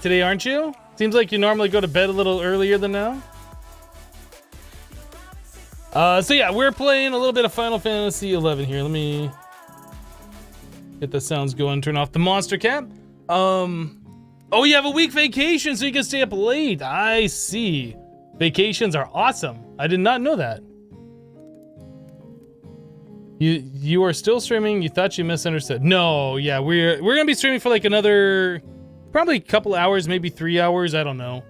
today, aren't you? Seems like you normally go to bed a little earlier than now. So yeah, we're playing a little bit of Final Fantasy XI here. Let me get the sounds going. Turn off the monster cap. Oh, you have a week vacation, so you can stay up late. I see. Vacations are awesome. I did not know that. You are still streaming. You thought you misunderstood. No, yeah, we're gonna be streaming for like another, probably a couple hours, maybe 3 hours. I don't know.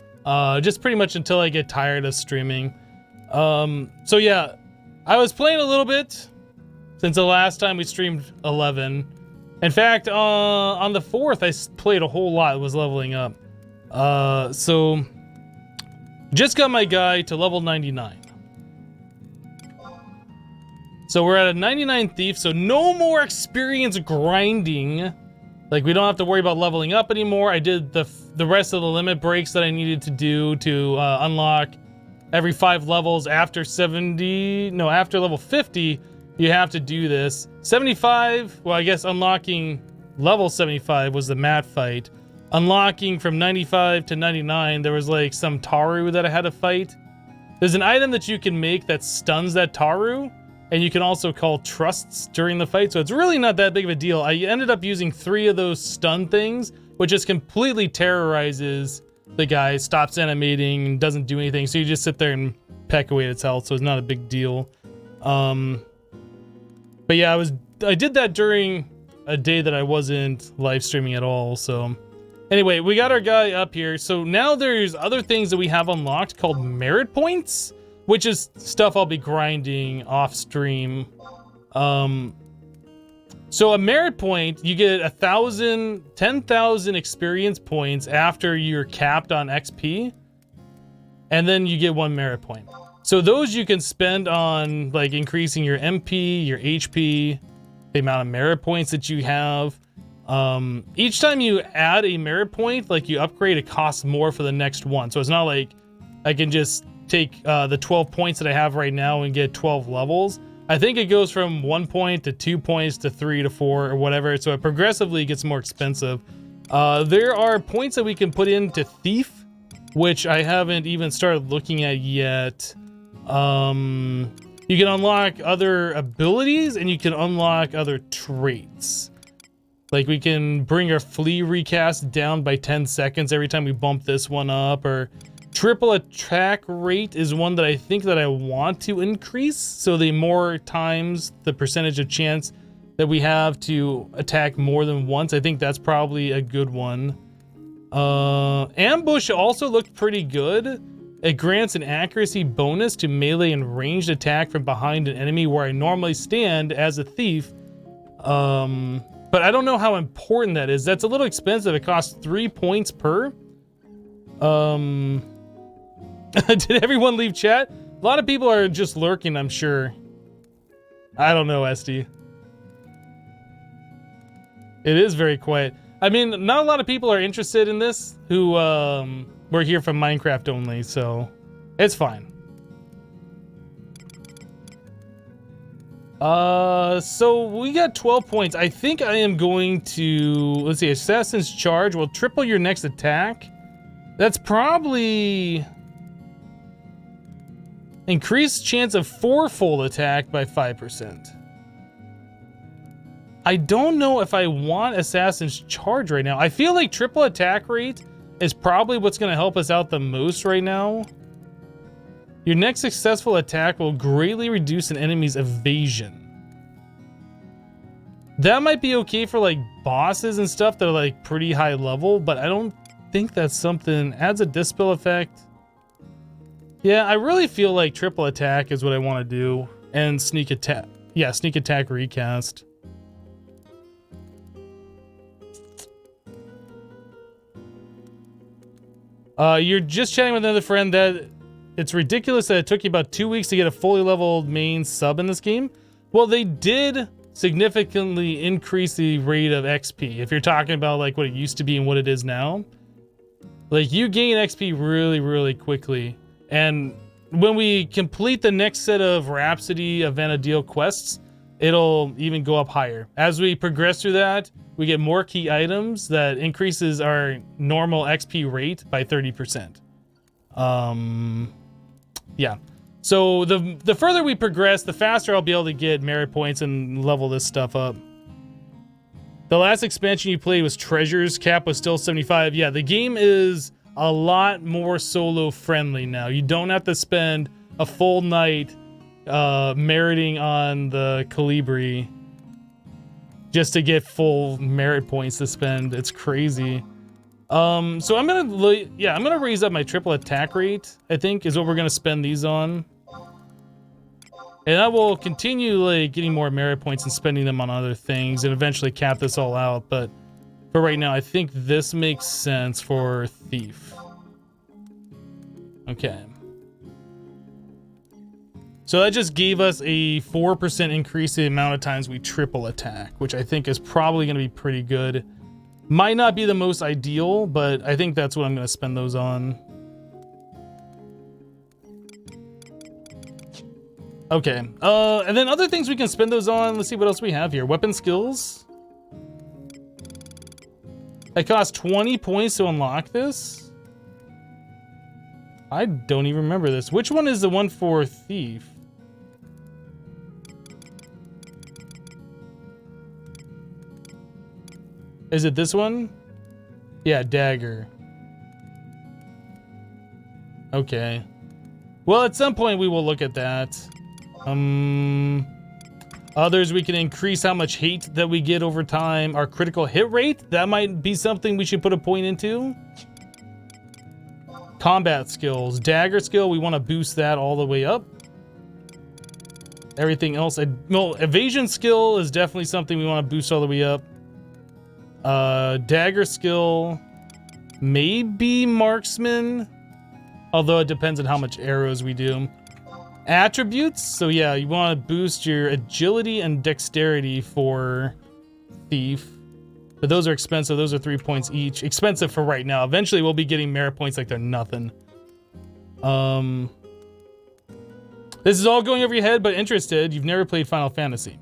Just pretty much until I get tired of streaming. So yeah, I was playing a little bit since the last time we streamed 11. In fact, on the 4th, I played a whole lot, was leveling up. So just got my guy to level 99. So we're at a 99 thief, so no more experience grinding. Like, we don't have to worry about leveling up anymore. I did the rest of the limit breaks that I needed to do to unlock every 5 levels. After level 50, you have to do this. 75, well, I guess unlocking level 75 was the mat fight. Unlocking from 95 to 99, there was like some Taru that I had to fight. There's an item that you can make that stuns that Taru, and you can also call trusts during the fight, so it's really not that big of a deal. I ended up using 3 of those stun things, which just completely terrorizes the guy, stops animating, doesn't do anything, so you just sit there and peck away at its health, so it's not a big deal. But yeah, I did that during a day that I wasn't live streaming at all, so... Anyway, we got our guy up here, so now there's other things that we have unlocked called merit points, which is stuff I'll be grinding off stream. So a merit point, you get 10,000 experience points after you're capped on XP, and then you get 1 merit point. So those you can spend on like increasing your MP, your HP, the amount of merit points that you have. Each time you add a merit point, like you upgrade, it costs more for the next one. So it's not like I can just take the 12 points that I have right now and get 12 levels. I think it goes from 1 point to 2 points to 3 to 4 or whatever. So it progressively gets more expensive. There are points that we can put into Thief, which I haven't even started looking at yet. You can unlock other abilities and you can unlock other traits. Like we can bring our flea recast down by 10 seconds every time we bump this one up, or triple attack rate is one that I think that I want to increase. So the more times, the percentage of chance that we have to attack more than once, I think that's probably a good one. Ambush also looked pretty good. It grants an accuracy bonus to melee and ranged attack from behind an enemy where I normally stand as a thief. But I don't know how important that is. That's a little expensive. It costs 3 points per. Did everyone leave chat? A lot of people are just lurking, I'm sure. I don't know, SD. It is very quiet. I mean, not a lot of people are interested in this who were here from Minecraft only, so it's fine. So we got 12 points. I think I am going to, let's see, Assassin's Charge will triple your next attack. That's probably increased chance of 4-fold attack by 5%. I don't know if I want Assassin's Charge right now. I feel like triple attack rate is probably what's going to help us out the most right now. Your next successful attack will greatly reduce an enemy's evasion. That might be okay for like bosses and stuff that are like pretty high level, but I don't think that's something. Adds a dispel effect. Yeah, I really feel like triple attack is what I want to do. And sneak attack. Yeah, sneak attack recast. You're just chatting with another friend that it's ridiculous that it took you about 2 weeks to get a fully leveled main sub in this game. Well, they did significantly increase the rate of XP. If you're talking about like what it used to be and what it is now, like you gain XP really, really quickly. And when we complete the next set of Rhapsody of Vana'diel quests, it'll even go up higher. As we progress through that, we we get more key items that increases our normal XP rate by 30%. Yeah. So the further we progress, the faster I'll be able to get merit points and level this stuff up. The last expansion you played was Treasures. Cap was still 75. Yeah, the game is a lot more solo friendly now. You don't have to spend a full night meriting on the Calibri just to get full merit points to spend. It's crazy. So I'm gonna raise up my triple attack rate, I think, is what we're gonna spend these on. And I will continue like getting more merit points and spending them on other things and eventually cap this all out. But for right now, I think this makes sense for Thief. Okay. So that just gave us a 4% increase in the amount of times we triple attack, which I think is probably going to be pretty good. Might not be the most ideal, but I think that's what I'm going to spend those on. Okay, and then other things we can spend those on. Let's see what else we have here. Weapon skills. It costs 20 points to unlock this. I don't even remember this. Which one is the one for Thief? Is it this one? Yeah, Dagger. Okay. Well, at some point we will look at that. Others, we can increase how much hate that we get over time. Our critical hit rate, that might be something we should put a point into. Combat skills. Dagger skill, we want to boost that all the way up. Everything else, well, evasion skill is definitely something we want to boost all the way up. Dagger skill, maybe marksman, although it depends on how much arrows we do. Attributes, so yeah, you want to boost your agility and dexterity for Thief, but those are expensive. Those are 3 points each. Expensive for right now. Eventually we'll be getting merit points like they're nothing. This is all going over your head, but interested, you've never played Final Fantasy.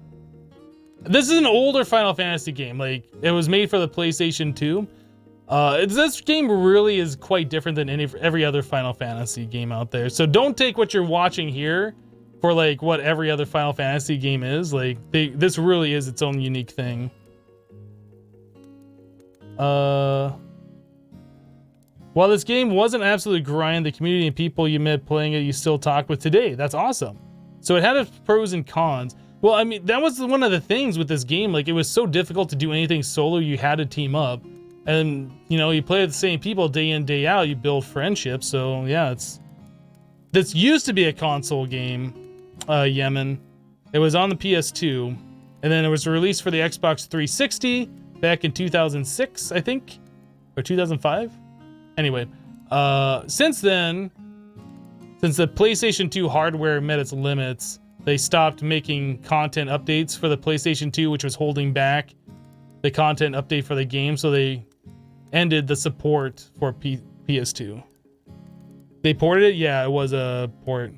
This is an older Final Fantasy game. Like, it was made for the PlayStation 2. This game really is quite different than every other Final Fantasy game out there. So don't take what you're watching here for like what every other Final Fantasy game is. Like, this really is its own unique thing. While this game wasn't absolute grind, the community and people you met playing it, you still talk with today. That's awesome. So it had its pros and cons. Well, I mean, that was one of the things with this game. Like, it was so difficult to do anything solo. You had to team up. And, you know, you play with the same people day in, day out. You build friendships. So, yeah, this used to be a console game, Yemen. It was on the PS2. And then it was released for the Xbox 360 back in 2006, I think. Or 2005? Anyway, since then, since the PlayStation 2 hardware met its limits, they stopped making content updates for the PlayStation 2, which was holding back the content update for the game. So they ended the support for PS2. They ported it? Yeah, it was a port.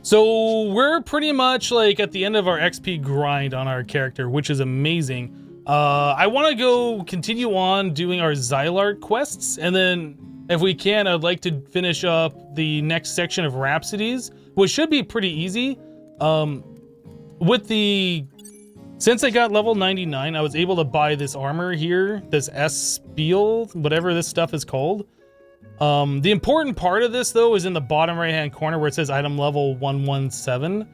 So we're pretty much like at the end of our XP grind on our character, which is amazing. I want to go continue on doing our Zilart quests, and then if we can, I'd like to finish up the next section of Rhapsodies, which should be pretty easy. Since I got level 99, I was able to buy this armor here, this S-Spiel, whatever this stuff is called. The important part of this, though, is in the bottom right-hand corner where it says item level 117.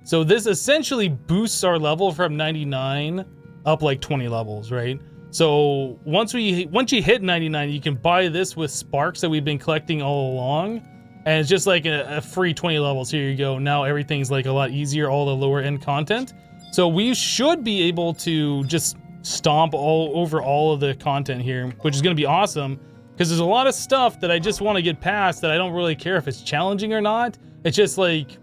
So this essentially boosts our level from 99 up like 20 levels, right? So once you hit 99, you can buy this with sparks that we've been collecting all along. And it's just like a free 20 levels. Here you go. Now everything's like a lot easier, all the lower end content. So we should be able to just stomp all over all of the content here, which is going to be awesome. Because there's a lot of stuff that I just want to get past that I don't really care if it's challenging or not. It's just like,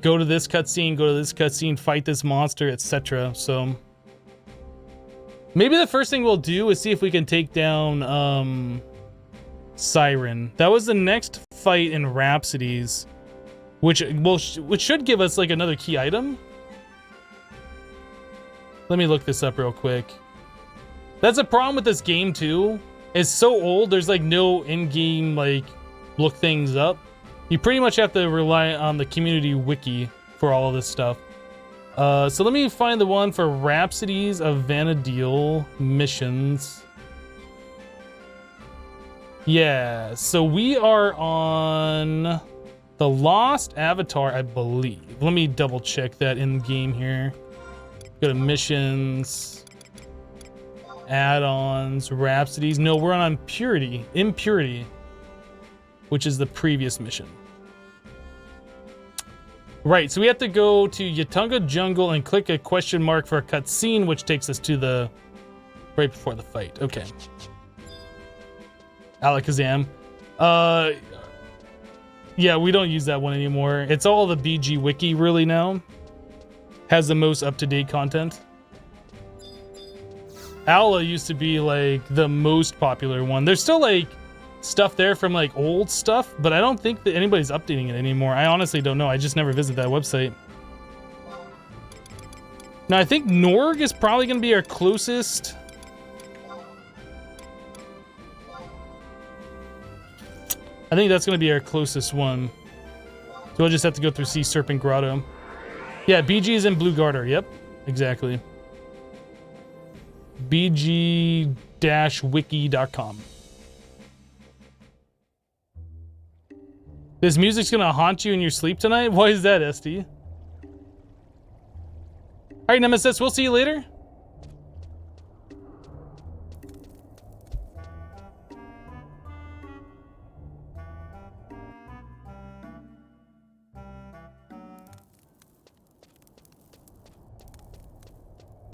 go to this cutscene, fight this monster, etc. So maybe the first thing we'll do is see if we can take down Siren. That was the next fight in Rhapsodies. which should give us like another key item. Let me look this up real quick. That's a problem with this game too. It's so old, there's like no in-game like look things up. You pretty much have to rely on the community wiki for all of this stuff. So let me find the one for Rhapsodies of Vana'diel missions. Yeah, so we are on the Lost Avatar, I believe. Let me double check that in game here. Go to missions, add-ons, Rhapsodies. No, we're on Impurity, which is the previous mission. Right, so we have to go to Yatunga Jungle and click a question mark for a cutscene, which takes us to the right before the fight. Okay. Alakazam. Yeah, we don't use that one anymore. It's all the BG wiki really now. Has the most up-to-date content. Ala used to be like the most popular one. There's still like stuff there from like old stuff, but I don't think that anybody's updating it anymore. I honestly don't know. I just never visit that website. Now I think Norg is probably going to be our closest. I think that's going to be our closest one. So we'll just have to go through Sea Serpent Grotto. Yeah, BG is in Blue Garter. Yep, exactly. bg-wiki.com. This music's gonna haunt you in your sleep tonight? Why is that, SD? Alright, Nemesis, we'll see you later.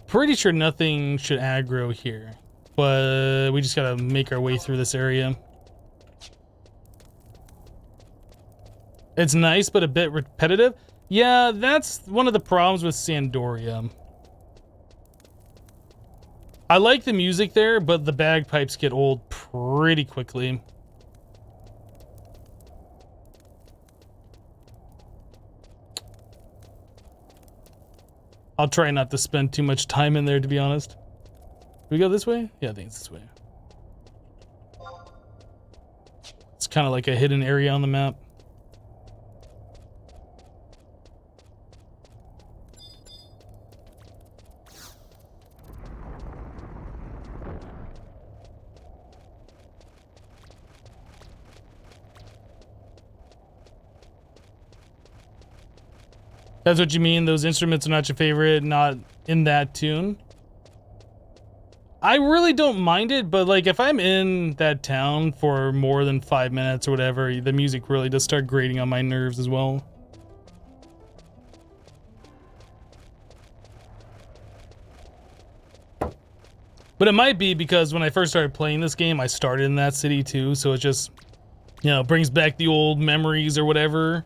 Pretty sure nothing should aggro here, but we just gotta make our way through this area. It's nice, but a bit repetitive. Yeah, that's one of the problems with Sandoria. I like the music there, but the bagpipes get old pretty quickly. I'll try not to spend too much time in there, to be honest. Do we go this way? Yeah, I think it's this way. It's kind of like a hidden area on the map. That's what you mean? Those instruments are not your favorite, not in that tune? I really don't mind it, but like if I'm in that town for more than 5 minutes or whatever, the music really does start grating on my nerves as well. But it might be because when I first started playing this game, I started in that city too, so it just, you know, brings back the old memories or whatever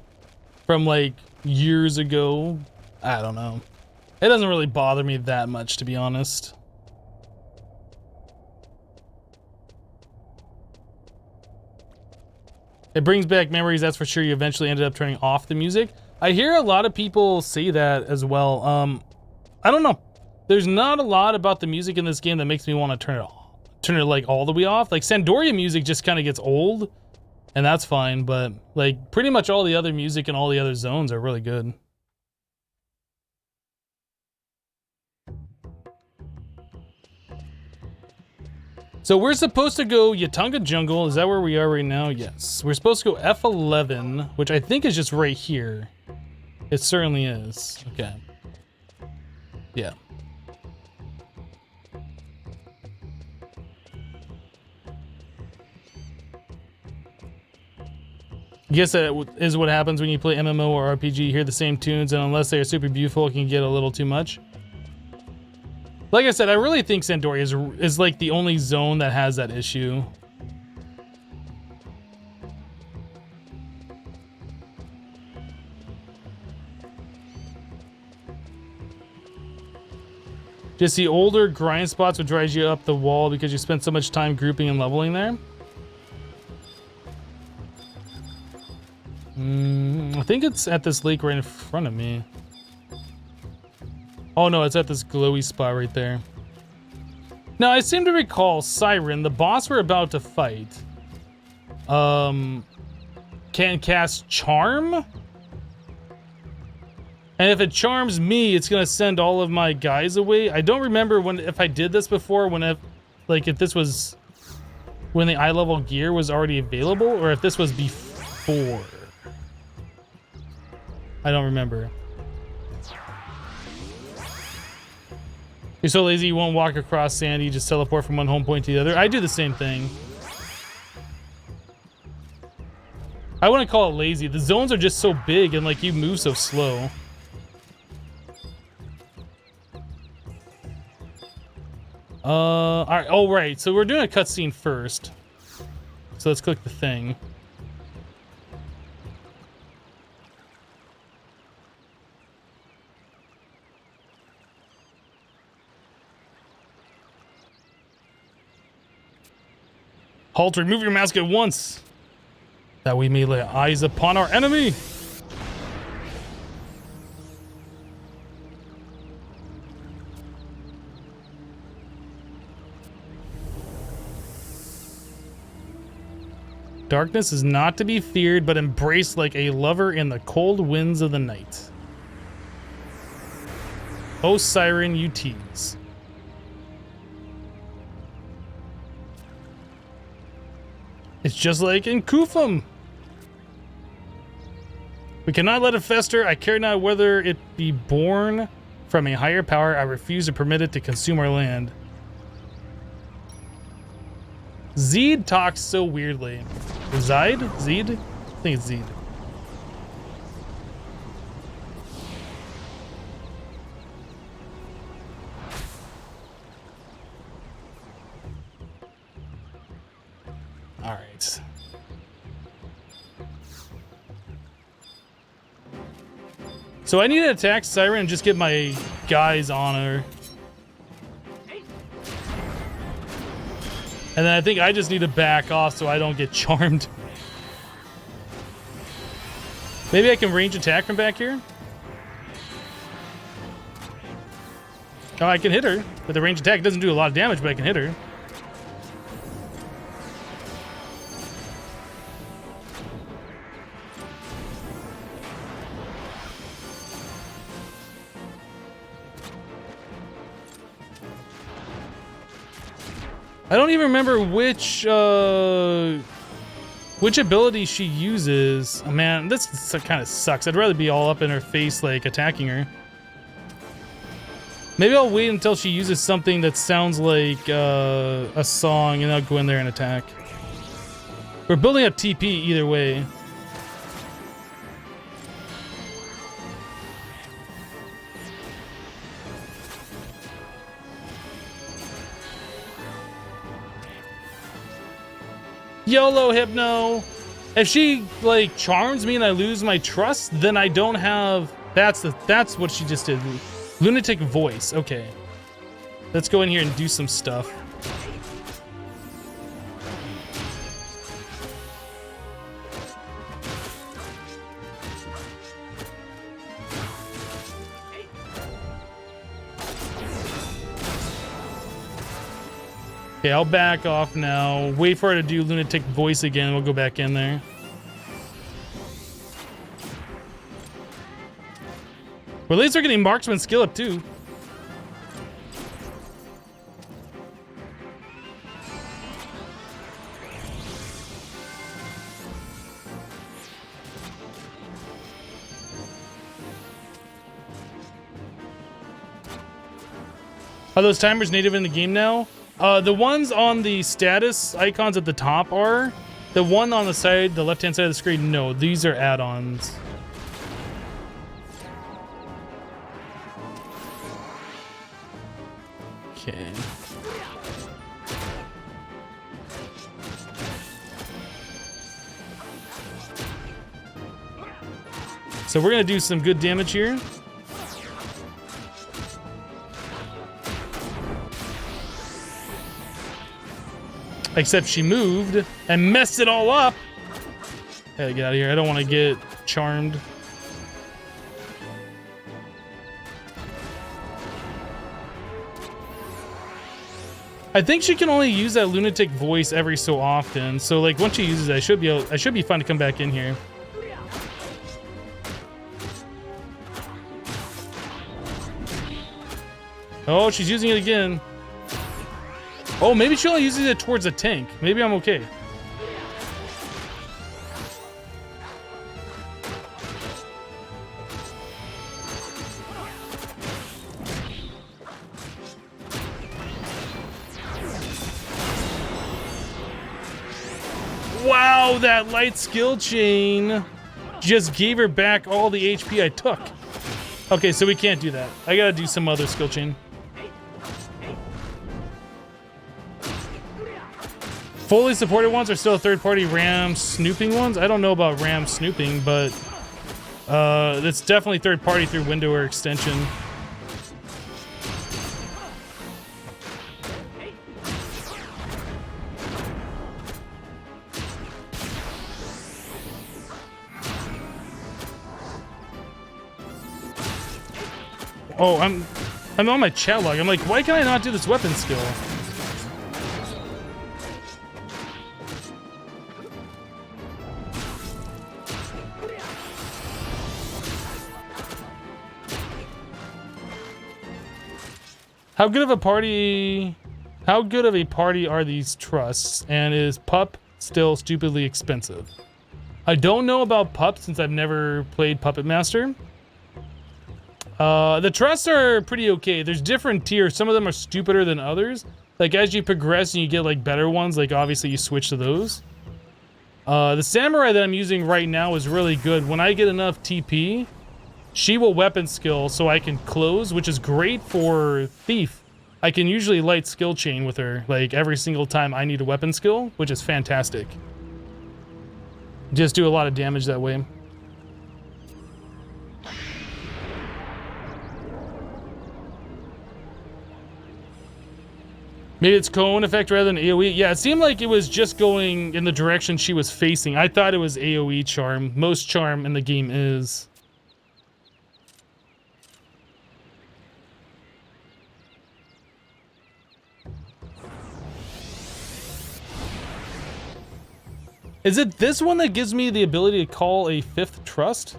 from like years ago. I don't know. It doesn't really bother me that much, to be honest. It brings back memories, that's for sure. You eventually ended up turning off the music. I hear a lot of people say that as well. I don't know. There's not a lot about the music in this game that makes me want to turn it like all the way off. Like Sandoria music just kind of gets old, and that's fine, but like pretty much all the other music and all the other zones are really good. So we're supposed to go Yatunga Jungle. Is that where we are right now? Yes. We're supposed to go F11, which I think is just right here. It certainly is. Okay. Yeah. I guess that is what happens when you play MMO or RPG. You hear the same tunes, and unless they are super beautiful, it can get a little too much. Like I said, I really think Sandoria is like the only zone that has that issue. Just the older grind spots would drive you up the wall because you spent so much time grouping and leveling there. think it's at this lake right in front of me. Oh no, it's at this glowy spot right there. Now, I seem to recall Siren, the boss we're about to fight, can cast Charm. And if it charms me, it's gonna send all of my guys away. I don't remember if I did this before, if this was when the eye level gear was already available, or if this was before. I don't remember. You're so lazy you won't walk across sand, you just teleport from one home point to the other. I do the same thing. I wouldn't call it lazy. The zones are just so big and like you move so slow. Alright, oh right, so we're doing a cutscene first. So let's click the thing. Halt, remove your mask at once, that we may lay eyes upon our enemy. Darkness is not to be feared, but embraced like a lover in the cold winds of the night. Oh, Siren, you tease. It's just like in Kufum. We cannot let it fester. I care not whether it be born from a higher power. I refuse to permit it to consume our land. Zeed talks so weirdly. Zide? Zeed? I think it's Zeed. All right. So I need to attack Siren and just get my guys on her. And then I think I just need to back off so I don't get charmed. Maybe I can range attack from back here? Oh, I can hit her. With the range attack, it doesn't do a lot of damage, but I can hit her. I don't even remember which ability she uses. Oh, man, this kind of sucks. I'd rather be all up in her face, like, attacking her. Maybe I'll wait until she uses something that sounds like a song, and I'll go in there and attack. We're building up TP either way. YOLO, Hypno. If she like charms me and I lose my trust, then I don't have. That's what she just did. Lunatic voice. Okay. Let's go in here and do some stuff. Okay, I'll back off now. Wait for her to do lunatic voice again. We'll go back in there. Well, at least we're getting marksman skill up too. Are those timers native in the game now? The ones on the status icons at the top are. The one on the side, the left-hand side of the screen, no. These are add-ons. Okay. So we're gonna do some good damage here. Except she moved and messed it all up. Gotta get out of here. I don't want to get charmed. I think she can only use that lunatic voice every so often. So like once she uses it, I should be fine to come back in here. Oh, she's using it again. Oh, maybe she only uses it towards a tank. Maybe I'm okay. Wow, that light skill chain just gave her back all the HP I took. Okay, so we can't do that. I gotta do some other skill chain. Fully supported ones are still third-party RAM snooping ones. I don't know about RAM snooping, but it's definitely third-party through window or extension. Oh, I'm on my chat log. I'm like, why can I not do this weapon skill? How good of a party are these trusts, and is pup still stupidly expensive? I don't know about pup since I've never played Puppet Master. The trusts are pretty okay. There's different tiers. Some of them are stupider than others. Like as you progress and you get like better ones, like obviously you switch to those. The samurai that I'm using right now is really good. When I get enough TP, she will weapon skill so I can close, which is great for thief. I can usually light skill chain with her like every single time I need a weapon skill, which is fantastic. Just do a lot of damage that way. Maybe it's cone effect rather than AoE. Yeah, it seemed like it was just going in the direction she was facing. I thought it was AoE charm. Most charm in the game is. Is it this one that gives me the ability to call a fifth trust?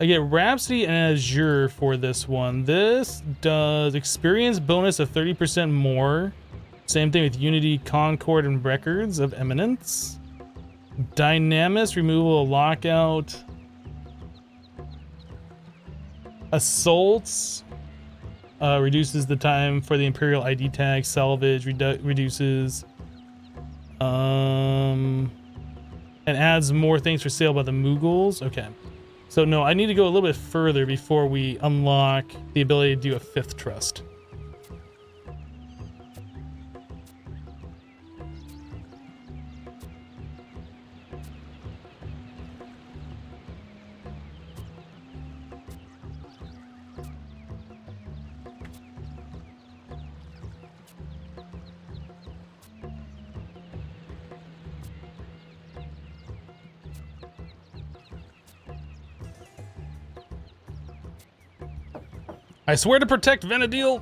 I get Rhapsody and Azure for this one. This does experience bonus of 30% more. Same thing with Unity, Concord, and Records of Eminence. Dynamis, removal of lockout. Assaults. Reduces the time for the Imperial ID tag. Salvage reduces. And adds more things for sale by the Mughals. Okay. So no, I need to go a little bit further before we unlock the ability to do a fifth trust. I swear to protect Vana'diel.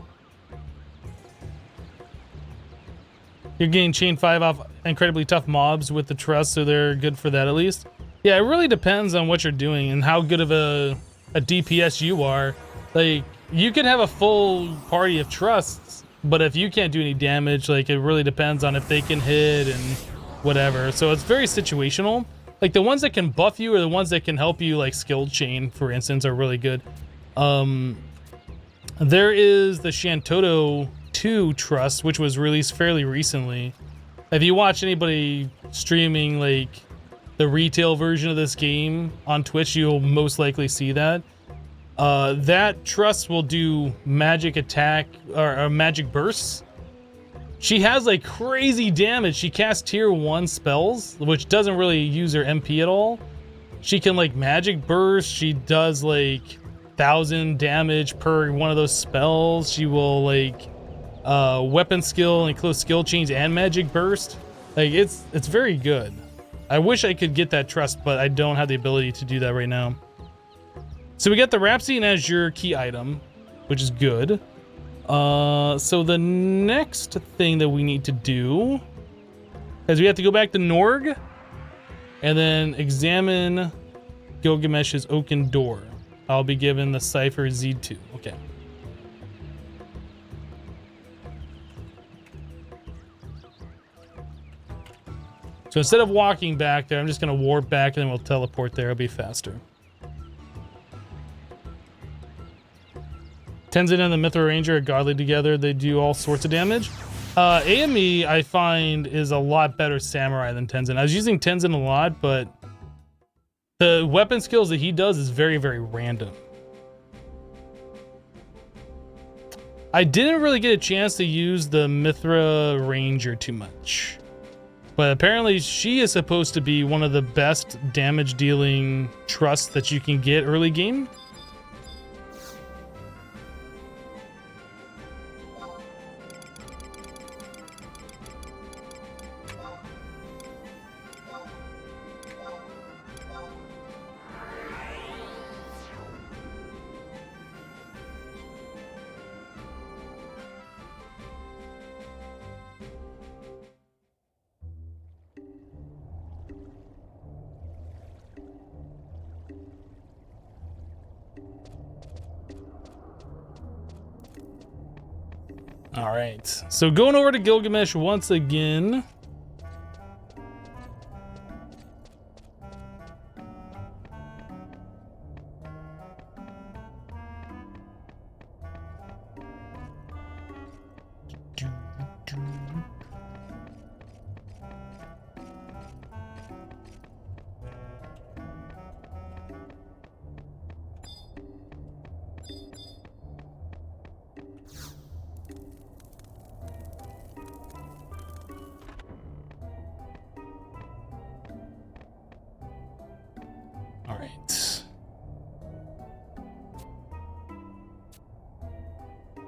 You're getting chain 5 off incredibly tough mobs with the trust, so they're good for that at least. Yeah, it really depends on what you're doing and how good of a DPS you are. Like, you could have a full party of trusts, but if you can't do any damage, like, it really depends on if they can hit and whatever. So it's very situational. Like, the ones that can buff you or the ones that can help you, like skill chain, for instance, are really good. There is the Shantoto 2 Trust, which was released fairly recently. If you watch anybody streaming like the retail version of this game on Twitch, you'll most likely see that. That trust will do magic attack or magic bursts. She has like crazy damage. She casts tier 1 spells, which doesn't really use her MP at all. She can like magic burst. She does like 1,000 damage per one of those spells. She will like weapon skill and close skill chains and magic burst. Like it's very good. I wish I could get that trust, but I don't have the ability to do that right now. So we got the Rhapsody and Azure key item, which is good. So the next thing that we need to do is we have to go back to Norg and then examine Gilgamesh's oaken door. I'll be given the cipher Z2. Okay. So instead of walking back there, I'm just going to warp back and then we'll teleport there. It'll be faster. Tenzin and the Mithra Ranger are godly together. They do all sorts of damage. AME, I find, is a lot better samurai than Tenzin. I was using Tenzin a lot, but the weapon skills that he does is very, very random. I didn't really get a chance to use the Mithra Ranger too much. But apparently she is supposed to be one of the best damage dealing trusts that you can get early game. All right, so going over to Gilgamesh once again.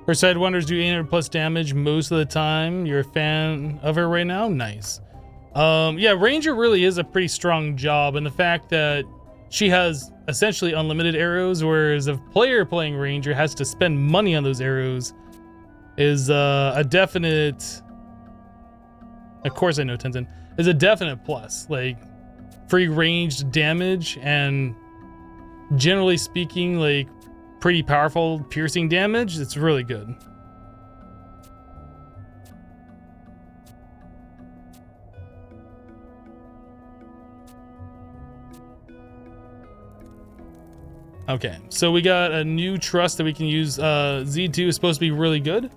Her side wonders do 800 plus damage most of the time. You're a fan of her right now? Nice. Yeah, Ranger really is a pretty strong job, and the fact that she has essentially unlimited arrows, whereas a player playing Ranger has to spend money on those arrows is a definite... Of course I know Tenzin. Is a definite plus. Like, free ranged damage and generally speaking, like, pretty powerful piercing damage. It's really good. Okay, so we got a new trust that we can use. Z2 is supposed to be really good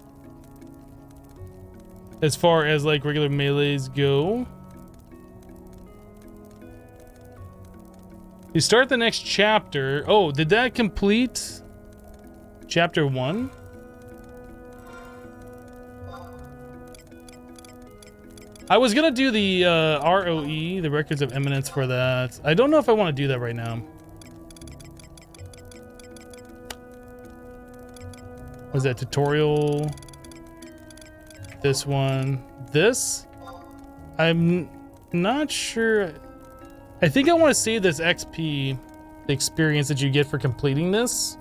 as far as like regular melees go. You start the next chapter. Oh, did that complete chapter 1? I was gonna do the ROE, the Records of Eminence, for that. I don't know if I want to do that right now. Was that tutorial? This one. This? I'm not sure. I think I want to save this XP, the experience that you get for completing this,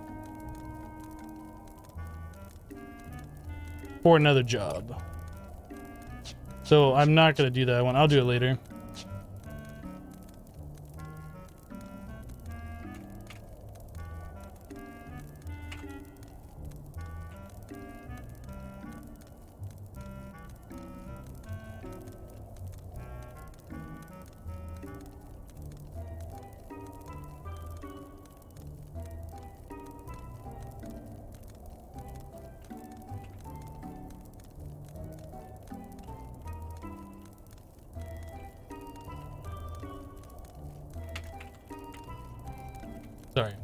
for another job. So I'm not going to do that one. I'll do it later. Sorry.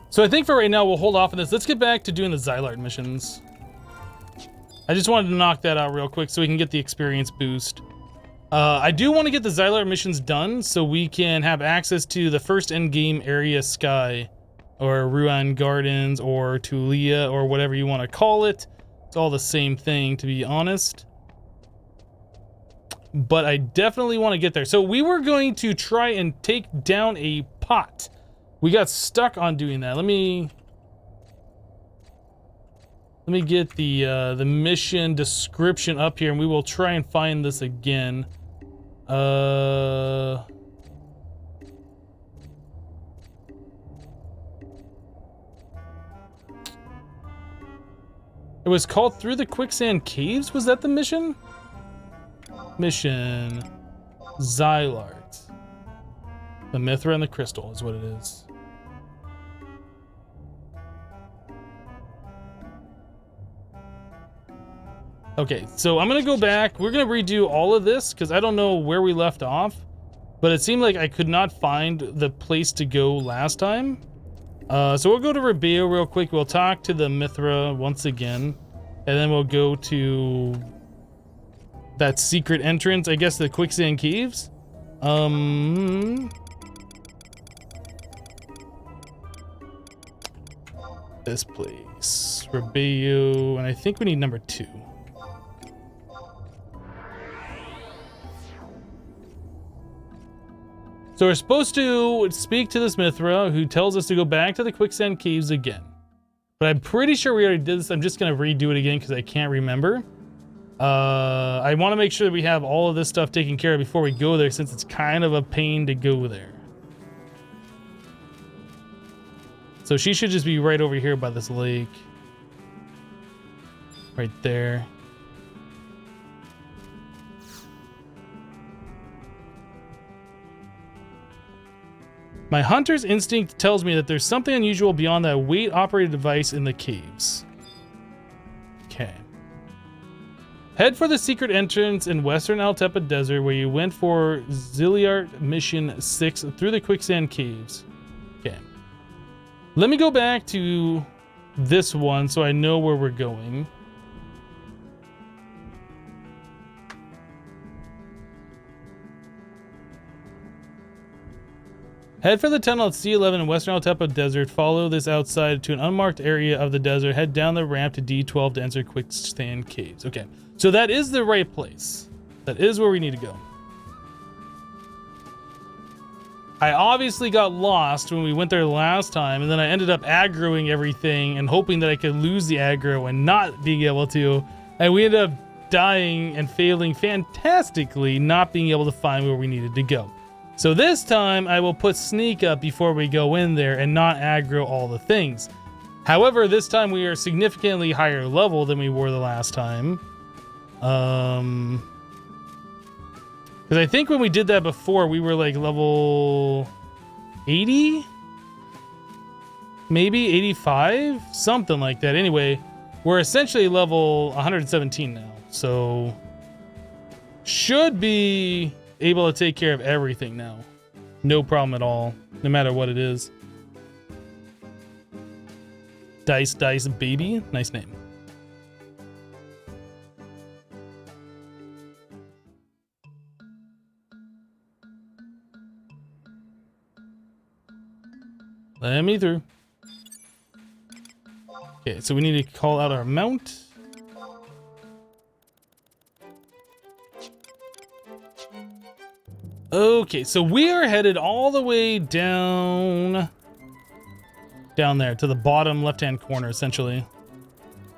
So I think for right now, we'll hold off on this. Let's get back to doing the Zilart missions. I just wanted to knock that out real quick so we can get the experience boost. I do want to get the Zilart missions done so we can have access to the first end-game area sky, or Ruan Gardens, or Tulia, or whatever you want to call it. It's all the same thing, to be honest. but I definitely want to get there. So we were going to try and take down a pot. We got stuck on doing that. Let me get the mission description up here, and we will try and find this again. It was called Through the Quicksand Caves? Was that the mission? Mission Zilart. The Mithra and the Crystal is what it is. Okay, so I'm gonna go back. We're gonna redo all of this because I don't know where we left off, but it seemed like I could not find the place to go last time. So we'll go to Rebeo real quick. We'll talk to the Mithra once again, and then we'll go to that secret entrance, I guess the Quicksand Caves. This place, Rebeo, and I think we need number 2. So we're supposed to speak to this Mithra who tells us to go back to the Quicksand Caves again. But I'm pretty sure we already did this. I'm just going to redo it again because I can't remember. I want to make sure that we have all of this stuff taken care of before we go there, since it's kind of a pain to go there. So she should just be right over here by this lake. Right there. My hunter's instinct tells me that there's something unusual beyond that weight-operated device in the caves. Okay. Head for the secret entrance in Western Altepa Desert where you went for Zilart Mission 6 through the Quicksand Caves. Okay. Let me go back to this one so I know where we're going. Head for the tunnel at C11 in Western Altepa Desert. Follow this outside to an unmarked area of the desert. Head down the ramp to D12 to enter Quicksand Caves. Okay, so that is the right place. That is where we need to go. I obviously got lost when we went there last time, and then I ended up aggroing everything and hoping that I could lose the aggro and not being able to. And we ended up dying and failing fantastically, not being able to find where we needed to go. So this time I will put sneak up before we go in there and not aggro all the things. However, this time we are significantly higher level than we were the last time. Because I think when we did that before, we were like level 80? Maybe 85? Something like that. Anyway, we're essentially level 117 now. So should be able to take care of everything now. No problem at all, no matter what it is. Dice Baby, nice name. Let me through. Okay, so we need to call out our mount. Okay, so we are headed all the way down there to the bottom left-hand corner, essentially.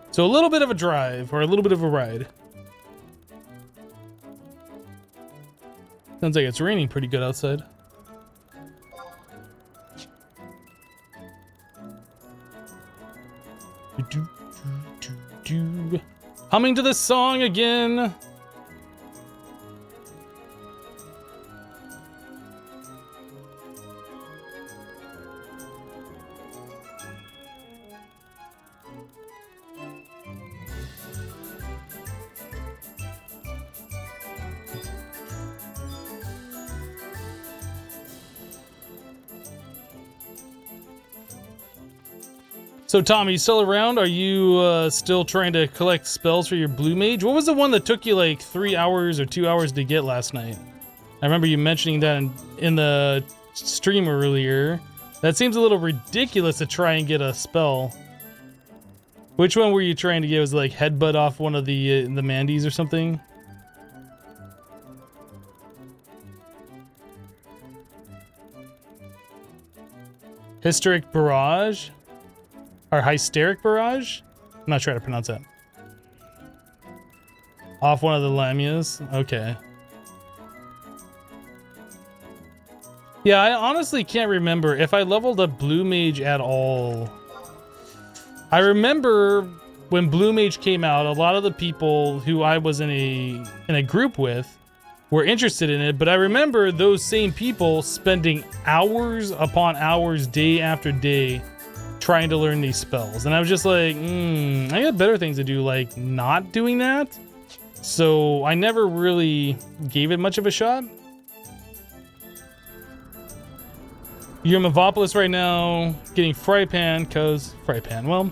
So a little bit of a drive, or a little bit of a ride. Sounds like it's raining pretty good outside. Humming to this song again. So Tom, are you still around? Are you still trying to collect spells for your blue mage? What was the one that took you like 3 hours or 2 hours to get last night? I remember you mentioning that in the stream earlier. That seems a little ridiculous to try and get a spell. Which one were you trying to get? Was it like headbutt off one of the Mandies or something? Hysteric Barrage? Or Hysteric Barrage? I'm not sure how to pronounce that. Off one of the Lamias? Okay. Yeah, I honestly can't remember if I leveled up Blue Mage at all. I remember when Blue Mage came out, a lot of the people who I was in a group with were interested in it, but I remember those same people spending hours upon hours, day after day, trying to learn these spells. And I was just like, I got better things to do, like not doing that. So I never really gave it much of a shot. You're in Mavopolis right now, getting Fry Pan, cause Fry Pan. Well,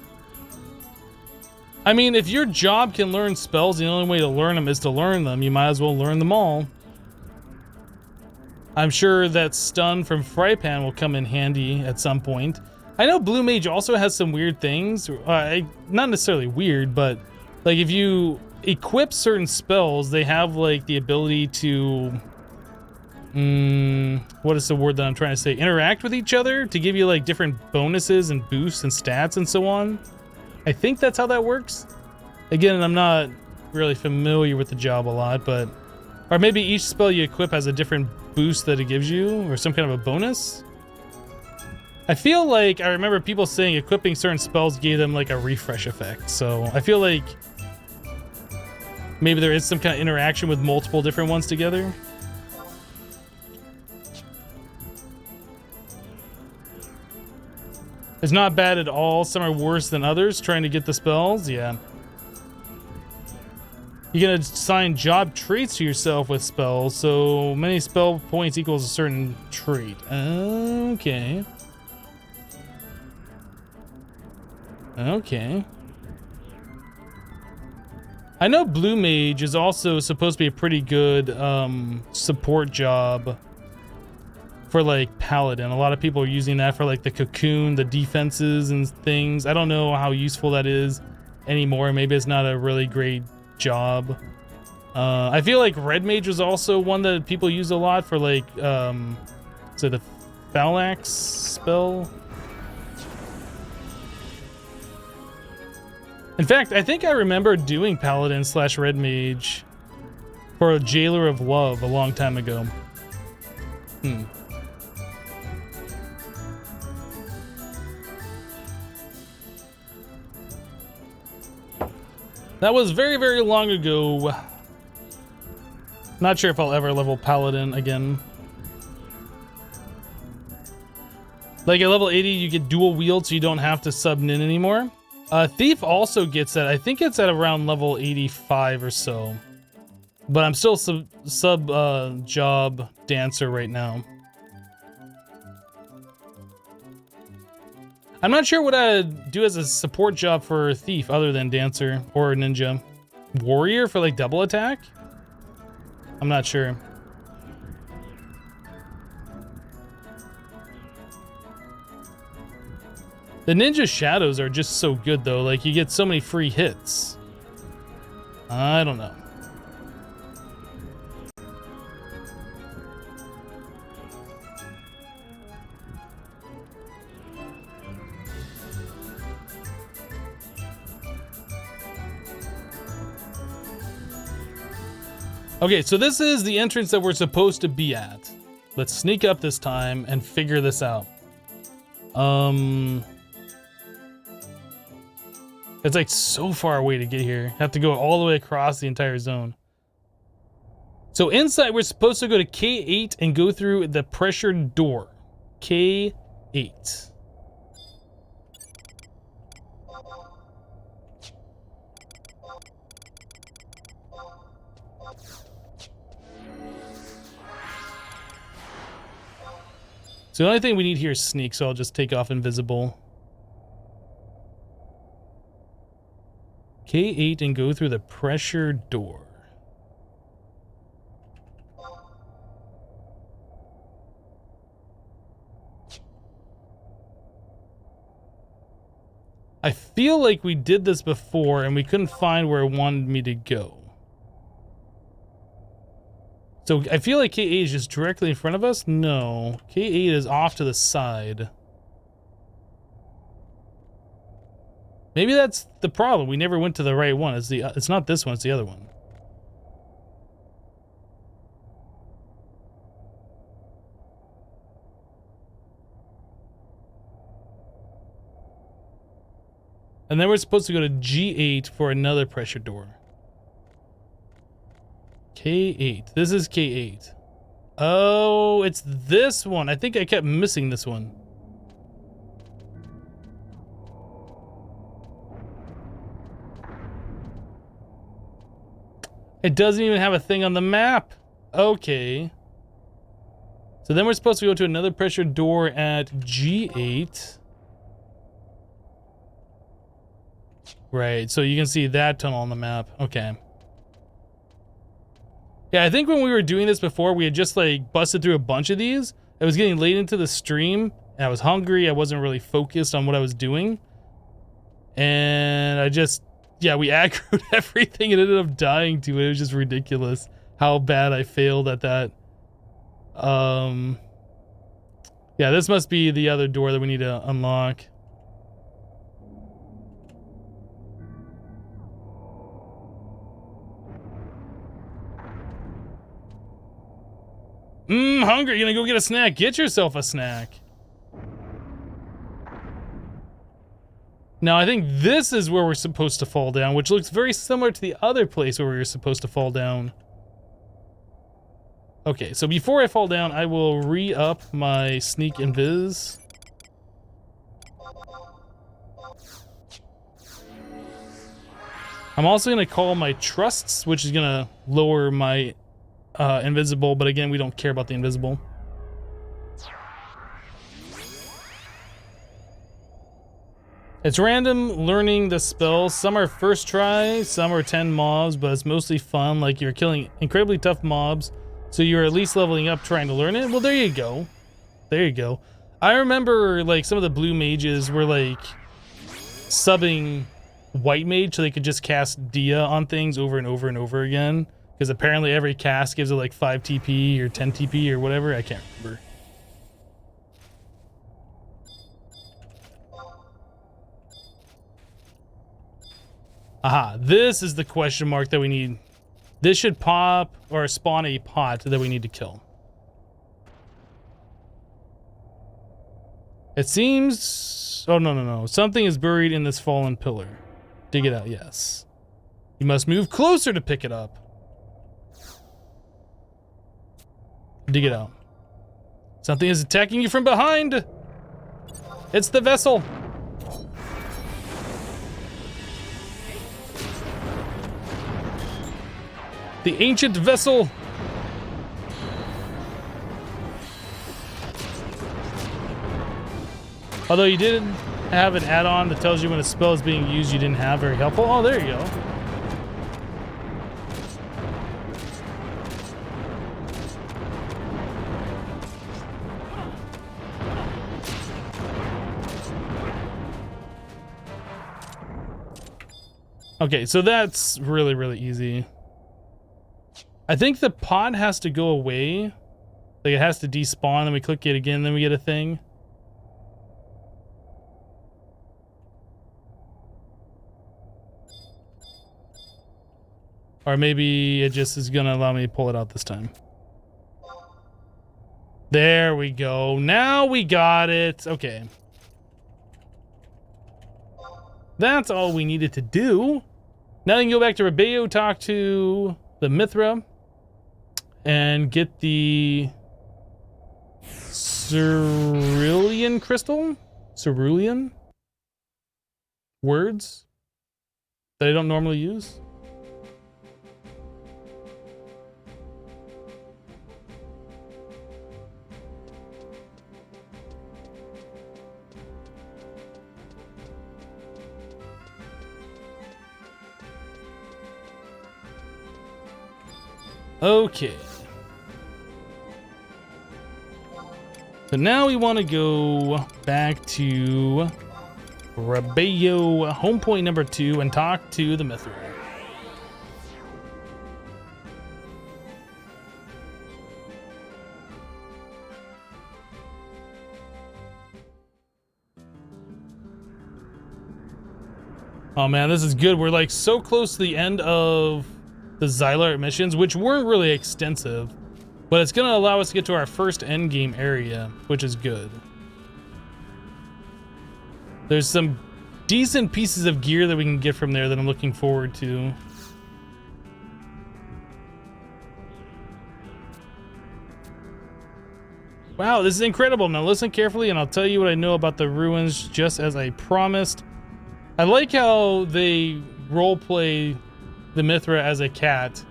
I mean, if your job can learn spells, the only way to learn them is to learn them. You might as well learn them all. I'm sure that stun from Fry Pan will come in handy at some point. I know Blue Mage also has some weird things. Not necessarily weird, but like if you equip certain spells, they have like the ability to... what is the word that I'm trying to say? Interact with each other to give you like different bonuses and boosts and stats and so on. I think that's how that works. Again, I'm not really familiar with the job a lot, but... Or maybe each spell you equip has a different boost that it gives you, or some kind of a bonus. I feel like I remember people saying equipping certain spells gave them like a refresh effect, so I feel like maybe there is some kind of interaction with multiple different ones together. It's not bad at all. Some are worse than others. Trying to get the spells, yeah. You can assign job traits to yourself with spells, so many spell points equals a certain trait. Okay. Okay. I know Blue Mage is also supposed to be a pretty good support job for like Paladin. A lot of people are using that for like the cocoon, the defenses and things. I don't know how useful that is anymore. Maybe it's not a really great job. I feel like Red Mage was also one that people use a lot for like so the Phalanx spell. In fact, I think I remember doing Paladin / Red Mage for a Jailer of Love a long time ago. That was very, very long ago. Not sure if I'll ever level Paladin again. Like at level 80, you get dual wield, so you don't have to sub nin anymore. Thief also gets that. I think it's at around level 85 or so. But I'm still sub job dancer right now. I'm not sure what I'd do as a support job for Thief other than Dancer or Ninja. Warrior for like double attack? I'm not sure. The Ninja Shadows are just so good though, like you get so many free hits. I don't know. Okay, so this is the entrance that we're supposed to be at. Let's sneak up this time and figure this out. It's like so far away to get here. Have to go all the way across the entire zone. So inside, we're supposed to go to K8 and go through the pressured door. K8. So the only thing we need here is sneak, so I'll just take off invisible. K8 and go through the pressure door. I feel like we did this before and we couldn't find where it wanted me to go. So I feel like K8 is just directly in front of us. No, K8 is off to the side. Maybe that's the problem. We never went to the right one. It's not this one, it's the other one. And then we're supposed to go to G8 for another pressure door. K8. This is K8. Oh, it's this one. I think I kept missing this one. It doesn't even have a thing on the map. Okay. So then we're supposed to go to another pressure door at G8. Right, so you can see that tunnel on the map. Okay. Yeah, I think when we were doing this before, we had just like busted through a bunch of these. It was getting late into the stream. And I was hungry. I wasn't really focused on what I was doing. And I just, yeah, we aggroed everything and ended up dying to it. It was just ridiculous how bad I failed at that. Yeah, this must be the other door that we need to unlock. Hungry. You're gonna go get a snack. Get yourself a snack. Now, I think this is where we're supposed to fall down, which looks very similar to the other place where we were supposed to fall down. Okay, so before I fall down, I will re-up my sneak invis. I'm also gonna call my trusts, which is gonna lower my invisible, but again, we don't care about the invisible. It's random learning the spells. Some are first try, some are 10 mobs, but it's mostly fun, like you're killing incredibly tough mobs, so you're at least leveling up trying to learn it. Well, there you go. There you go. I remember like some of the blue mages were like subbing white mage so they could just cast Dia on things over and over and over again. Because apparently every cast gives it like 5 TP or 10 TP or whatever. I can't remember. Aha, this is the question mark that we need. This should pop or spawn a pot that we need to kill. It seems... Oh, no. Something is buried in this fallen pillar. Dig it out, yes. You must move closer to pick it up. Dig it out. Something is attacking you from behind. It's the vessel. The ancient vessel. Although you did have an add-on that tells you when a spell is being used you didn't have, very helpful. Oh, there you go. Okay, so that's really, really easy. I think the pod has to go away. Like it has to despawn, then we click it again, then we get a thing. Or maybe it just is gonna allow me to pull it out this time. There we go. Now we got it. Okay. That's all we needed to do. Now we can go back to Rebeo, talk to the Mithra, and get the Cerulean crystal? Cerulean? Words that I don't normally use? Okay. So now we want to go back to Rebeo, home point number 2, and talk to the Mithra. Oh man, this is good. We're like so close to the end of the Zilart missions, which weren't really extensive, but it's gonna allow us to get to our first end game area, which is good. There's some decent pieces of gear that we can get from there that I'm looking forward to. Wow, this is incredible. Now listen carefully and I'll tell you what I know about the ruins just as I promised. I like how they roleplay the Mithra as a cat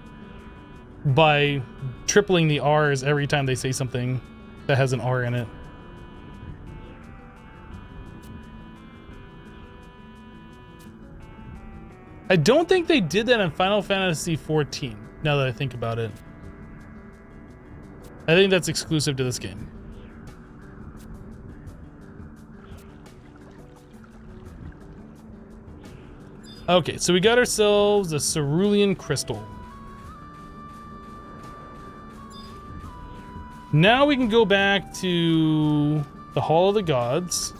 by tripling the R's every time they say something that has an R in it. I don't think they did that in Final Fantasy XIV, now that I think about it. I think that's exclusive to this game. Okay, so we got ourselves a cerulean crystal. Now we can go back to the Hall of the Gods.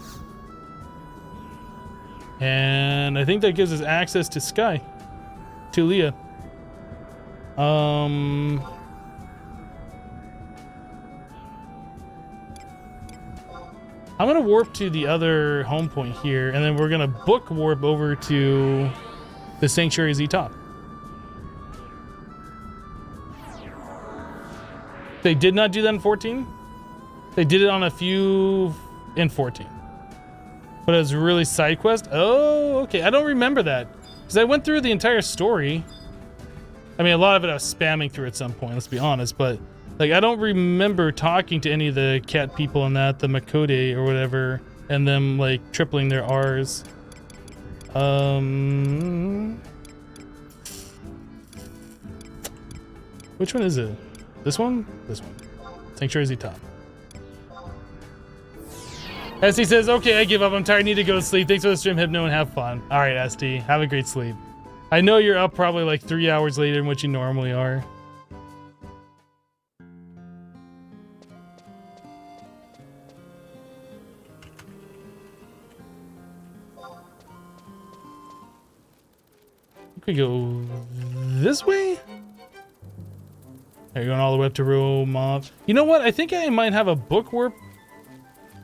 And I think that gives us access to Sky. To Leah. I'm gonna warp to the other home point here, and then we're gonna book warp over to the Sanctuary Z top. They did not do that in 14? They did it on a few in 14. But it was really side quest? Oh, okay. I don't remember that. Because I went through the entire story. I mean, a lot of it I was spamming through at some point, let's be honest, but like, I don't remember talking to any of the cat people in that, the Makode or whatever, and them like tripling their R's. Which one is it? This one? This one. Sanctuary Z top. ST says, okay, I give up. I'm tired. I need to go to sleep. Thanks for the stream, Hypno, and have fun. All right, ST. Have a great sleep. I know you're up probably like 3 hours later than what you normally are. We go this way? Are you going all the way up to Rumov? You know what? I think I might have a book warp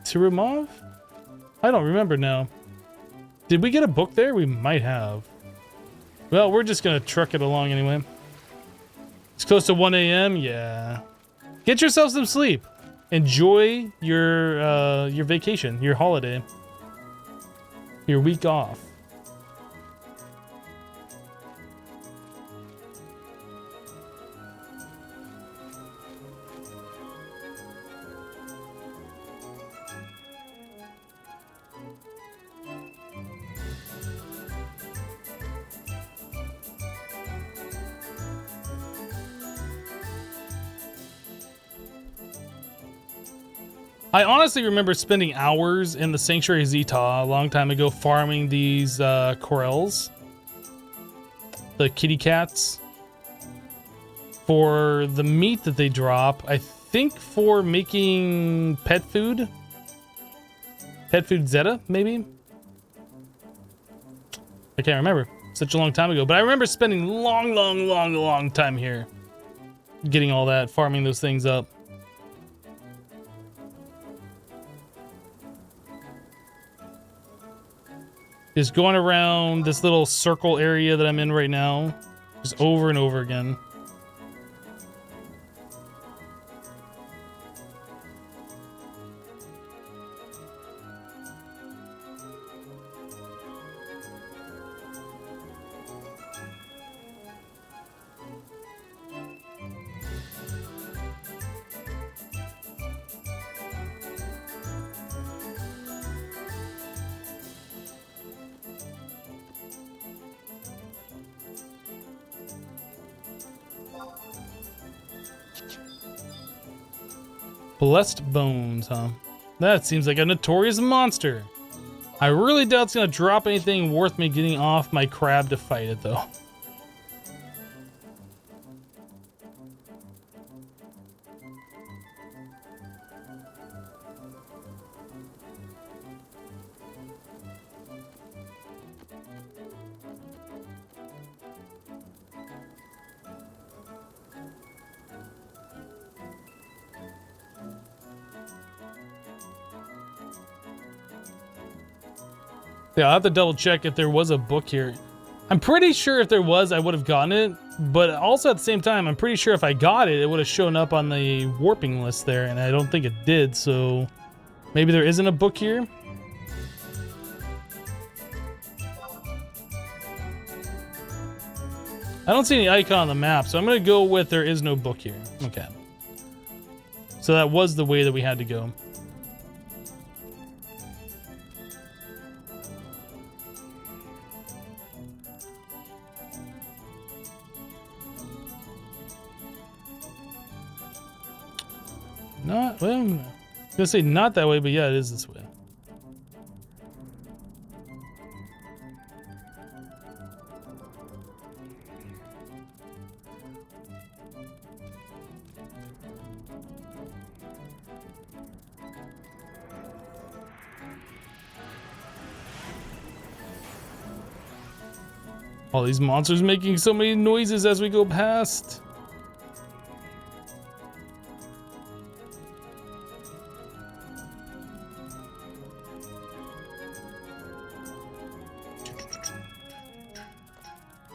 to Rumov? I don't remember now. Did we get a book there? We might have. Well, we're just gonna truck it along anyway. It's close to 1 a.m. Yeah. Get yourself some sleep. Enjoy your vacation, your holiday, your week off. I honestly remember spending hours in the Sanctuary Zeta a long time ago farming these corels, the kitty cats, for the meat that they drop. I think for making pet food Zeta, maybe? I can't remember. Such a long time ago, but I remember spending long time here getting all that, farming those things up. Just going around this little circle area that I'm in right now, just over and over again. Blessed bones, huh? That seems like a notorious monster. I really doubt it's gonna drop anything worth me getting off my crab to fight it, though. Yeah, I'll have to double check if there was a book here. I'm pretty sure if there was, I would have gotten it. But also at the same time, I'm pretty sure if I got it, it would have shown up on the warping list there. And I don't think it did, so maybe there isn't a book here. I don't see any icon on the map, so I'm going to go with there is no book here. Okay. So that was the way that we had to go. Not, well, I'm going to say not that way, but yeah, it is this way. All these monsters making so many noises as we go past.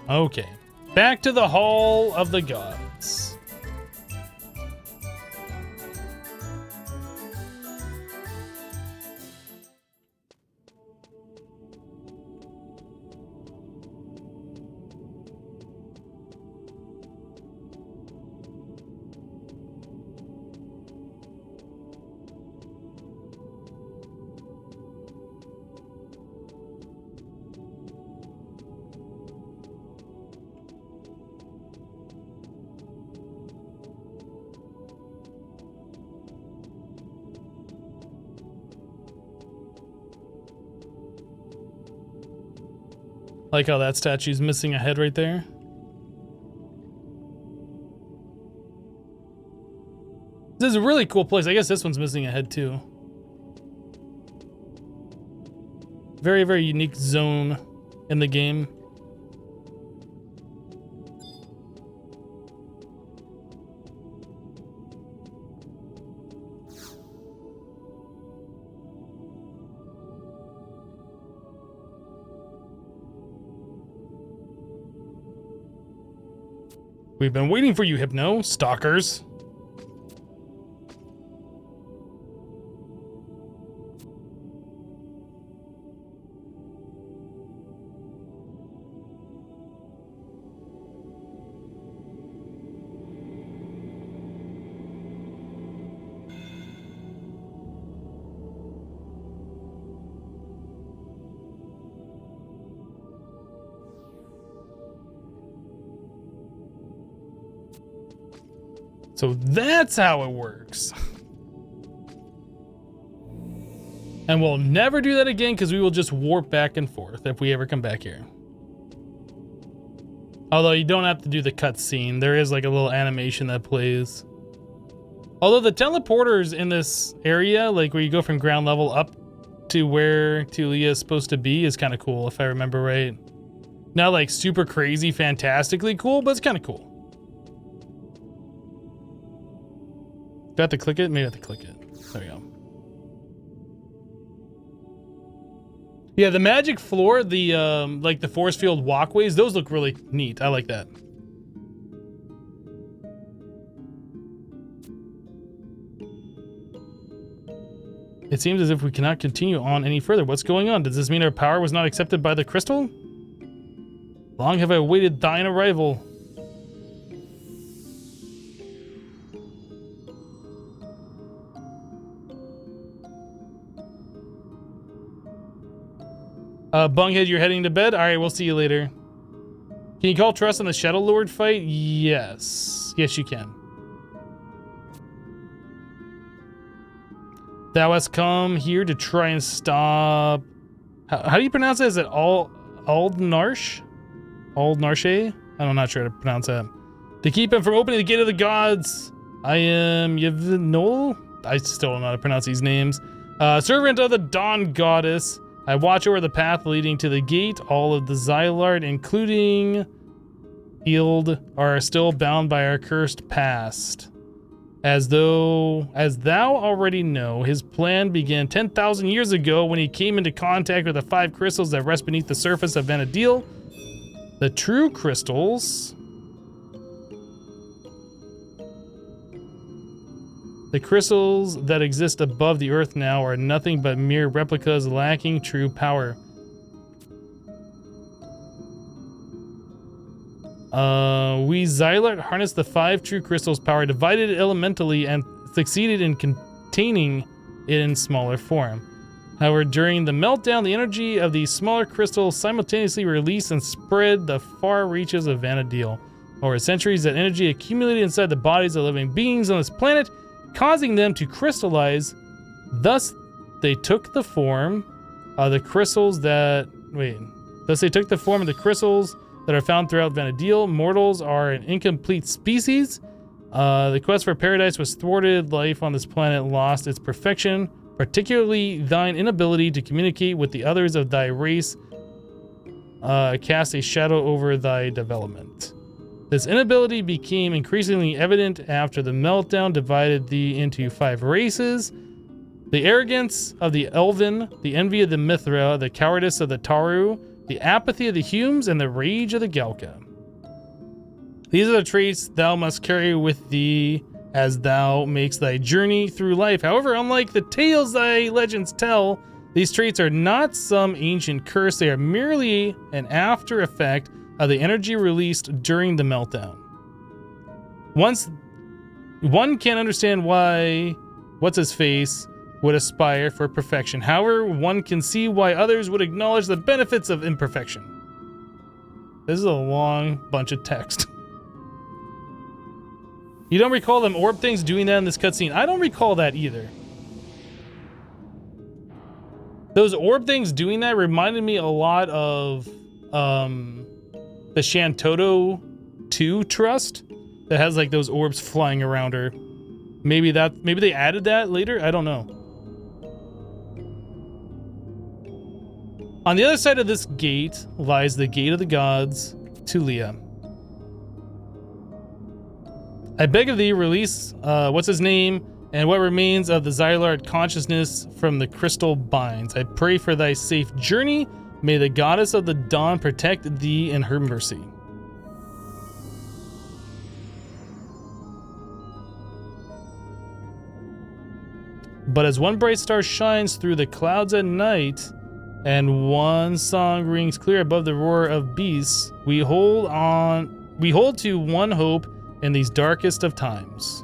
Okay, back to the Hall of the Gods. Like how that statue's missing a head right there. This is a really cool place. I guess this one's missing a head too. Very, very unique zone in the game. We've been waiting for you, Hypno, stalkers. So that's how it works. And we'll never do that again because we will just warp back and forth if we ever come back here. Although you don't have to do the cutscene. There is like a little animation that plays. Although the teleporters in this area, like where you go from ground level up to where Tulia is supposed to be, is kind of cool if I remember right. Not like super crazy, fantastically cool, but it's kind of cool. Do I have to click it? Maybe I have to click it. There we go. Yeah, the magic floor, the like the force field walkways, those look really neat. I like that. It seems as if we cannot continue on any further. What's going on? Does this mean our power was not accepted by the crystal? Long have I awaited thine arrival. Bunghead, you're heading to bed? Alright, we'll see you later. Can you call trust on the Shadow Lord fight? Yes. Yes, you can. Thou hast come here to try and stop... How do you pronounce it? Is it Aldnarsh? Aldnarshe? I'm not sure how to pronounce that. To keep him from opening the gate of the gods, I am Yevnol? I still don't know how to pronounce these names. Servant of the Dawn Goddess. I watch over the path leading to the gate. All of the Zilart, including Ield, are still bound by our cursed past. As thou already know, his plan began 10,000 years ago when he came into contact with the 5 crystals that rest beneath the surface of Vana'diel. The true crystals. The crystals that exist above the earth now are nothing but mere replicas lacking true power. We Zilart harnessed the 5 true crystals' power, divided it elementally, and succeeded in containing it in smaller form. However, during the meltdown, the energy of these smaller crystals simultaneously released and spread the far reaches of Vana'diel. Over centuries, that energy accumulated inside the bodies of living beings on this planet, causing them to crystallize. Thus, they took the form of the crystals that... Thus, they took the form of the crystals that are found throughout Vana'diel. Mortals are an incomplete species. The quest for paradise was thwarted. Life on this planet lost its perfection, particularly thine inability to communicate with the others of thy race cast a shadow over thy development. This inability became increasingly evident after the meltdown divided thee into 5 races. The arrogance of the Elven, the envy of the Mithra, the cowardice of the Taru, the apathy of the Humes, and the rage of the Galka. These are the traits thou must carry with thee as thou makes thy journey through life. However, unlike the tales thy legends tell, these traits are not some ancient curse. They are merely an after effect of the energy released during the meltdown. One can't understand why what's-his-face would aspire for perfection. However, one can see why others would acknowledge the benefits of imperfection. This is a long bunch of text. You don't recall them orb things doing that in this cutscene? I don't recall that either. Those orb things doing that reminded me a lot of the Shantoto 2 trust that has like those orbs flying around her. Maybe they added that later? I don't know. On the other side of this gate lies the Gate of the Gods, Tulia. I beg of thee, release what's his name and what remains of the Zilart consciousness from the crystal binds. I pray for thy safe journey. May the goddess of the dawn protect thee in her mercy. But as one bright star shines through the clouds at night, and one song rings clear above the roar of beasts, we hold to one hope in these darkest of times.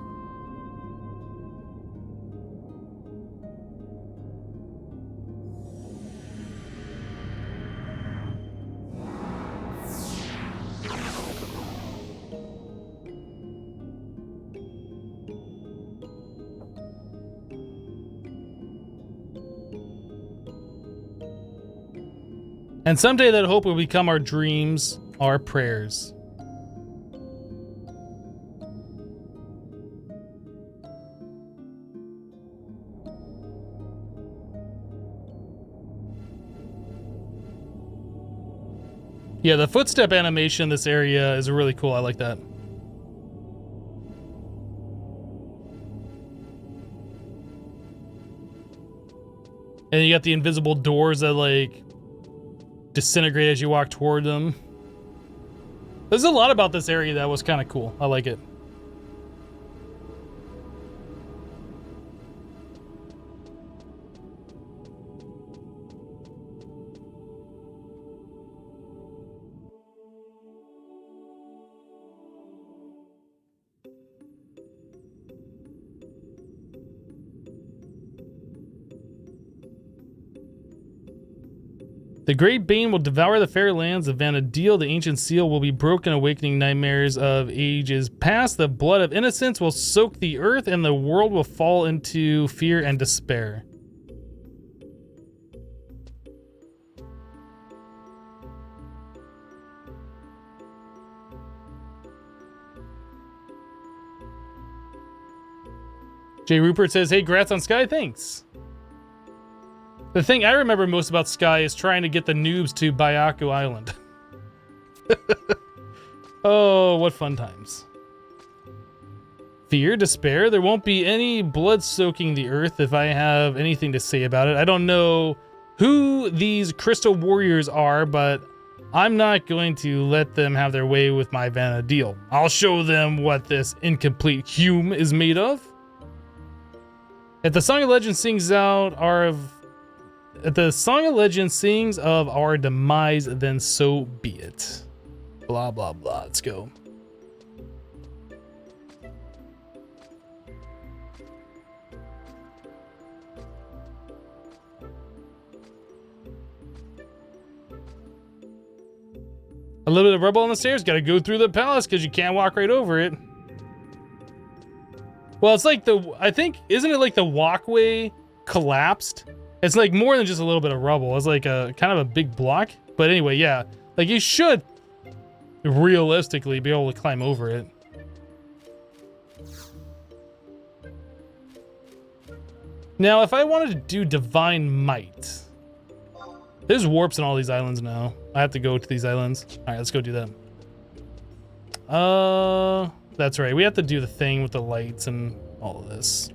And someday that hope will become our dreams, our prayers. Yeah, the footstep animation in this area is really cool. I like that. And you got the invisible doors that like disintegrate as you walk toward them. There's a lot about this area that was kind of cool. I like it. The great bane will devour the fair lands of Vana'diel. The ancient seal will be broken, awakening nightmares of ages past. The blood of innocence will soak the earth, and the world will fall into fear and despair. Jay Rupert says, hey, grats on Sky, thanks. The thing I remember most about Sky is trying to get the noobs to Byaku Island. Oh, what fun times. Fear, despair. There won't be any blood soaking the earth if I have anything to say about it. I don't know who these crystal warriors are, but I'm not going to let them have their way with my Vana'diel. I'll show them what this incomplete hume is made of. If the Song of Legend sings out our if the Song of Legend sings of our demise, then so be it. Blah blah blah. Let's go. A little bit of rubble on the stairs. Got to go through the palace because you can't walk right over it. Well, it's like I think, isn't it like the walkway collapsed? It's like more than just a little bit of rubble. It's like a kind of a big block. But anyway, yeah. Like you should realistically be able to climb over it. Now, if I wanted to do Divine Might, there's warps in all these islands now. I have to go to these islands. All right, let's go do that. That's right. We have to do the thing with the lights and all of this.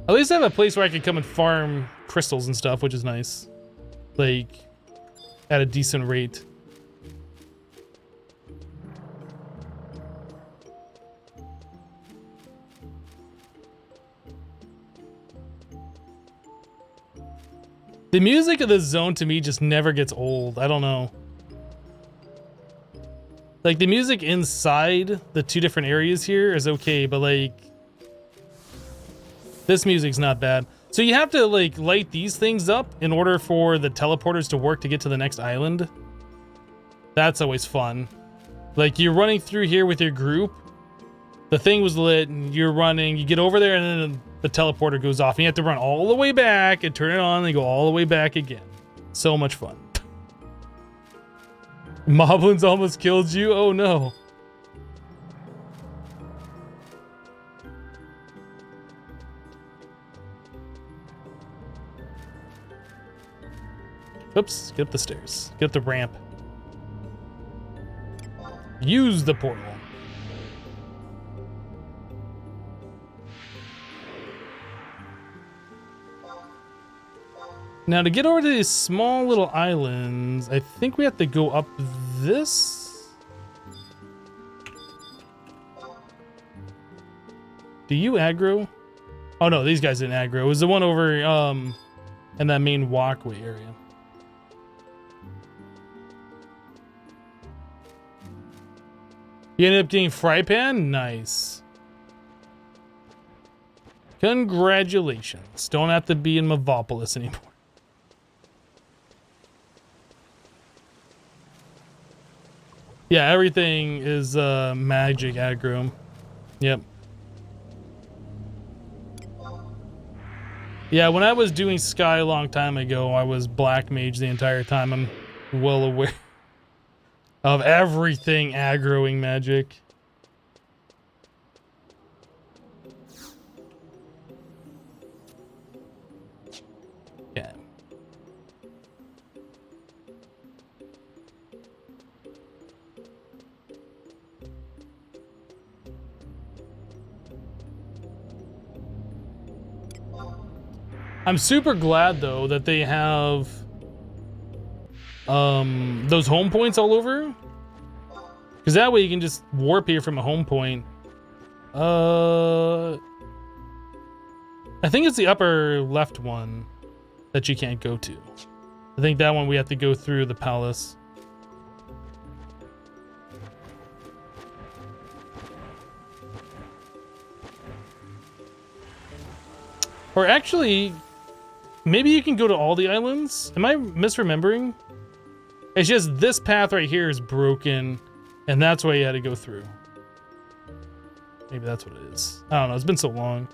At least I have a place where I can come and farm crystals and stuff, which is nice. Like, at a decent rate. The music of this zone to me just never gets old. I don't know. Like the music inside the two different areas here is okay, but like this music's not bad. So you have to like light these things up in order for the teleporters to work to get to the next island. That's always fun. Like you're running through here with your group. The thing was lit and you're running, you get over there and then the teleporter goes off and you have to run all the way back and turn it on and go all the way back again. So much fun. Moblins almost killed you? Oh no. Oops, get up the stairs. Get up the ramp. Use the portal. Now to get over to these small little islands, I think we have to go up this. Do you aggro? Oh no, these guys didn't aggro. It was the one over in that main walkway area. You ended up getting fry pan? Nice. Congratulations. Don't have to be in Mavopolis anymore. Yeah, everything is magic aggro. Yep. Yeah, when I was doing Sky a long time ago, I was Black Mage the entire time. I'm well aware of everything aggroing magic. Yeah. I'm super glad though that they have those home points all over, because that way you can just warp here from a home point. I think it's the upper left one that you can't go to. I think that one we have to go through the palace. Or actually, maybe you can go to all the islands? Am I misremembering? It's just this path right here is broken, and that's why you had to go through. Maybe that's what it is. I don't know, it's been so long.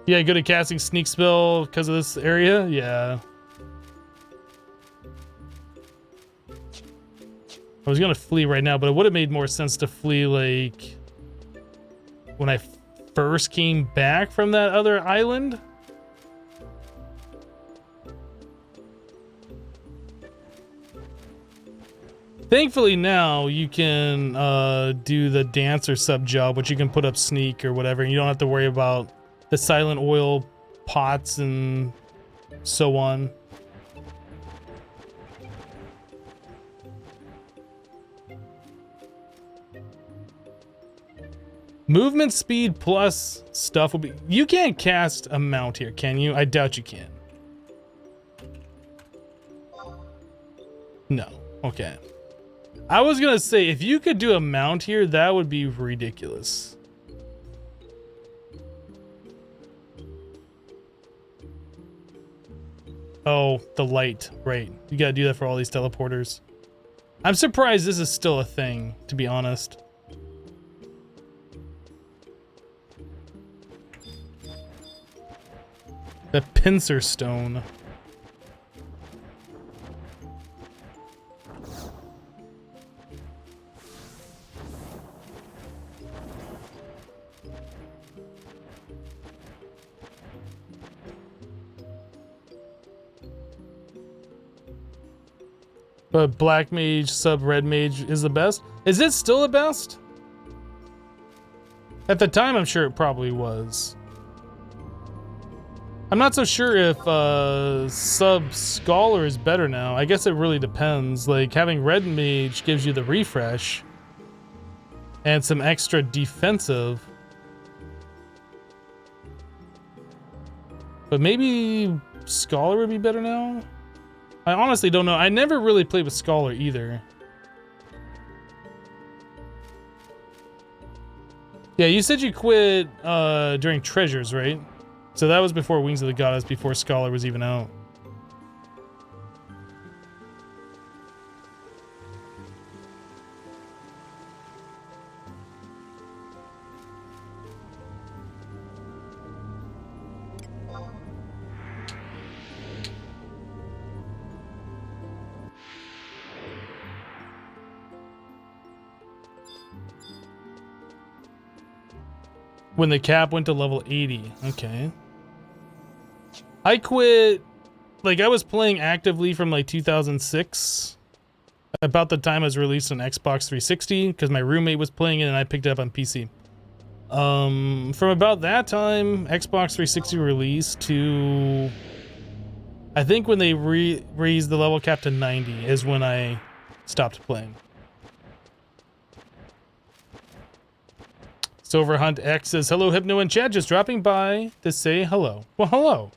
Yeah, good at casting sneak spell because of this area? Yeah. I was gonna flee right now, but it would have made more sense to flee like when I first came back from that other island. Thankfully now you can do the dancer sub job, which you can put up sneak or whatever, and you don't have to worry about the silent oil pots and so on. Movement speed plus stuff will be... You can't cast a mount here, can you? I doubt you can. No. Okay. I was gonna say, if you could do a mount here, that would be ridiculous. Oh, the light. Right. You gotta do that for all these teleporters. I'm surprised this is still a thing, to be honest. The pincer stone. But black mage sub red mage is the best. Is it still the best? At the time, I'm sure it probably was. I'm not so sure if sub scholar is better now. I guess it really depends. Like, having red mage gives you the refresh and some extra defensive. But maybe scholar would be better now? I honestly don't know. I never really played with scholar either. Yeah, you said you quit during treasures, right? So that was before Wings of the Goddess, before Scholar was even out. When the cap went to level 80. Okay. I quit, like, I was playing actively from like 2006, about the time it was released on Xbox 360, because my roommate was playing it and I picked it up on PC. From about that time, Xbox 360 released to, I think when they raised the level cap to 90 is when I stopped playing. Silverhunt X says, hello Hypno and Chad, just dropping by to say hello. Well, hello.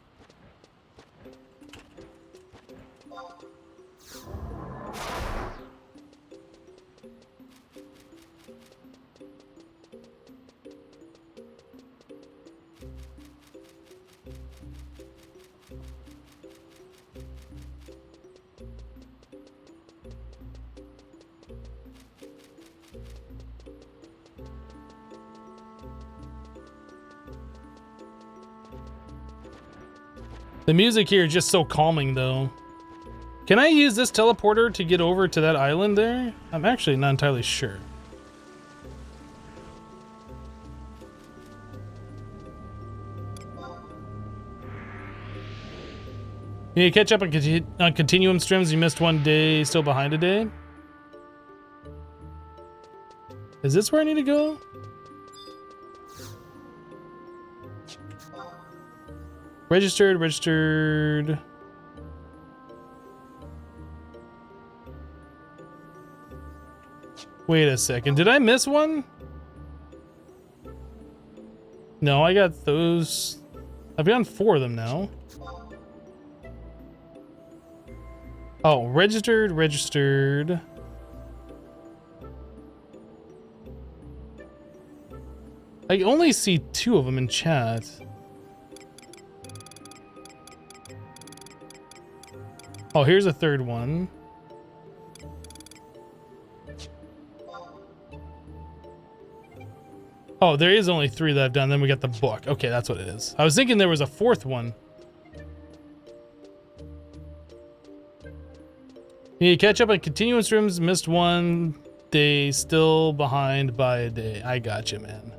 The music here is just so calming, though. Can I use this teleporter to get over to that island there? I'm actually not entirely sure. You need to catch up on Continuum streams. You missed one day, still behind a day. Is this where I need to go? Registered. Wait a second, did I miss one? No, I got those. I've gotten 4 of them now. Oh, registered. I only see 2 of them in chat. Oh, here's a 3rd one. Oh, there is only 3 that I've done. Then we got the book. Okay, that's what it is. I was thinking there was a 4th one. You need to catch up on continuous rooms. Missed one day, still behind by a day. I gotcha, man.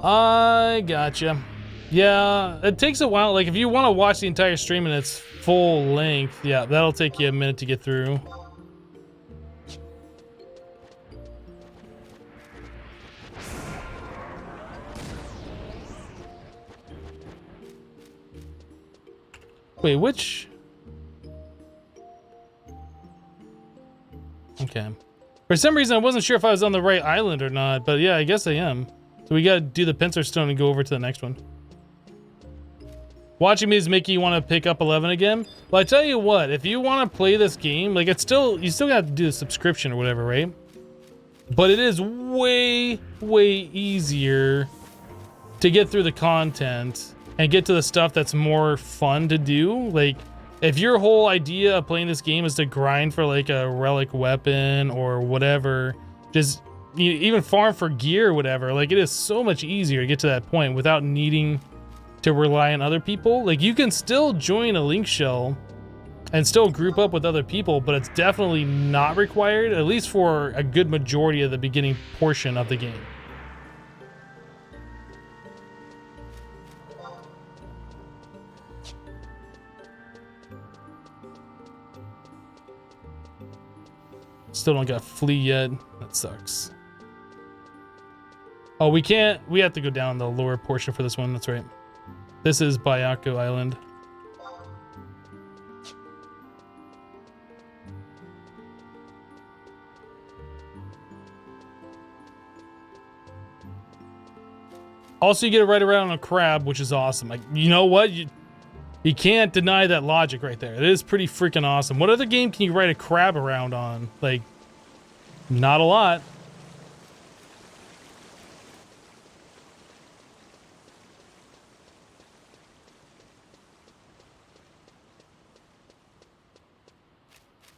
I gotcha. Yeah, it takes a while. Like, if you want to watch the entire stream in its full length, yeah, that'll take you a minute to get through. Wait, which? Okay. For some reason, I wasn't sure if I was on the right island or not, but yeah, I guess I am. So we gotta do the pincer stone and go over to the next one. Watching me is making you want to pick up 11 again. Well, I tell you what, if you want to play this game, like you still got to do the subscription or whatever, right? But it is way, way easier to get through the content and get to the stuff that's more fun to do. Like, if your whole idea of playing this game is to grind for like a relic weapon or whatever, just even farm for gear or whatever, like it is so much easier to get to that point without needing to rely on other people. Like, you can still join a link shell and still group up with other people, but it's definitely not required, at least for a good majority of the beginning portion of the game. Still don't got flea yet. That sucks. Oh, we can't. We have to go down the lower portion for this one. That's right. This is Bayako Island. Also, you get to ride around on a crab, which is awesome. Like, you know what? You can't deny that logic right there. It is pretty freaking awesome. What other game can you ride a crab around on? Like, not a lot.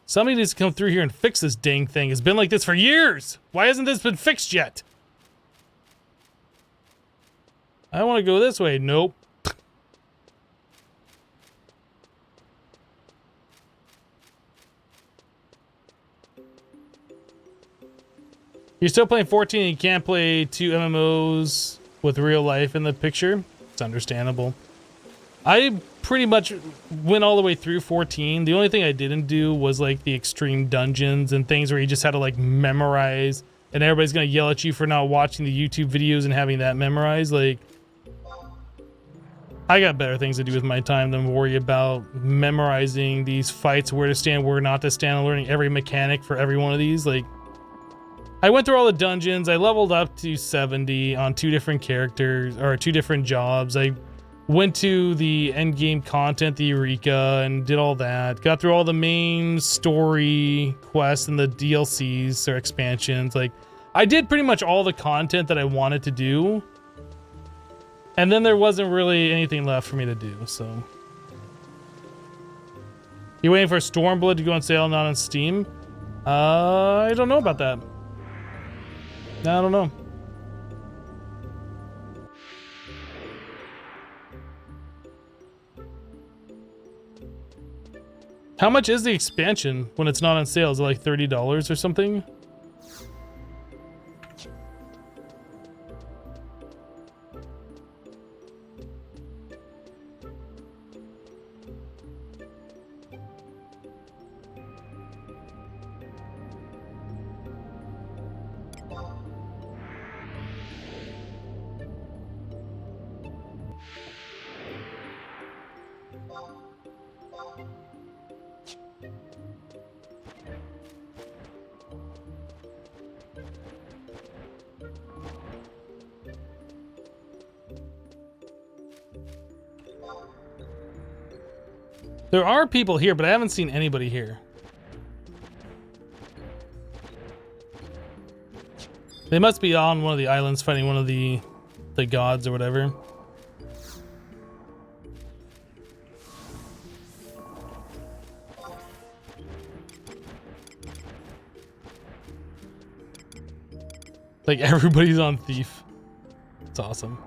Somebody needs to come through here and fix this dang thing. It's been like this for years. Why hasn't this been fixed yet? I want to go this way. Nope. You're still playing 14 and you can't play 2 MMOs with real life in the picture. It's understandable. I pretty much went all the way through 14. The only thing I didn't do was like the extreme dungeons and things where you just had to like memorize and everybody's gonna yell at you for not watching the YouTube videos and having that memorized. Like, I got better things to do with my time than worry about memorizing these fights, where to stand, where not to stand, and learning every mechanic for every one of these. Like, I went through all the dungeons. I leveled up to 70 on 2 different characters, or 2 different jobs. I went to the end game content, the Eureka, and did all that. Got through all the main story quests and the DLCs or expansions. Like, I did pretty much all the content that I wanted to do. And then there wasn't really anything left for me to do, so. You waiting for Stormblood to go on sale, not on Steam? I don't know about that. I don't know. How much is the expansion when it's not on sale? Is it like $30 or something? There are people here, but I haven't seen anybody here. They must be on one of the islands fighting one of the gods or whatever. Like, everybody's on Thief. It's awesome.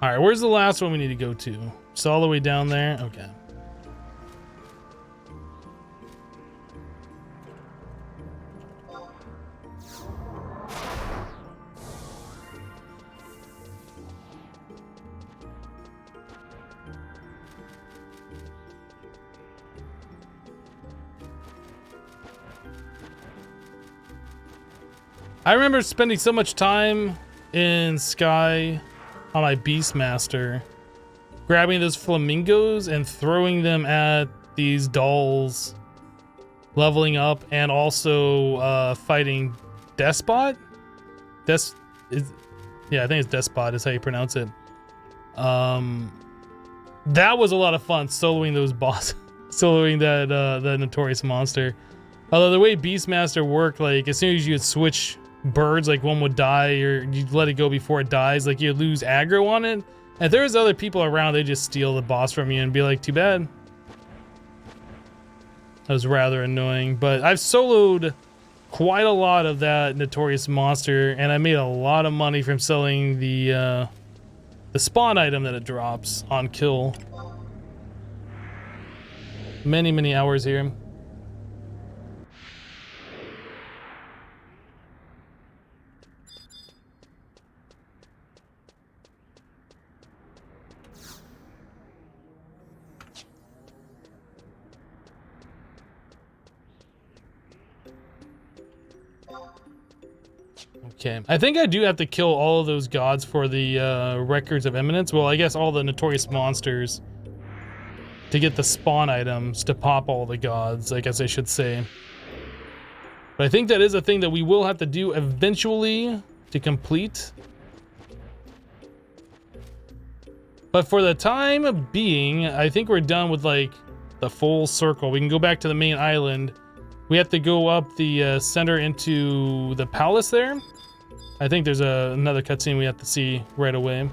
All right, where's the last one we need to go to? It's all the way down there? Okay. I remember spending so much time in Sky on my Beastmaster, grabbing those flamingos and throwing them at these dolls, leveling up, and also fighting Despot. Yeah, I think it's Despot is how you pronounce it. That was a lot of fun soloing those boss, soloing that the notorious monster. Although the way Beastmaster worked, like as soon as you would switch birds, like one would die or you'd let it go before it dies, like you'd lose aggro on it. And if there's other people around, they just steal the boss from you and be like, too bad. That was rather annoying, but I've soloed quite a lot of that notorious monster, and I made a lot of money from selling the spawn item that it drops on kill. Many hours here. Okay, I think I do have to kill all of those gods for the records of eminence. Well, I guess all the notorious monsters to get the spawn items to pop all the gods, I guess I should say. But I think that is a thing that we will have to do eventually to complete. But for the time being, I think we're done with like the full circle. We can go back to the main island. We have to go up the center into the palace there. I think there's another cutscene we have to see right away.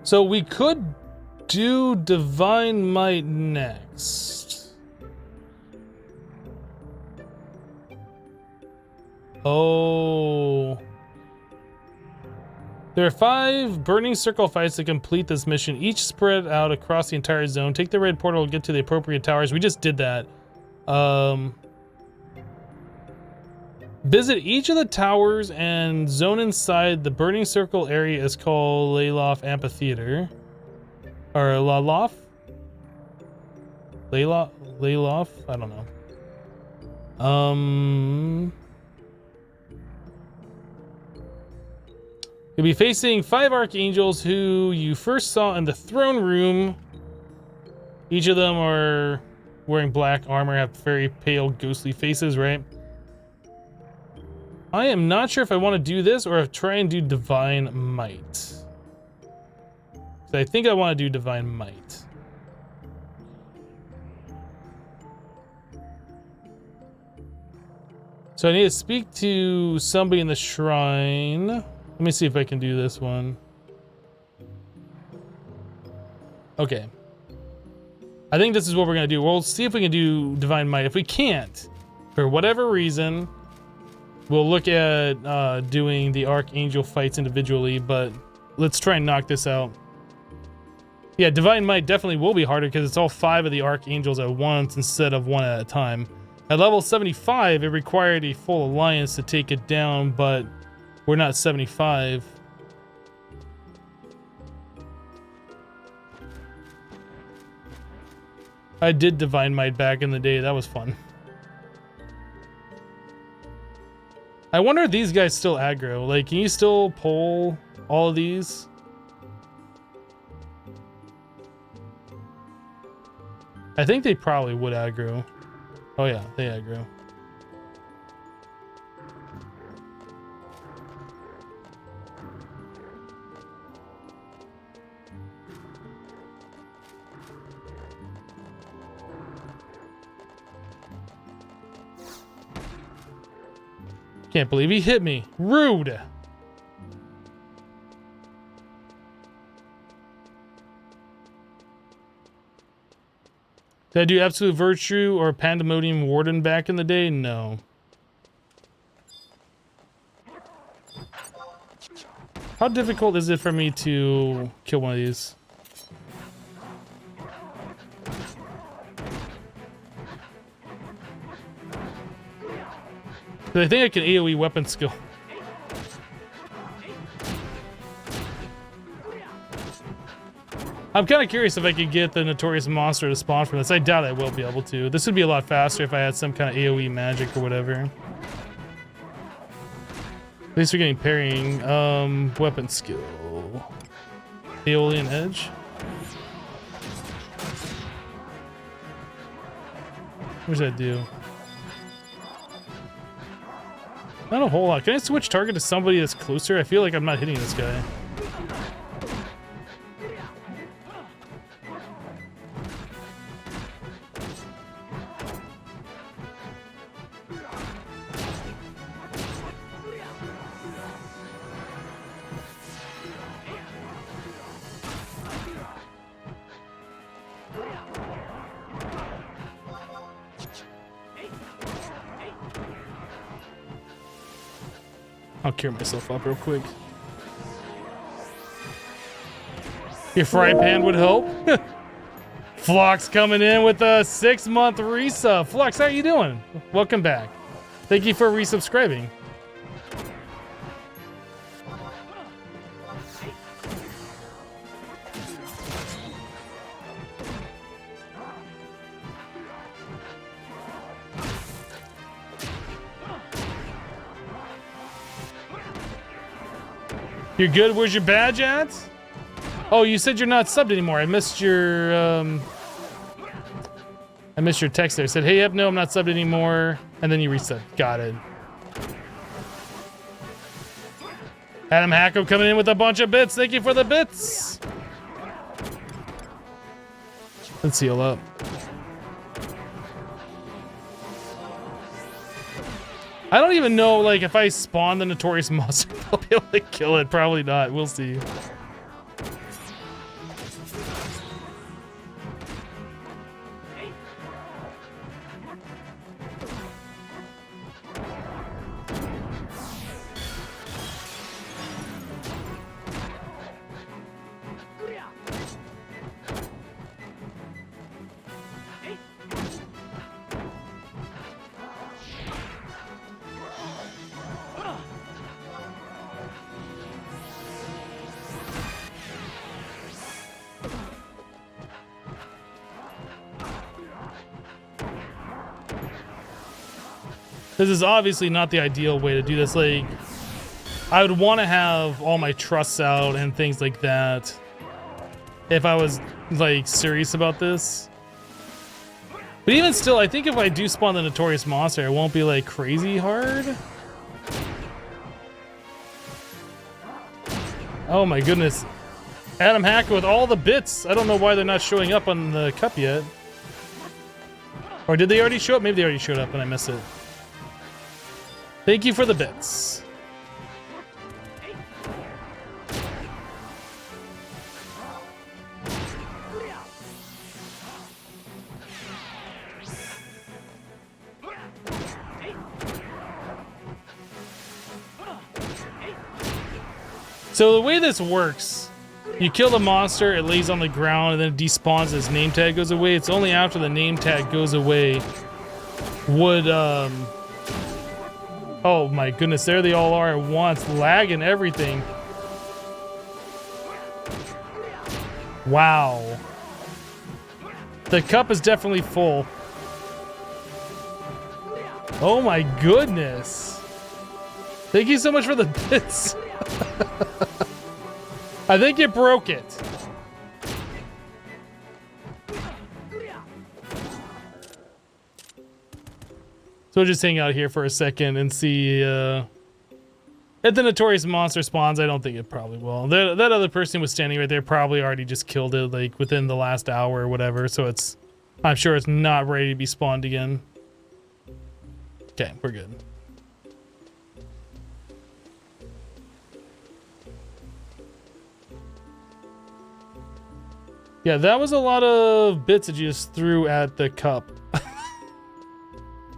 So we could do Divine Might next. Oh. There are 5 burning circle fights to complete this mission, each spread out across the entire zone. Take the red portal and get to the appropriate towers. We just did that. Visit each of the towers and zone inside the burning circle area is called Laylof Amphitheater. Or Lalof? Laylof? I don't know. You'll be facing 5 archangels who you first saw in the throne room. Each of them are wearing black armor, have very pale, ghostly faces, right? I am not sure if I want to do this or try and do Divine Might. So I think I want to do Divine Might. So I need to speak to somebody in the shrine. Let me see if I can do this one. Okay. I think this is what we're going to do. We'll see if we can do Divine Might. If we can't, for whatever reason, we'll look at doing the Archangel fights individually, but let's try and knock this out. Yeah, Divine Might definitely will be harder because it's all 5 of the Archangels at once instead of 1 at a time. At level 75, it required a full alliance to take it down, but we're not 75. I did Divine Might back in the day. That was fun. I wonder if these guys still aggro. Like, can you still pull all of these? I think they probably would aggro. Oh yeah, they aggro. Can't believe he hit me. Rude. Did I do Absolute Virtue or Pandemonium Warden back in the day? No. How difficult is it for me to kill one of these? I think I can AoE weapon skill. I'm kind of curious if I could get the Notorious Monster to spawn from this. I doubt I will be able to. This would be a lot faster if I had some kind of AoE magic or whatever. At least we're getting parrying. Weapon skill. Aeolian Edge. What does that do? Not a whole lot. Can I switch target to somebody that's closer? I feel like I'm not hitting this guy. I'll cure myself up real quick. Your fry pan would help. Flox coming in with a 6-month resub. Flox, how you doing? Welcome back. Thank you for resubscribing. You're good? Where's your badge at? Oh, you said you're not subbed anymore. I missed your text there. It said, hey, yep, no, I'm not subbed anymore. And then you reset. Got it. Adam Hacko coming in with a bunch of bits. Thank you for the bits. Let's heal up. I don't even know, like, if I spawn the Notorious Monster, I'll be able to kill it. Probably not. We'll see. This is obviously not the ideal way to do this. Like, I would want to have all my trusts out and things like that if I was, like, serious about this. But even still, I think if I do spawn the Notorious Monster, it won't be, like, crazy hard. Oh my goodness. Adam Hacker with all the bits. I don't know why they're not showing up on the cup yet. Or did they already show up? Maybe they already showed up and I missed it. Thank you for the bits. So the way this works, you kill the monster, it lays on the ground, and then it despawns as name tag goes away. It's only after the name tag goes away would, oh my goodness, there they all are at once, lag and everything. Wow. The cup is definitely full. Oh my goodness. Thank you so much for the bits. I think it broke it. So we'll just hang out here for a second and see if the Notorious Monster spawns. I don't think it probably will. That other person was standing right there, probably already just killed it like within the last hour or whatever. So it's, I'm sure it's not ready to be spawned again. Okay, we're good. Yeah, that was a lot of bits that you just threw at the cup.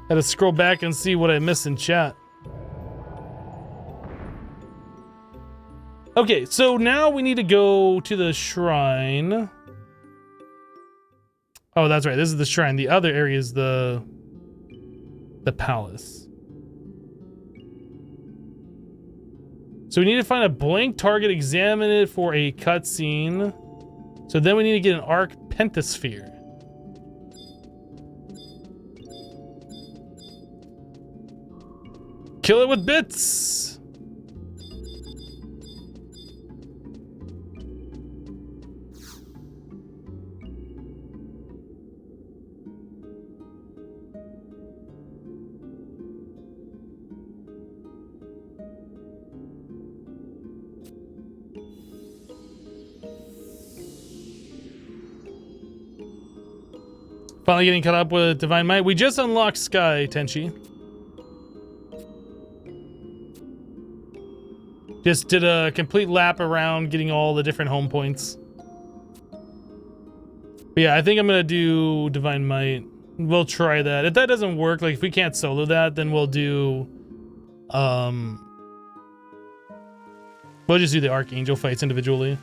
Had to scroll back and see what I missed in chat. Okay, so now we need to go to the shrine. Oh, that's right. This is the shrine. The other area is the palace. So we need to find a blank target, examine it for a cutscene. So then we need to get an arc pentasphere. Kill it with bits. Finally getting caught up with Divine Might. We just unlocked Sky, Tenchi. Just did a complete lap around getting all the different home points. But yeah, I think I'm gonna do Divine Might. We'll try that. If that doesn't work, like if we can't solo that, then we'll do we'll just do the Archangel fights individually.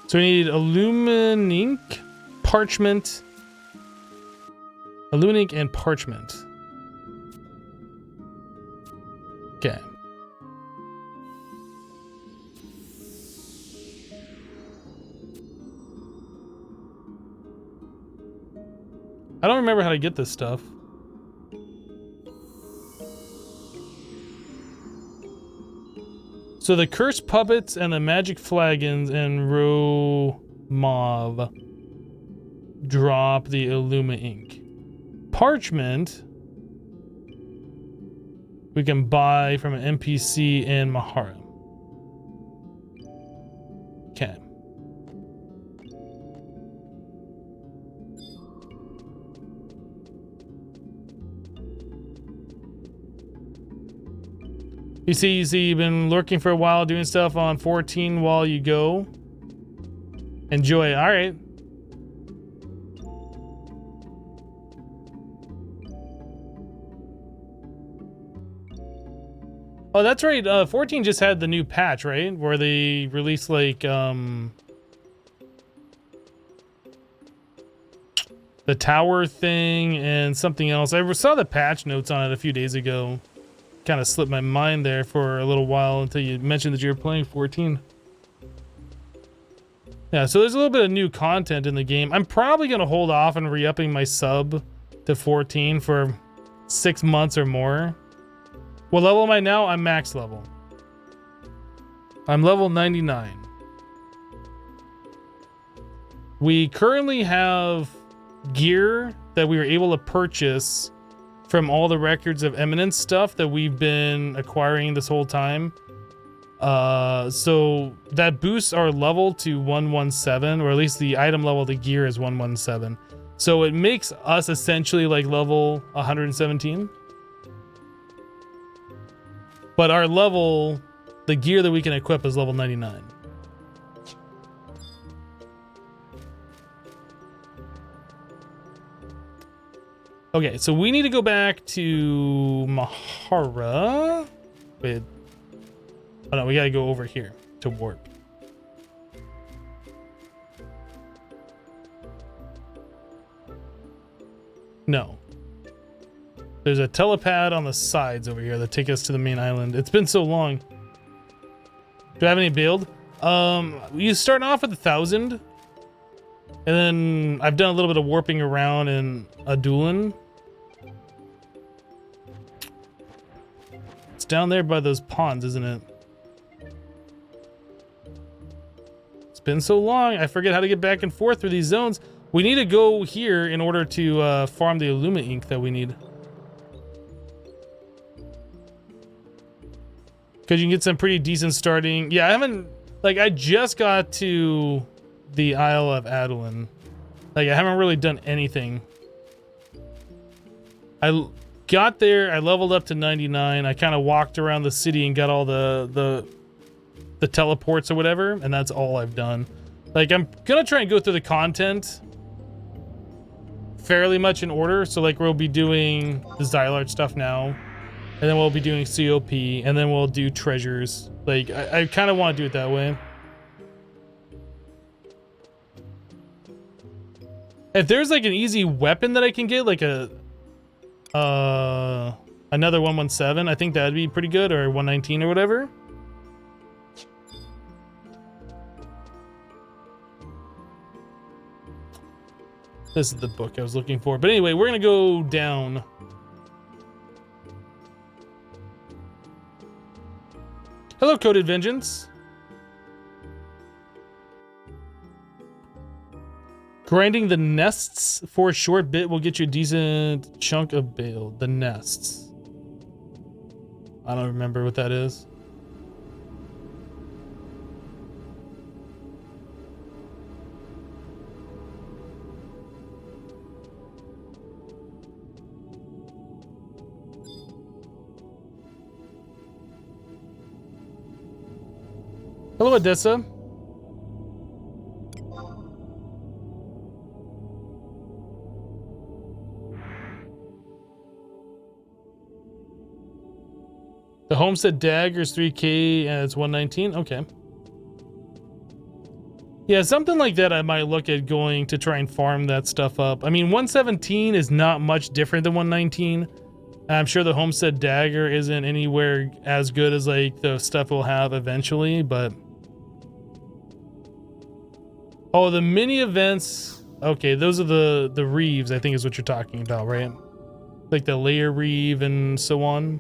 So we need Illumin ink, parchment, Illumin ink and parchment. Okay. I don't remember how to get this stuff. So the cursed puppets and the magic flagons and row mauve drop the Illuma ink. Parchment we can buy from an NPC in Mahara. Okay. You see, you've been lurking for a while, doing stuff on 14 while you go. Enjoy. All right. Oh, that's right. 14 just had the new patch, right? Where they released like the tower thing and something else. I saw the patch notes on it a few days ago. Kind of slipped my mind there for a little while until you mentioned that you were playing 14. Yeah, so there's a little bit of new content in the game. I'm probably going to hold off on re-upping my sub to 14 for 6 months or more. What level am I now? I'm max level. I'm level 99. We currently have gear that we were able to purchase from all the records of eminence stuff that we've been acquiring this whole time. So that boosts our level to 117, or at least the item level of the gear is 117. So it makes us essentially like level 117. But our level, the gear that we can equip is level 99. Okay, so we need to go back to Mahara. Wait. Oh no, we gotta go over here to warp. No. There's a telepad on the sides over here that take us to the main island. It's been so long. Do I have any build? You start off with 1,000. And then I've done a little bit of warping around in Adulan. It's down there by those ponds, isn't it? It's been so long, I forget how to get back and forth through these zones. We need to go here in order to farm the Illuma ink that we need. Because you can get some pretty decent starting. Yeah, I haven't, like, I just got to the Isle of Adulan. Like, I haven't really done anything. got there, I leveled up to 99. I kind of walked around the city and got all the teleports or whatever, and that's all I've done. Like, I'm gonna try and go through the content fairly much in order. So like, we'll be doing the Zilart stuff now, and then we'll be doing COP, and then we'll do treasures. Like, I kind of want to do it that way. If there's like an easy weapon that I can get, like a another 117, I think that'd be pretty good, or 119 or whatever. This is the book I was looking for. But anyway, we're gonna go down. Hello, Coded Vengeance. Grinding the nests for a short bit will get you a decent chunk of bale. The nests. I don't remember what that is. Hello, Odessa. The Homestead Dagger's 3K and it's 119. Okay. Yeah, something like that I might look at going to try and farm that stuff up. I mean, 117 is not much different than 119. I'm sure the Homestead Dagger isn't anywhere as good as like the stuff we'll have eventually, but... Oh, the mini events. Okay, those are the reeves, I think is what you're talking about, right? Like the layer reeve and so on.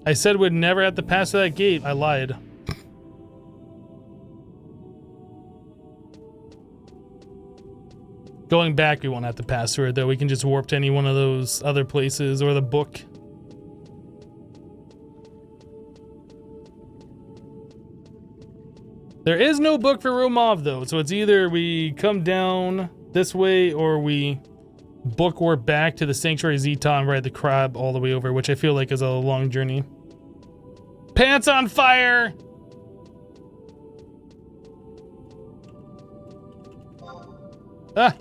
I said we'd never have to pass that gate. I lied. Going back, we won't have to pass through it, though. We can just warp to any one of those other places or the book. There is no book for Romov, though, so it's either we come down this way or we book warp back to the Sanctuary Zeton, ride the crab all the way over, which I feel like is a long journey. Pants on fire! Ah!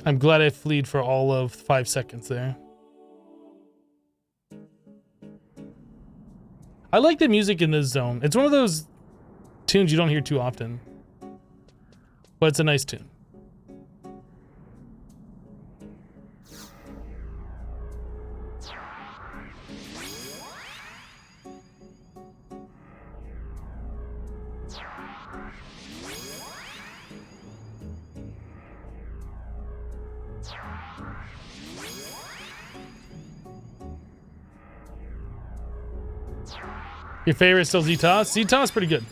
I'm glad I fleed for all of 5 seconds there. I like the music in this zone. It's one of those tunes you don't hear too often, but it's a nice tune. Your favorite is still Zetos? Zetos is pretty good.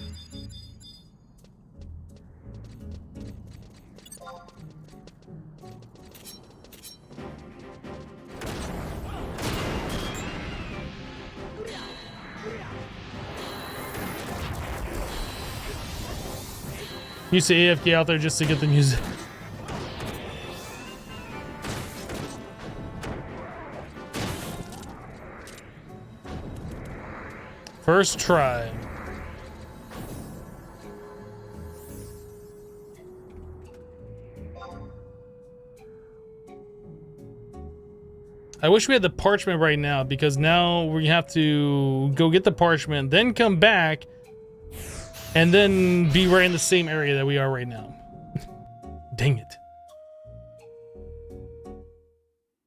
Used to AFK out there just to get the music. First try. I wish we had the parchment right now, because now we have to go get the parchment, then come back, and then be right in the same area that we are right now. Dang it.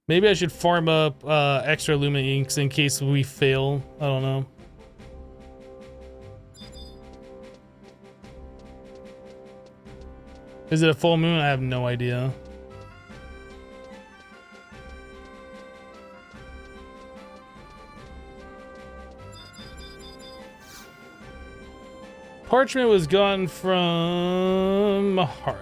Maybe I should farm up extra Luma inks in case we fail. I don't know. Is it a full moon? I have no idea. parchment was gotten from Mahara.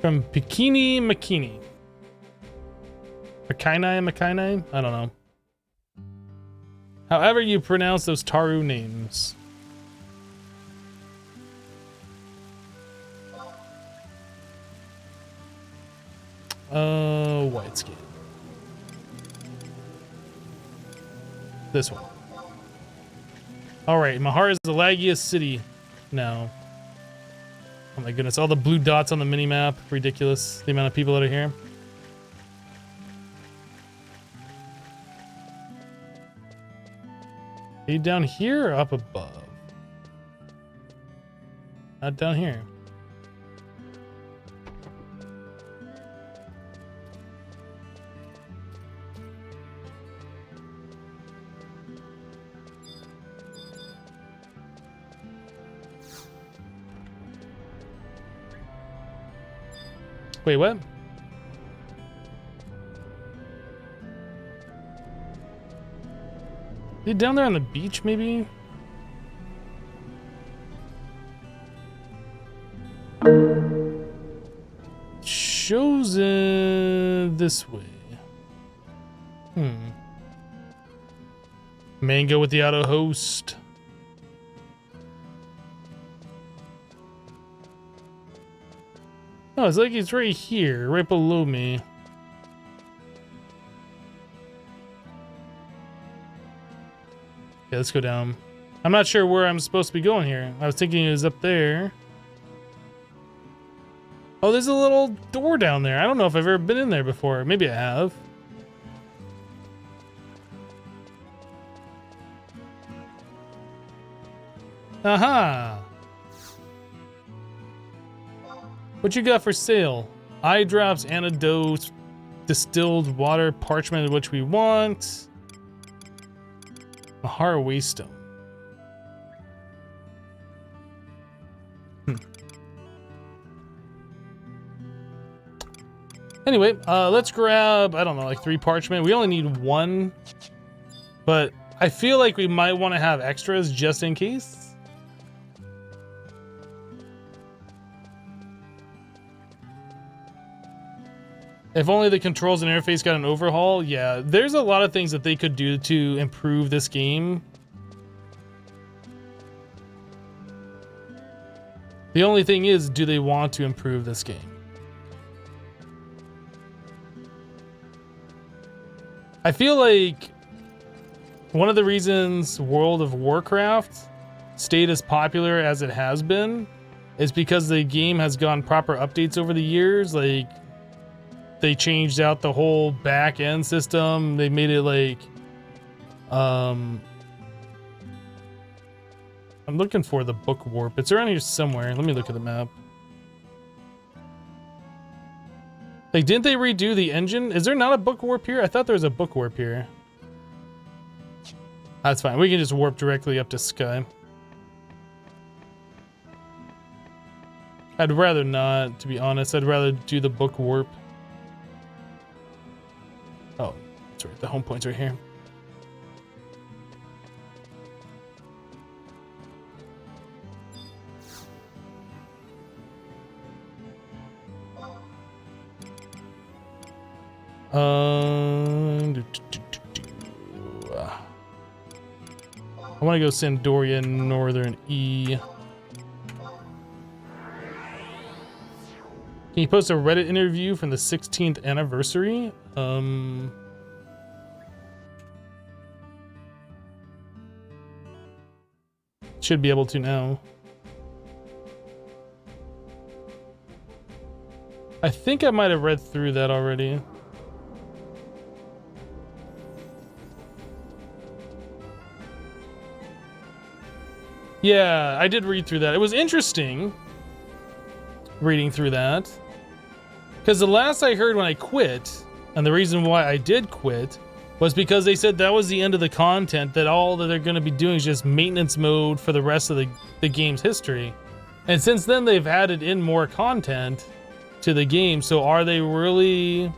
From Bikini Makini. Makini? I don't know. However you pronounce those Taru names. White skin. This one. Alright, Mahara is the laggiest city now. Oh my goodness, all the blue dots on the minimap. Ridiculous, the amount of people that are here. Are you down here or up above? Not down here. Wait, what? Are you down there on the beach, maybe? Shows this way. Mango with the auto host. Oh, it's like it's right here, right below me. Yeah, let's go down. I'm not sure where I'm supposed to be going here. I was thinking it was up there. Oh, there's a little door down there. I don't know if I've ever been in there before. Maybe I have. Aha! What you got for sale? Eye drops, antidotes, distilled water, parchment, which we want. Mahara Waystone. Anyway, let's grab, I don't know, like 3 parchment. We only need 1, but I feel like we might want to have extras just in case. If only the controls and interface got an overhaul. Yeah, there's a lot of things that they could do to improve this game. The only thing is, do they want to improve this game? I feel like one of the reasons World of Warcraft stayed as popular as it has been is because the game has gotten proper updates over the years. Like, they changed out the whole back end system. They made it like, I'm looking for the book warp. It's around here somewhere. Let me look at the map. Like, didn't they redo the engine? Is there not a book warp here? I thought there was a book warp here. That's fine. We can just warp directly up to Sky. I'd rather not, to be honest. I'd rather do the book warp. Oh, that's right. The home point's right here. I want to go Sandoria Northern E. Can you post a Reddit interview from the 16th anniversary? Should be able to now. I think I might have read through that already. Yeah, I did read through that. It was interesting reading through that. Because the last I heard when I quit, and the reason why I did quit, was because they said that was the end of the content, that all that they're going to be doing is just maintenance mode for the rest of the game's history. And since then, they've added in more content to the game. So are they really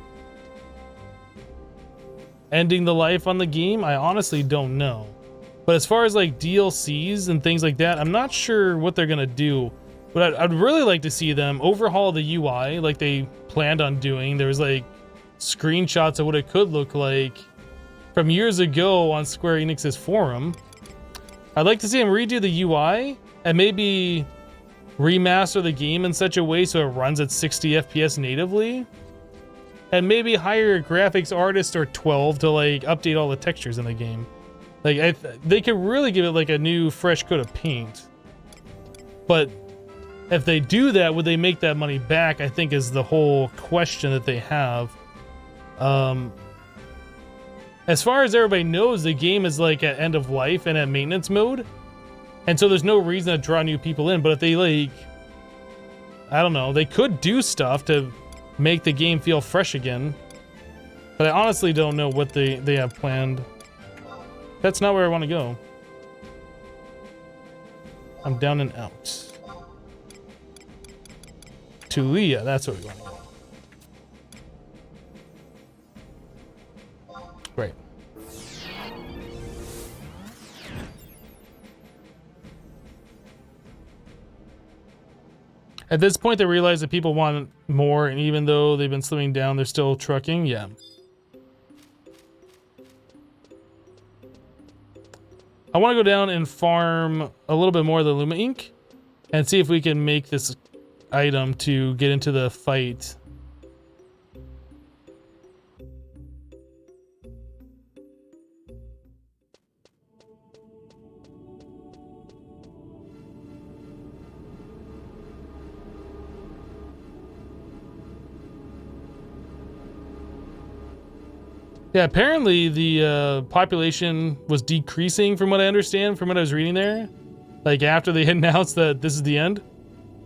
ending the life on the game? I honestly don't know. But as far as like DLCs and things like that, I'm not sure what they're going to do. But I'd really like to see them overhaul the UI like they planned on doing. There was like screenshots of what it could look like from years ago on Square Enix's forum. I'd like to see them redo the UI and maybe remaster the game in such a way so it runs at 60 FPS natively. And maybe hire a graphics artist or 12 to like update all the textures in the game. Like they could really give it like a new fresh coat of paint. But if they do that, would they make that money back? I think is the whole question that they have. As far as everybody knows, the game is like at end of life and at maintenance mode. And so there's no reason to draw new people in. But if they like, I don't know, they could do stuff to make the game feel fresh again. But I honestly don't know what they have planned. That's not where I want to go. I'm down and out. To Leah, that's where we want to go. Right. At this point, they realize that people want more, and even though they've been slimming down, they're still trucking. Yeah. I want to go down and farm a little bit more of the Luma ink and see if we can make this item to get into the fight. Yeah, apparently the population was decreasing from what I understand, from what I was reading there. Like after they had announced that this is the end,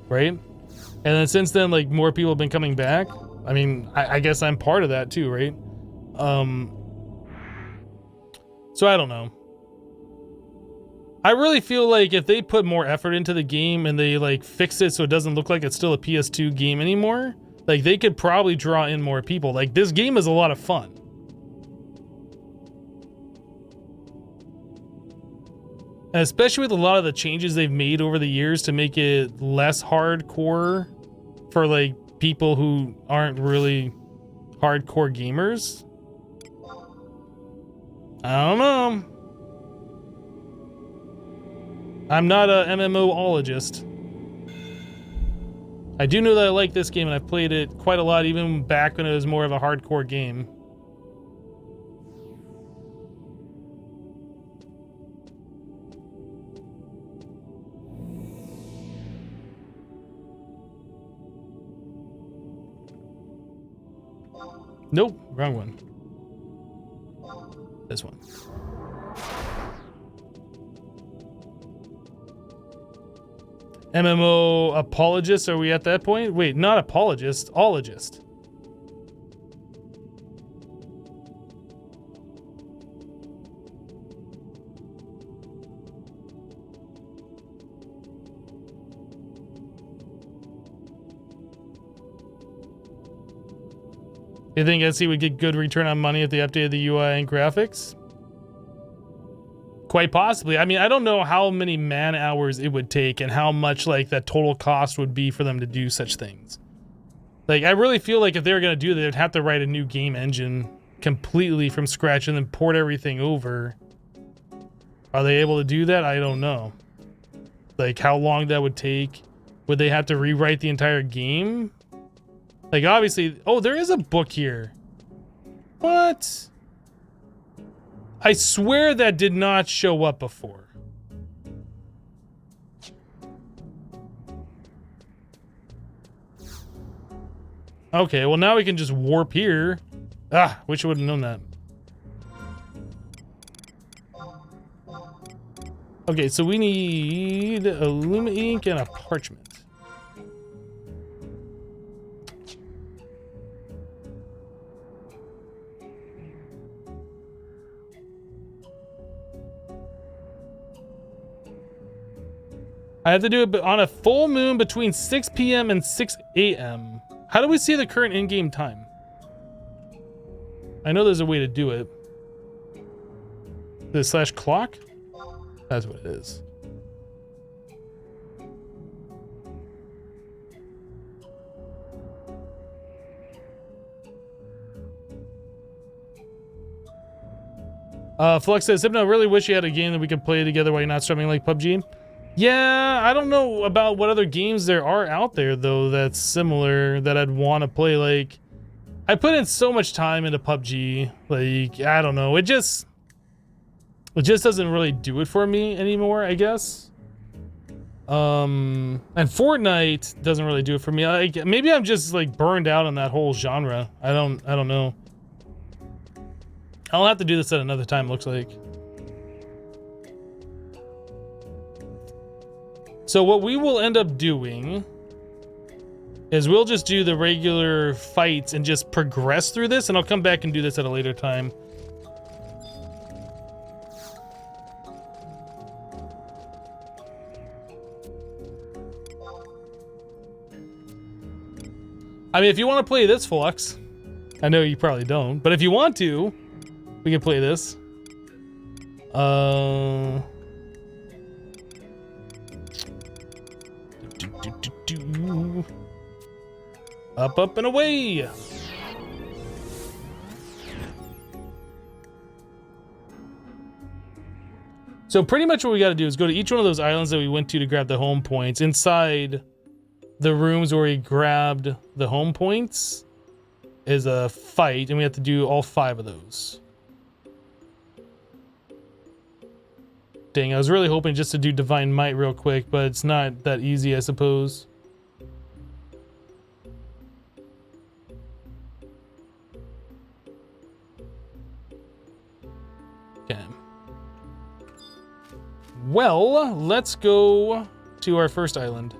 right? And then since then, like more people have been coming back. I mean, I guess I'm part of that too, right? So I don't know. I really feel like if they put more effort into the game and they like fix it so it doesn't look like it's still a PS2 game anymore, like they could probably draw in more people. Like this game is a lot of fun. And especially with a lot of the changes they've made over the years to make it less hardcore for like people who aren't really hardcore gamers. I don't know. I'm not a MMOologist. I do know that I like this game and I've played it quite a lot even back when it was more of a hardcore game. Nope, wrong one. This one. MMO apologist, are we at that point? Wait, not apologist, ologist. You think SE would get good return on money if they updated the UI and graphics? Quite possibly. I mean, I don't know how many man hours it would take and how much like that total cost would be for them to do such things. Like, I really feel like if they were going to do that, they'd have to write a new game engine completely from scratch and then port everything over. Are they able to do that? I don't know. Like, how long that would take? Would they have to rewrite the entire game? Like, obviously... Oh, there is a book here. What? I swear that did not show up before. Okay, well now we can just warp here. Ah, wish I would have known that. Okay, so we need a Luma ink and a parchment. I have to do it on a full moon between 6 p.m. and 6 a.m. How do we see the current in-game time? I know there's a way to do it. The slash clock? That's what it is. Flux says, Hypno, I really wish you had a game that we could play together while you're not streaming like PUBG. Yeah, I don't know about what other games there are out there, though, that's similar that I'd want to play. Like, I put in so much time into PUBG. Like, I don't know. It just doesn't really do it for me anymore, I guess. And Fortnite doesn't really do it for me. Like, maybe I'm just, like, burned out on that whole genre. I don't know. I'll have to do this at another time, looks like. So what we will end up doing is we'll just do the regular fights and just progress through this, and I'll come back and do this at a later time. I mean, if you want to play this, Flux, I know you probably don't, but if you want to, we can play this. Up, up, and away! So pretty much what we gotta do is go to each one of those islands that we went to grab the home points. Inside the rooms where we grabbed the home points is a fight, and we have to do all 5 of those. Dang, I was really hoping just to do Divine Might real quick, but it's not that easy, I suppose. Okay. Well, let's go to our first island.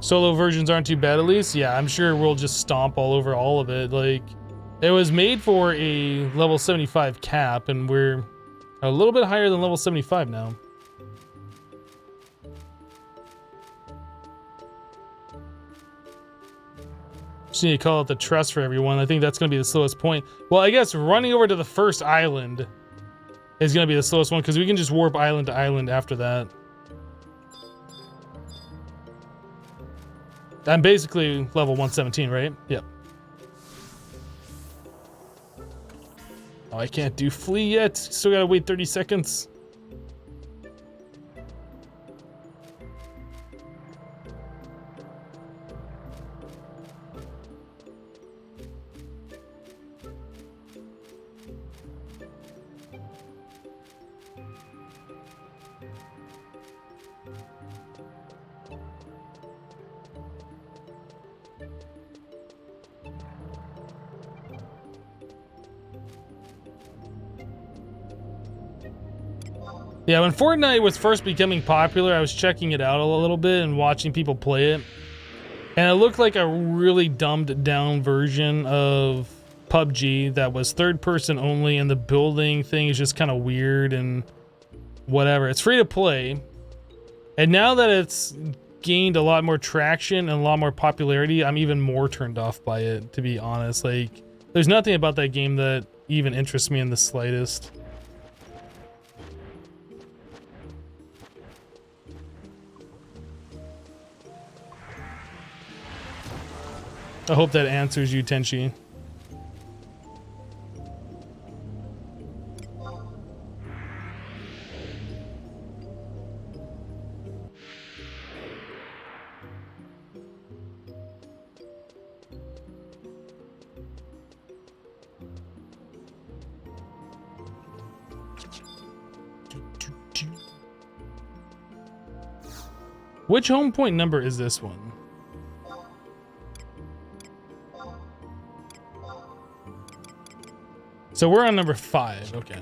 Solo versions aren't too bad, at least. Yeah, I'm sure we'll just stomp all over all of it. Like, it was made for a level 75 cap, and we're a little bit higher than level 75 now. Just need to call out the trust for everyone. I think that's going to be the slowest point. Well, I guess running over to the first island is going to be the slowest one, because we can just warp island to island after that. I'm basically level 117, right? Yep. Oh, I can't do flee yet. Still gotta wait 30 seconds. Yeah, when Fortnite was first becoming popular, I was checking it out a little bit and watching people play it. And it looked like a really dumbed down version of PUBG that was third person only, and the building thing is just kind of weird and whatever. It's free to play. And now that it's gained a lot more traction and a lot more popularity, I'm even more turned off by it, to be honest. Like, there's nothing about that game that even interests me in the slightest. I hope that answers you, Tenchi. Which home point number is this one? So we're on number 5, okay.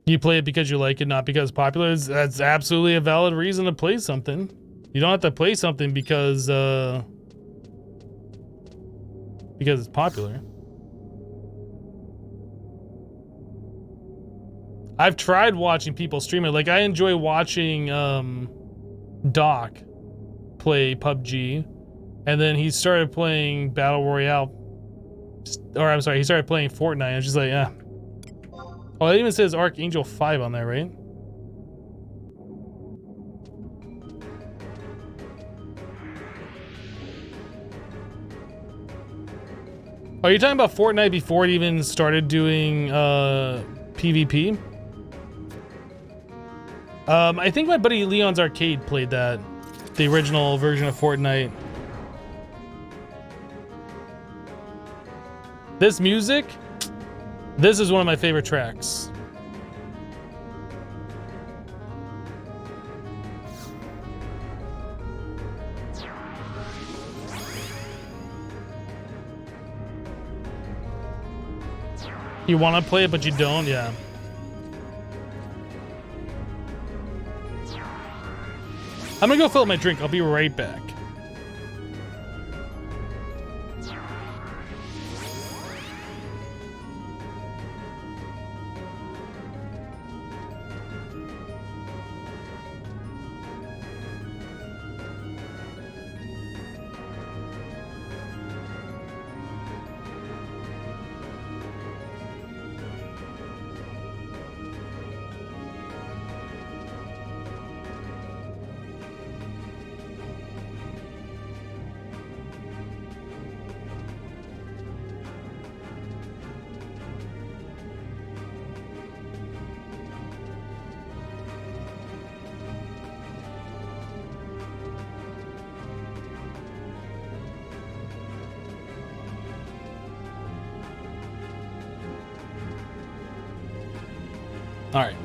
You play it because you like it, not because it's popular. That's absolutely a valid reason to play something. You don't have to play something because it's popular. I've tried watching people stream it. Like, I enjoy watching Doc play PUBG, and then he started playing Battle Royale, or I'm sorry, he started playing Fortnite. I was just like, yeah. Oh, it even says Archangel 5 on there, right? Are you talking about Fortnite before it even started doing PvP? I think my buddy Leon's Arcade played that, the original version of Fortnite. This music, this is one of my favorite tracks. You want to play it, but you don't? Yeah. I'm gonna go fill up my drink. I'll be right back. All right.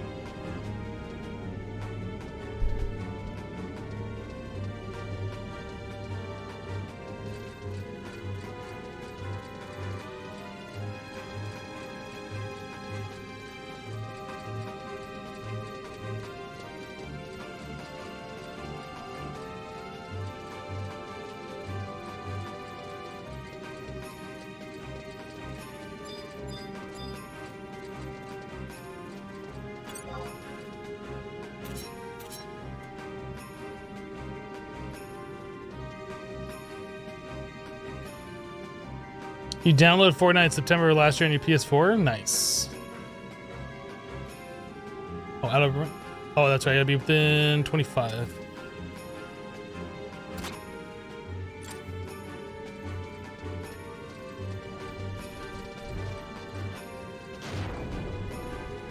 You downloaded Fortnite in September last year on your PS4? Nice. Oh, out of... Oh, that's right. I gotta be within 25.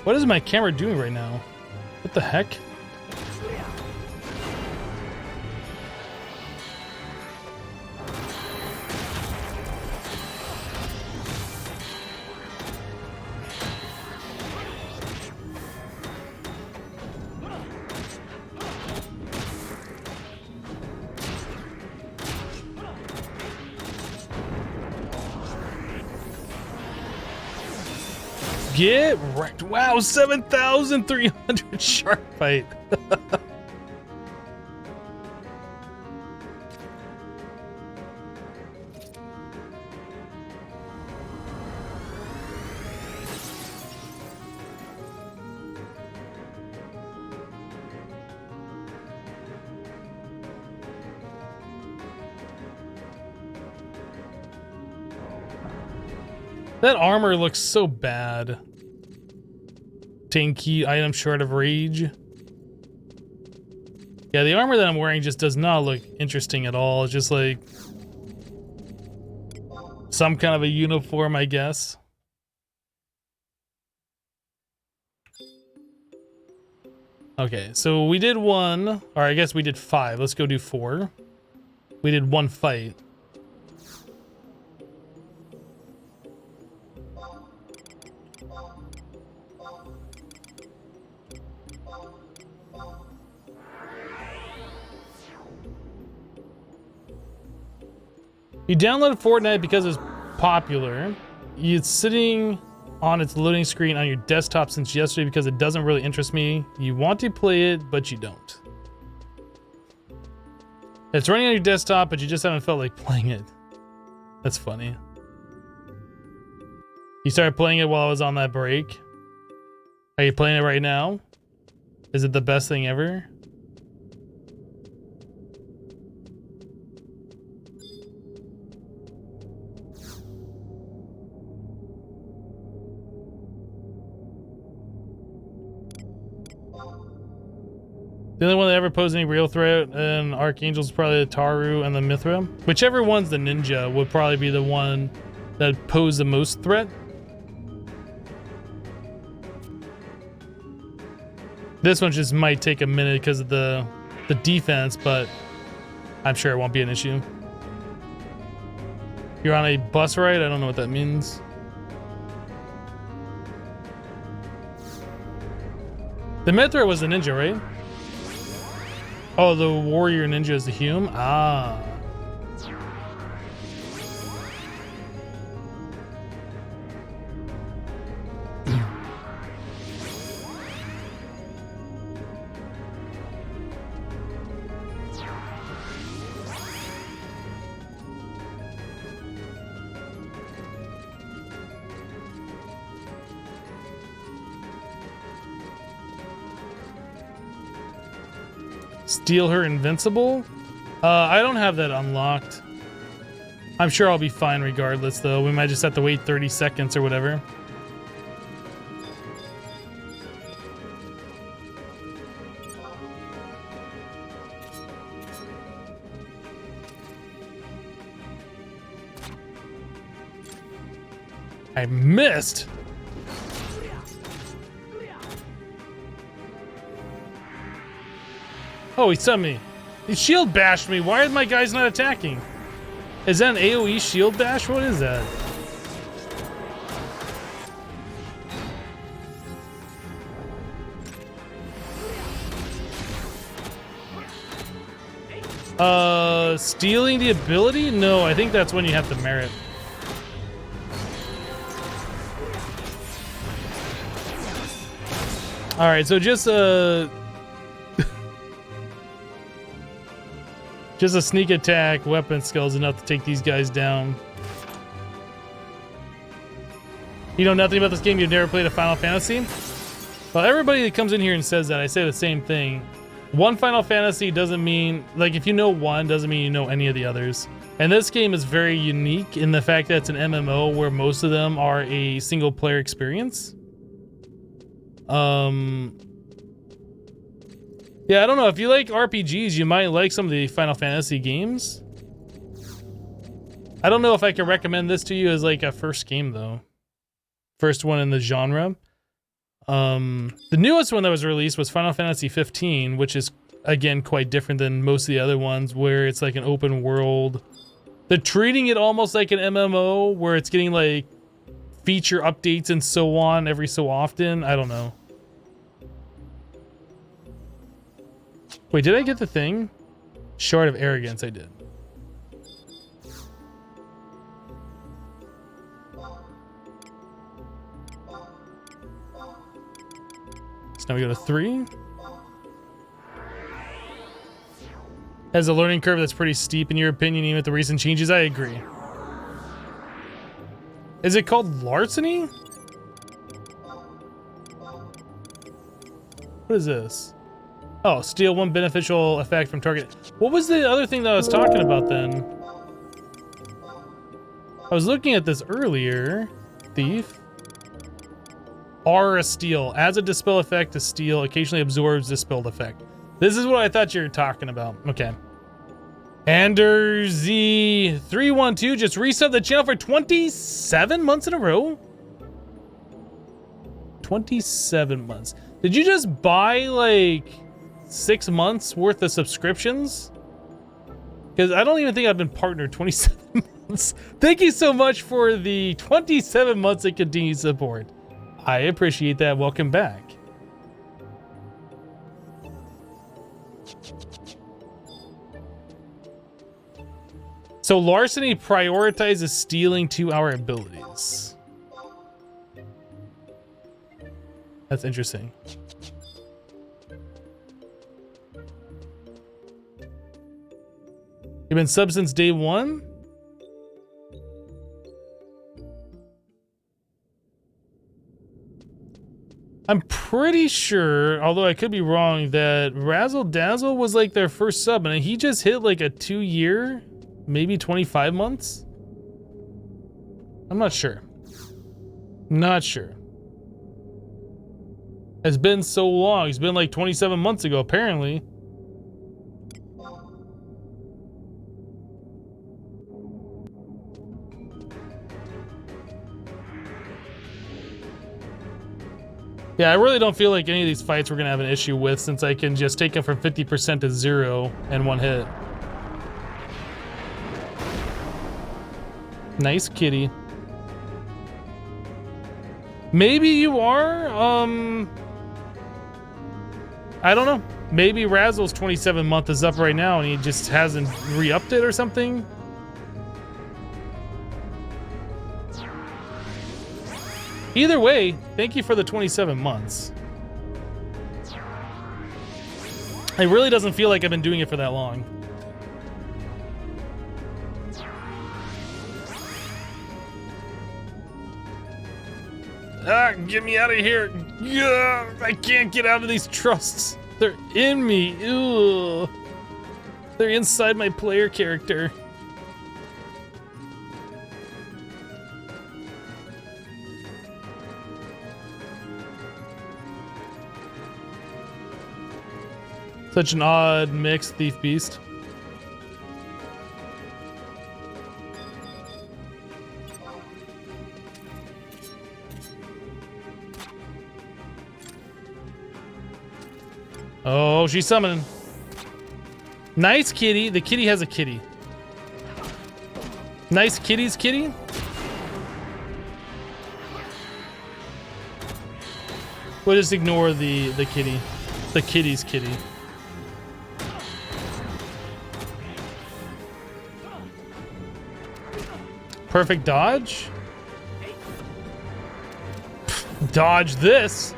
What is my camera doing right now? What the heck? Get wrecked. Wow, 7,300 shark fight. That armor looks so bad. Obtain key item short of rage. Yeah, the armor that I'm wearing just does not look interesting at all. It's just like some kind of a uniform, I guess. Okay, so we did one, or I guess we did 5. Let's go do 4. We did 1 fight. You downloaded Fortnite because it's popular. It's sitting on its loading screen on your desktop since yesterday because it doesn't really interest me. You want to play it, but you don't. It's running on your desktop, but you just haven't felt like playing it. That's funny. You started playing it while I was on that break. Are you playing it right now? Is it the best thing ever? The only one that ever posed any real threat in Archangel is probably the Taru and the Mithra. Whichever one's the ninja would probably be the one that posed the most threat. This one just might take a minute because of the defense, but I'm sure it won't be an issue. You're on a bus ride? I don't know what that means. The Mithra was the ninja, right? Oh, the warrior ninja is the Hume? Ah. Steal her invincible? I don't have that unlocked. I'm sure I'll be fine regardless, though. We might just have to wait 30 seconds or whatever. I missed! Oh, he stunned me. He shield bashed me. Why are my guys not attacking? Is that an AoE shield bash? What is that? Stealing the ability? No, I think that's when you have to merit. All right, so just a sneak attack, weapon skill is enough to take these guys down. You know nothing about this game? You've never played a Final Fantasy? Well, everybody that comes in here and says that, I say the same thing. One Final Fantasy doesn't mean, like, if you know one, doesn't mean you know any of the others. And this game is very unique in the fact that it's an MMO where most of them are a single player experience. Yeah, I don't know. If you like RPGs, you might like some of the Final Fantasy games. I don't know if I can recommend this to you as like a first game, though. First one in the genre. The newest one that was released was Final Fantasy 15, which is, again, quite different than most of the other ones, where it's like an open world. They're treating it almost like an MMO, where it's getting like feature updates and so on every so often. I don't know. Wait, did I get the thing? Shard of Arrogance, I did. So now we go to 3. Has a learning curve that's pretty steep in your opinion, even with the recent changes. I agree. Is it called larceny? What is this? Oh, steal one beneficial effect from target. What was the other thing that I was talking about then? I was looking at this earlier. Thief. Aura steal. Adds a dispel effect to steal. Occasionally absorbs dispelled effect. This is what I thought you were talking about. Okay. Ander Z312 just resubbed the channel for 27 months in a row. 27 months. Did you just buy like 6 months worth of subscriptions? Because I don't even think I've been partnered 27 months. Thank you so much for the 27 months of continued support. I appreciate that. Welcome back. So larceny prioritizes stealing to our abilities. That's interesting. You've been sub since day one? I'm pretty sure, although I could be wrong, that Razzle Dazzle was like their first sub and he just hit like a 2-year, maybe 25 months. I'm not sure. Not sure. It's been so long. It's been like 27 months ago, apparently. Yeah, I really don't feel like any of these fights we're gonna have an issue with, since I can just take them from 50% to 0 in one hit. Nice kitty. Maybe you are, I don't know. Maybe Razzle's 27 month is up right now and he just hasn't re-upped it or something. Either way, thank you for the 27 months. It really doesn't feel like I've been doing it for that long. Ah, get me out of here. Yeah, I can't get out of these trusts. They're in me. Ew. They're inside my player character. Such an odd mix, Thief Beast. Oh, she's summoning. Nice kitty. The kitty has a kitty. Nice kitty's kitty. We'll just ignore the kitty. The kitty's kitty. Perfect dodge. Dodge this.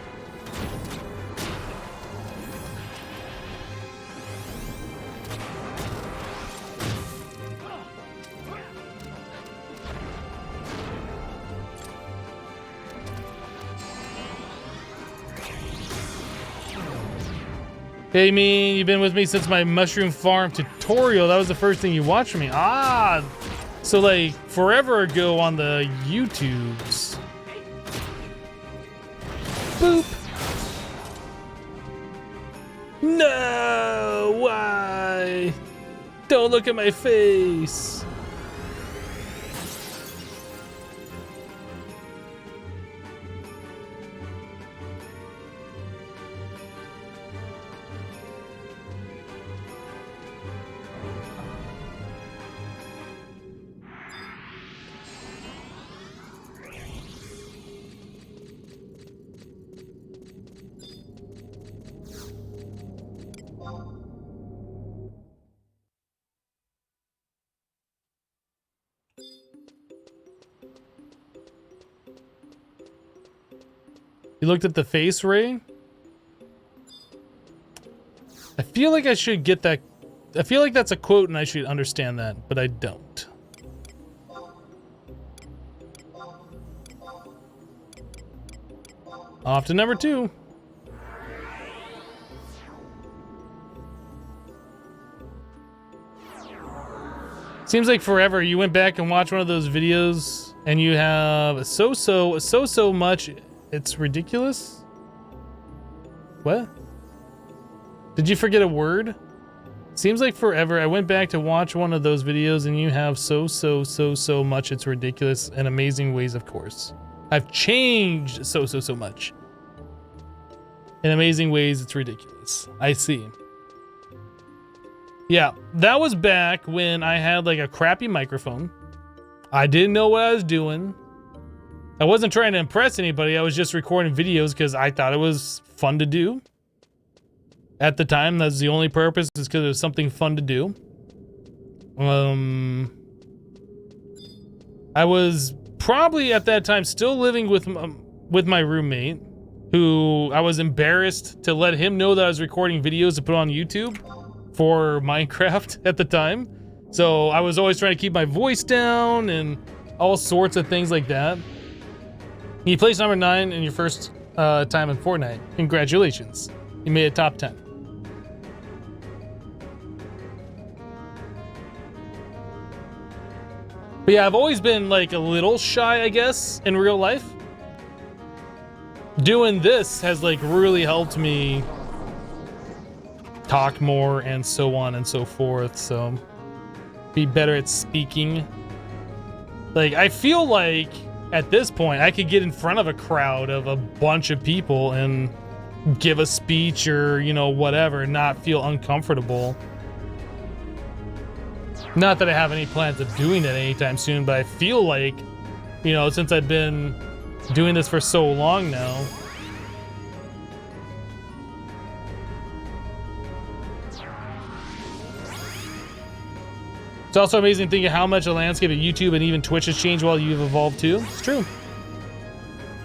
Hey, mean, you've been with me since my mushroom farm tutorial. That was the first thing you watched from me. Ah, so like forever ago on the YouTubes. Boop. No, why? Don't look at my face. You looked at the face, Ray? I feel like I should get that. I feel like that's a quote and I should understand that, but I don't. Off to number 2. Seems like forever. You went back and watched one of those videos and you have so much. It's ridiculous. What? Did you forget a word? Seems like forever. I went back to watch one of those videos and you have so much. It's ridiculous in amazing ways, of course. I've changed so much. In amazing ways, it's ridiculous. I see. Yeah, that was back when I had like a crappy microphone. I didn't know what I was doing. I wasn't trying to impress anybody. I was just recording videos because I thought it was fun to do. At the time, that's the only purpose, is because it was something fun to do. I was probably at that time still living with my roommate, who I was embarrassed to let him know that I was recording videos to put on YouTube for Minecraft at the time. So I was always trying to keep my voice down and all sorts of things like that. You placed number 9 in your first time in Fortnite. Congratulations. You made a top 10. But yeah, I've always been like a little shy, I guess, in real life. Doing this has like really helped me talk more and so on and so forth. So be better at speaking. Like, I feel like at this point I could get in front of a crowd of a bunch of people and give a speech or, you know, whatever, not feel uncomfortable. Not that I have any plans of doing that anytime soon, but I feel like, you know, since I've been doing this for so long now. It's also amazing thinking how much the landscape of YouTube and even Twitch has changed while you've evolved too. It's true.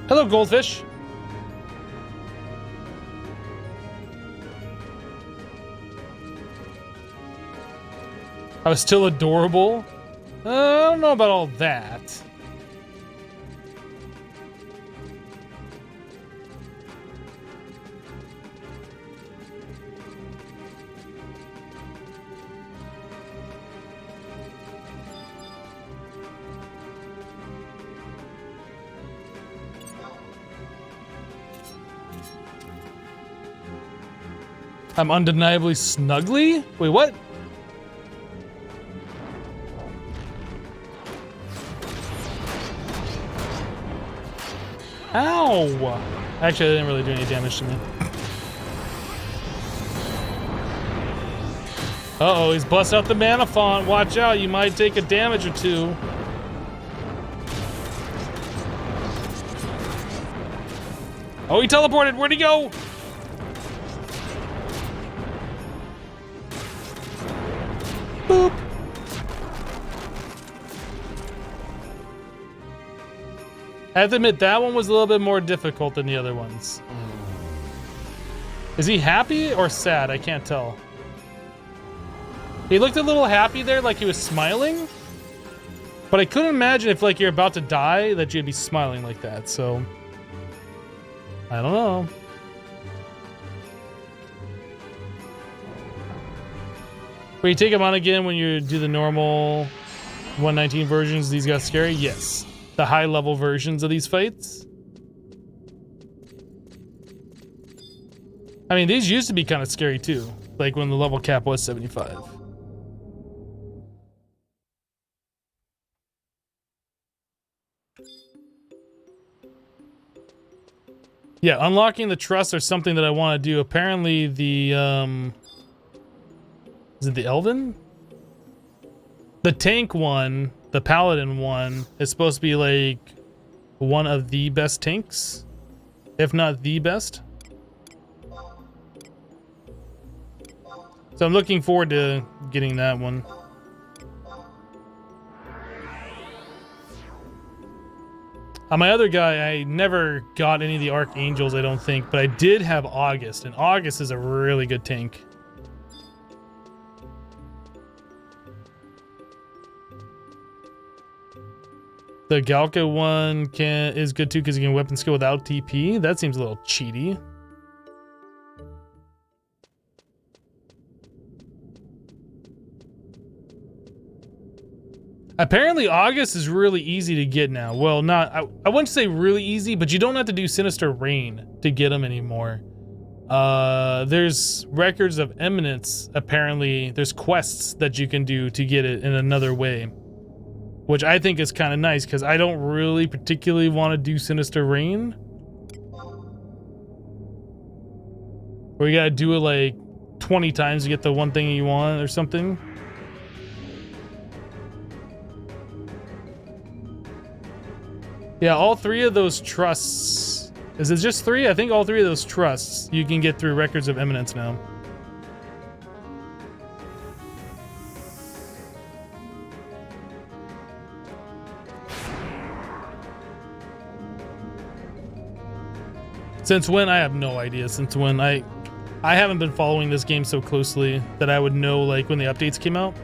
Hello, Goldfish. I was still adorable. I don't know about all that. I'm undeniably snuggly? Wait, what? Ow! Actually, I didn't really do any damage to me. Uh-oh, he's busting out the mana font. Watch out, you might take a damage or two. Oh, he teleported. Where'd he go? Boop. I have to admit, that one was a little bit more difficult than the other ones. Is he happy or sad? I can't tell. He looked a little happy there, like he was smiling. But I couldn't imagine if, like, you're about to die that you'd be smiling like that, so... I don't know. Wait, you take him on again when you do the normal 119 versions? These got scary? Yes. The high-level versions of these fights. I mean, these used to be kind of scary too. Like when the level cap was 75. Yeah, unlocking the trust is something that I want to do. Apparently the, is it the Elven? The tank one, the Paladin one, is supposed to be like one of the best tanks, if not the best. So I'm looking forward to getting that one. My other guy, I never got any of the Archangels, I don't think, but I did have August, and August is a really good tank. The Galka one is good too because you can weapon skill without TP. That seems a little cheaty. Apparently August is really easy to get now. Well, not, I wouldn't say really easy, but you don't have to do Sinister Rain to get them anymore. There's records of eminence. Apparently there's quests that you can do to get it in another way, which I think is kind of nice because I don't really particularly want to do Sinister Rain. Or you gotta do it like 20 times to get the one thing you want or something. Yeah, all three of those trusts. Is it just three? I think all three of those trusts you can get through records of eminence now. Since when? I have no idea. Since when? I haven't been following this game so closely that I would know like when the updates came out.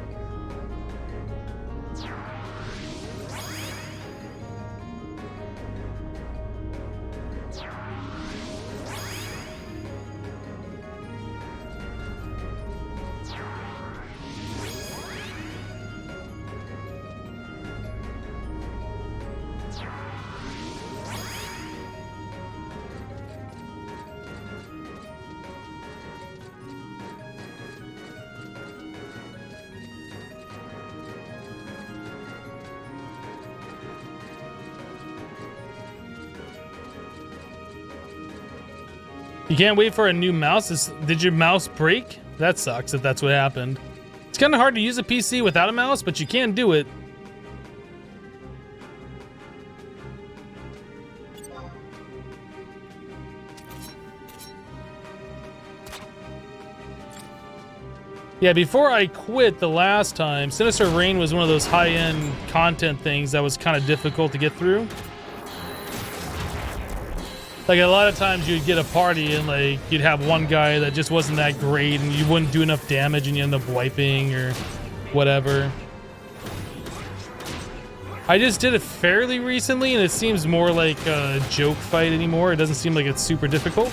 You can't wait for a new mouse? Did your mouse break? That sucks if that's what happened. It's kind of hard to use a PC without a mouse, but you can do it. Yeah, before I quit the last time, Sinister Reign was one of those high-end content things that was kind of difficult to get through. Like a lot of times you'd get a party and like you'd have one guy that just wasn't that great and you wouldn't do enough damage and you end up wiping or whatever. I just did it fairly recently and it seems more like a joke fight anymore. It doesn't seem like it's super difficult.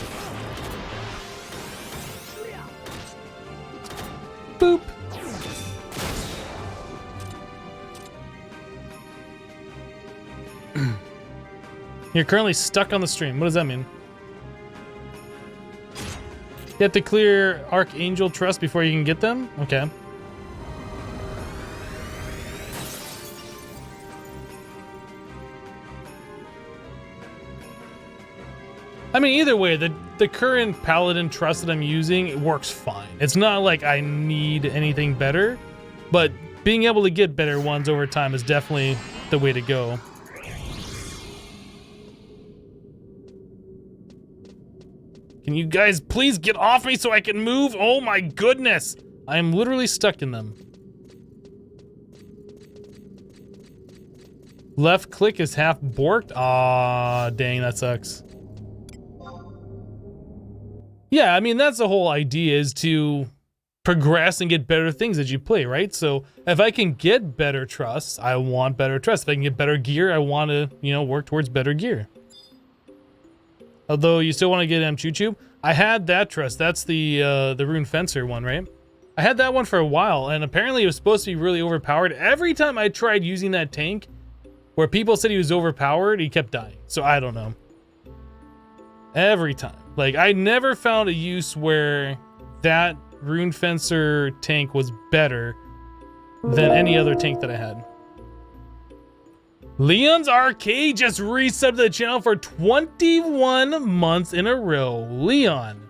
Boop. You're currently stuck on the stream. What does that mean? You have to clear Archangel Trust before you can get them? Okay. I mean, either way, the current Paladin Trust that I'm using, it works fine. It's not like I need anything better, but being able to get better ones over time is definitely the way to go. Can you guys please get off me so I can move? Oh my goodness! I am literally stuck in them. Left click is half borked? Aw, dang, that sucks. Yeah, I mean, that's the whole idea, is to progress and get better things as you play, right? So if I can get better trusts, I want better trusts. If I can get better gear, I want to, you know, work towards better gear. Although you still want to get Choo-Choo. I had that trust. That's the Rune Fencer one, right? I had that one for a while, and apparently it was supposed to be really overpowered. Every time I tried using that tank, where people said he was overpowered, he kept dying. So I don't know. Every time. Like, I never found a use where that Rune Fencer tank was better than any other tank that I had. Leon's Arcade just resubbed the channel for 21 months in a row. Leon,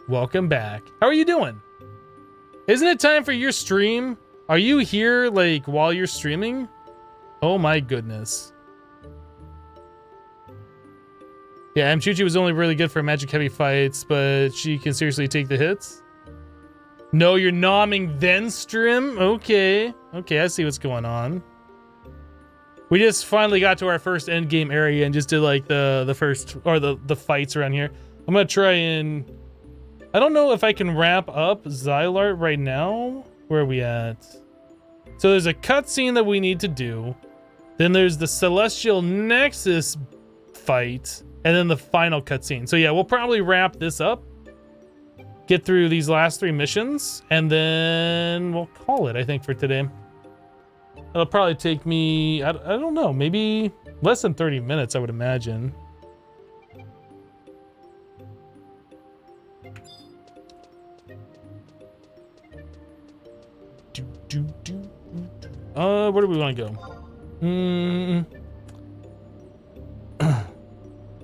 welcome back. How are you doing? Isn't it time for your stream? Are you here, like, while you're streaming? Oh my goodness. Yeah, Mchuchi was only really good for magic heavy fights, but she can seriously take the hits. No, you're nomming then stream? Okay. Okay, I see what's going on. We just finally got to our first end game area and just did like the first, or the fights around here. I'm gonna try and, I don't know if I can wrap up Zilart right now. Where are we at? So there's a cutscene that we need to do. Then there's the Celestial Nexus fight, and then the final cutscene. So yeah, we'll probably wrap this up, get through these last 3 missions, and then we'll call it, I think, for today. It'll probably take me, I don't know, maybe less than 30 minutes, I would imagine. Where do we want to go?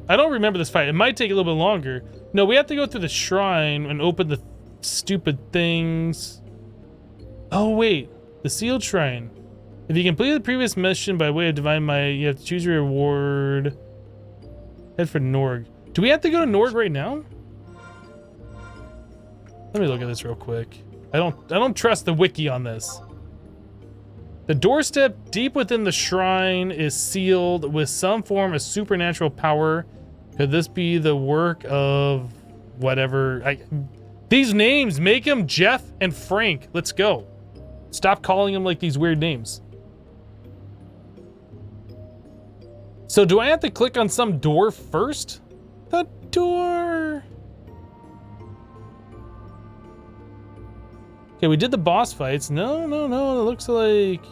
I don't remember this fight. It might take a little bit longer. No, we have to go through the shrine and open the stupid things. Oh, wait. The sealed shrine. If you complete the previous mission by way of divine might, you have to choose your reward. Head for Norg. Do we have to go to Norg right now? Let me look at this real quick. I don't trust the wiki on this. The doorstep deep within the shrine is sealed with some form of supernatural power Could this be the work of whatever? These names, make them Jeff and Frank. Let's go. Stop calling them like these weird names. So do I have to click on some door first? The door. Okay, we did the boss fights. No. It looks like...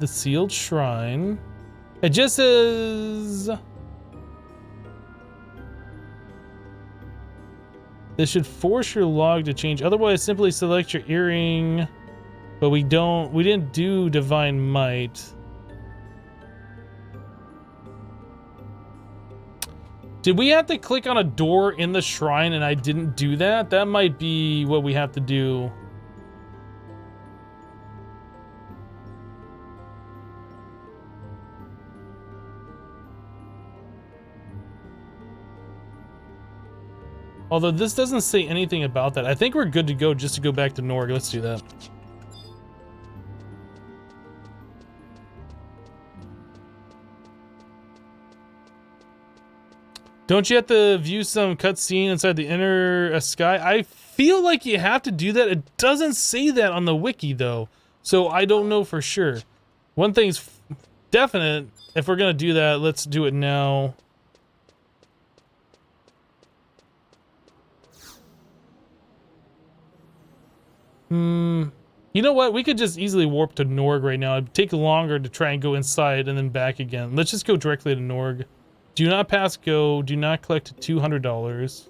the sealed shrine. It just says... this should force your log to change. Otherwise, simply select your earring. But we didn't do divine might. Did we have to click on a door in the shrine and I didn't do that? That might be what we have to do. Although this doesn't say anything about that. I think we're good to go just to go back to Norg. Let's do that. Don't you have to view some cutscene inside the inner sky? I feel like you have to do that. It doesn't say that on the wiki though. So I don't know for sure. One thing's definite. If we're gonna do that, let's do it now. You know what? We could just easily warp to Norg right now. It'd take longer to try and go inside and then back again. Let's just go directly to Norg. Do not pass go. Do not collect $200.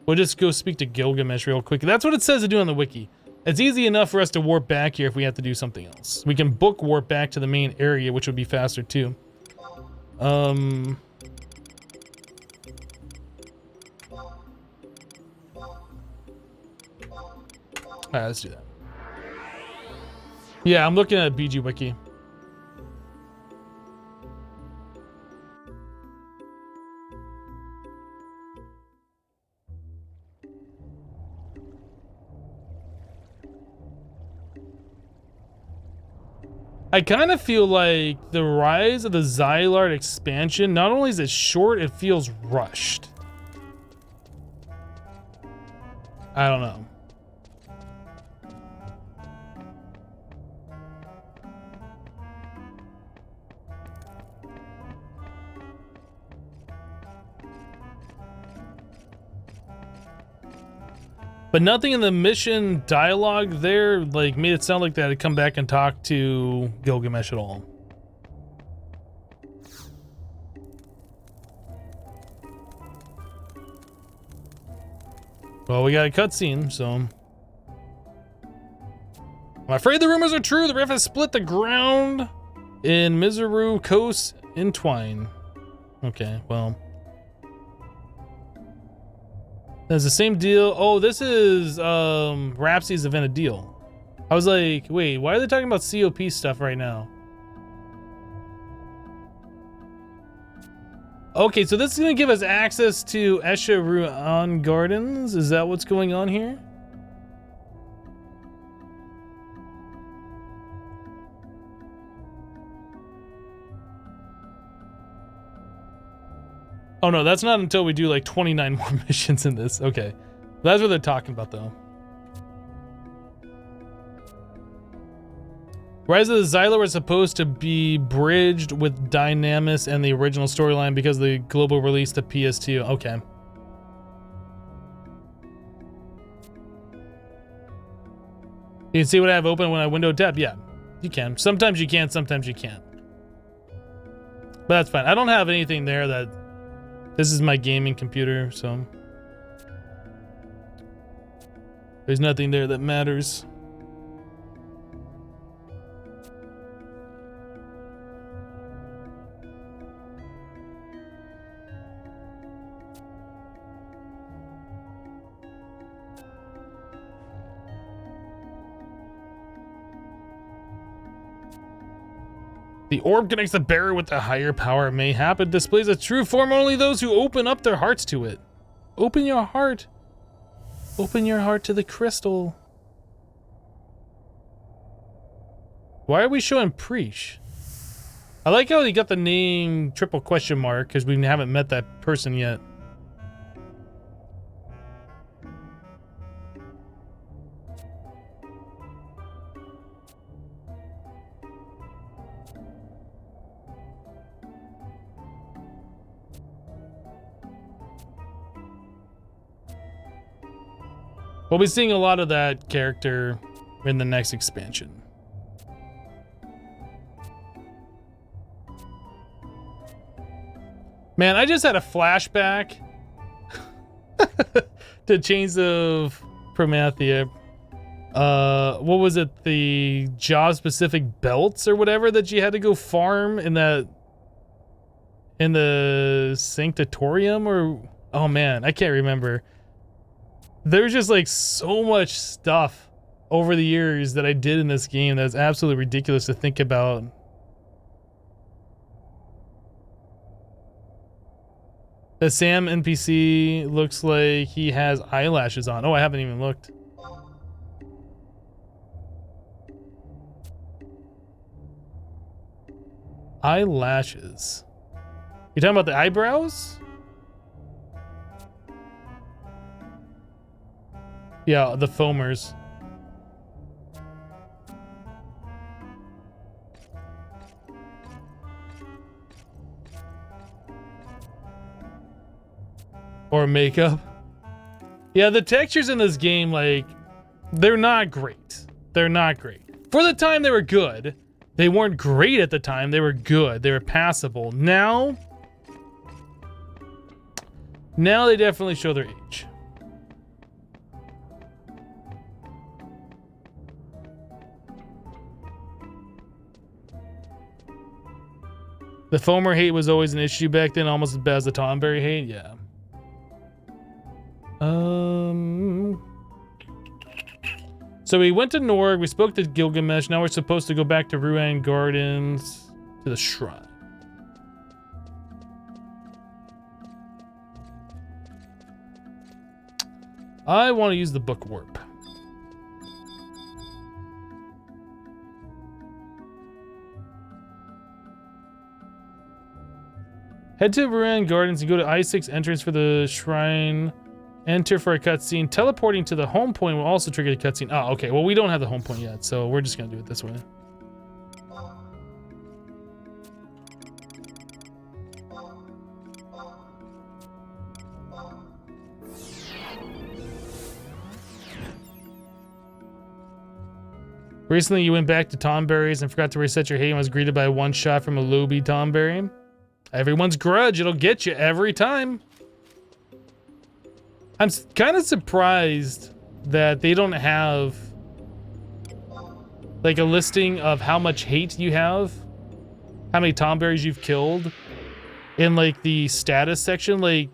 We'll just go speak to Gilgamesh real quick. That's what it says to do on the wiki. It's easy enough for us to warp back here if we have to do something else. We can book warp back to the main area, which would be faster too. Alright, let's do that. Yeah, I'm looking at BG Wiki. I kind of feel like the rise of the Zilart expansion, not only is it short, it feels rushed. I don't know. But nothing in the mission dialogue there like made it sound like they had to come back and talk to Gilgamesh at all. Well, we got a cutscene, so I'm afraid the rumors are true. The rift has split the ground in Miseru Coast entwine. Okay, well. That's the same deal. Oh, this is Rhapsodies of Vana'diel. I was like, wait, why are they talking about COP stuff right now? Okay, so this is gonna give us access to Esha Ruan Gardens. Is that what's going on here? Oh no, that's not until we do like 29 more missions in this. Okay. That's what they're talking about though. Rise of the Xylar was supposed to be bridged with Dynamis and the original storyline because of the global release to PS2. Okay. You can see what I have open when I window tab. Yeah, you can. Sometimes you can, sometimes you can't. But that's fine. I don't have anything there that... This is my gaming computer, so there's nothing there that matters. The orb connects the bearer with the higher power mayhap. It displays a true form only those who open up their hearts to it. Open your heart. Open your heart to the crystal. Why are we showing Preach? I like how he got the name triple question mark because we haven't met that person yet. We'll be seeing a lot of that character in the next expansion. Man, I just had a flashback to Chains of Prometheus. What was it? The job-specific belts or whatever that you had to go farm in the Sanctatorium, or oh man, I can't remember. There's just like so much stuff over the years that I did in this game that's absolutely ridiculous to think about. The Sam NPC looks like he has eyelashes on. Oh, I haven't even looked. Eyelashes. You talking about the eyebrows? Yeah, the foamers. Or makeup. Yeah, the textures in this game, like, they're not great. They're not great. For the time, they were good. They weren't great at the time. They were good. They were passable. Now they definitely show their age. The foamer hate was always an issue back then, almost as bad as the Tomberry hate. Yeah. So we went to Norg, we spoke to Gilgamesh, now we're supposed to go back to Ruan Gardens to the shrine. I want to use the book warp. Head to Ruan Gardens and go to I-6 entrance for the shrine. Enter for a cutscene. Teleporting to the home point will also trigger the cutscene. Oh, okay. Well, we don't have the home point yet, so we're just gonna do it this way. Recently, you went back to Tomberries and forgot to reset your hate and was greeted by a one-shot from a Lobie Tomberry. Everyone's grudge. It'll get you every time. I'm kind of surprised that they don't have like a listing of how much hate you have, how many Tomberries you've killed in like the status section. Like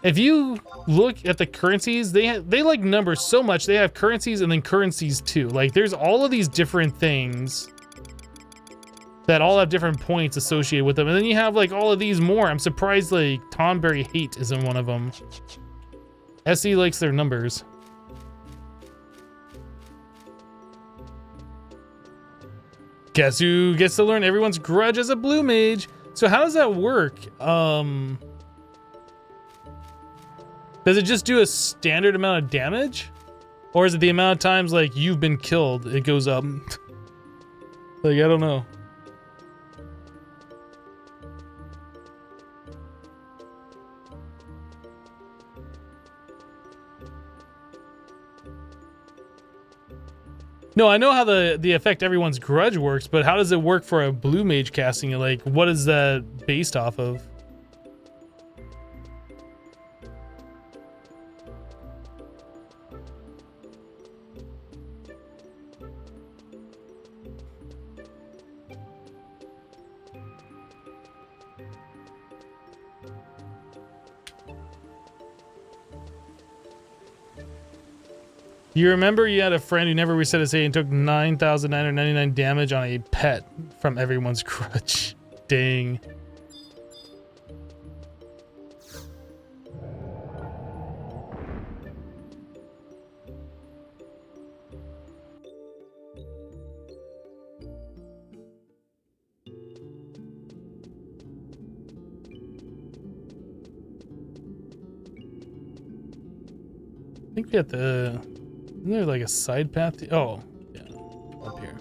if you look at the currencies, they like numbers so much. They have currencies and then currencies too. Like there's all of these different things that all have different points associated with them. And then you have like all of these more. I'm surprised like Tomberry hate isn't one of them. SE likes their numbers. Guess who gets to learn everyone's grudge as a blue mage? So how does that work? Does it just do a standard amount of damage? Or is it the amount of times like you've been killed, it goes up? Like, I don't know. No, I know how the effect everyone's grudge works, but how does it work for a blue mage casting it? Like, what is that based off of? You remember you had a friend who never reset his hate and took 9,999 damage on a pet from everyone's grudge. Dang. think we have to... Isn't there like a side path? Oh, yeah, up here.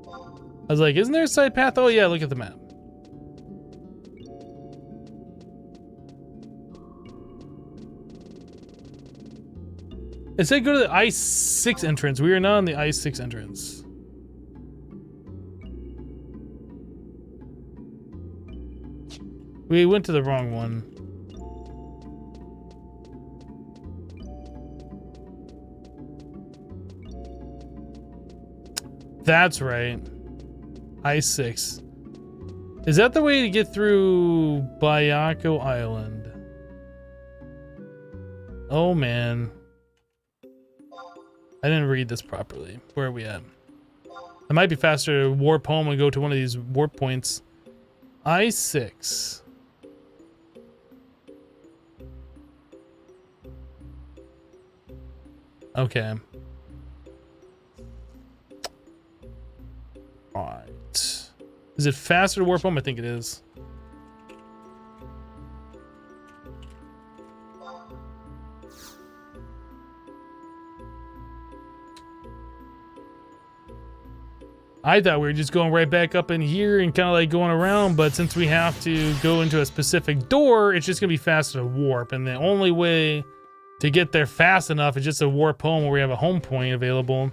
I was like, isn't there a side path? Oh yeah, look at the map. It said go to the Ice 6 entrance. We are not on the Ice 6 entrance. We went to the wrong one. That's right. Ice 6. Is that the way to get through Bayako Island? Oh man. I didn't read this properly. Where are we at? It might be faster to warp home and go to one of these warp points. I6. Okay. Alright. Is it faster to warp home? I think it is. I thought we were just going right back up in here and kind of like going around, but since we have to go into a specific door, it's just gonna be faster to warp, and the only way to get there fast enough is just to warp home where we have a home point available.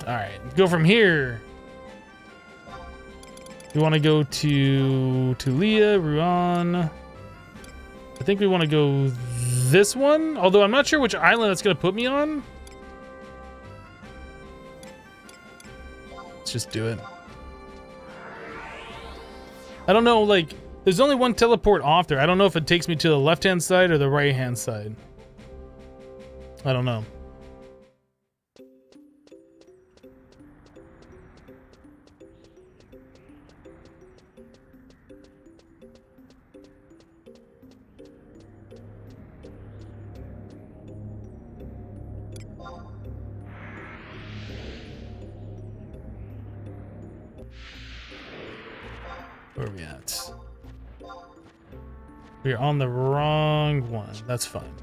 All right, go from here. We want to go to Tulia, Ruan. I think we want to go this one, although I'm not sure which island it's going to put me on. Let's just do it. I don't know, like, there's only one teleport off there. I don't know if it takes me to the left-hand side or the right-hand side. I don't know. Where are we at? We're on the wrong one. That's fine.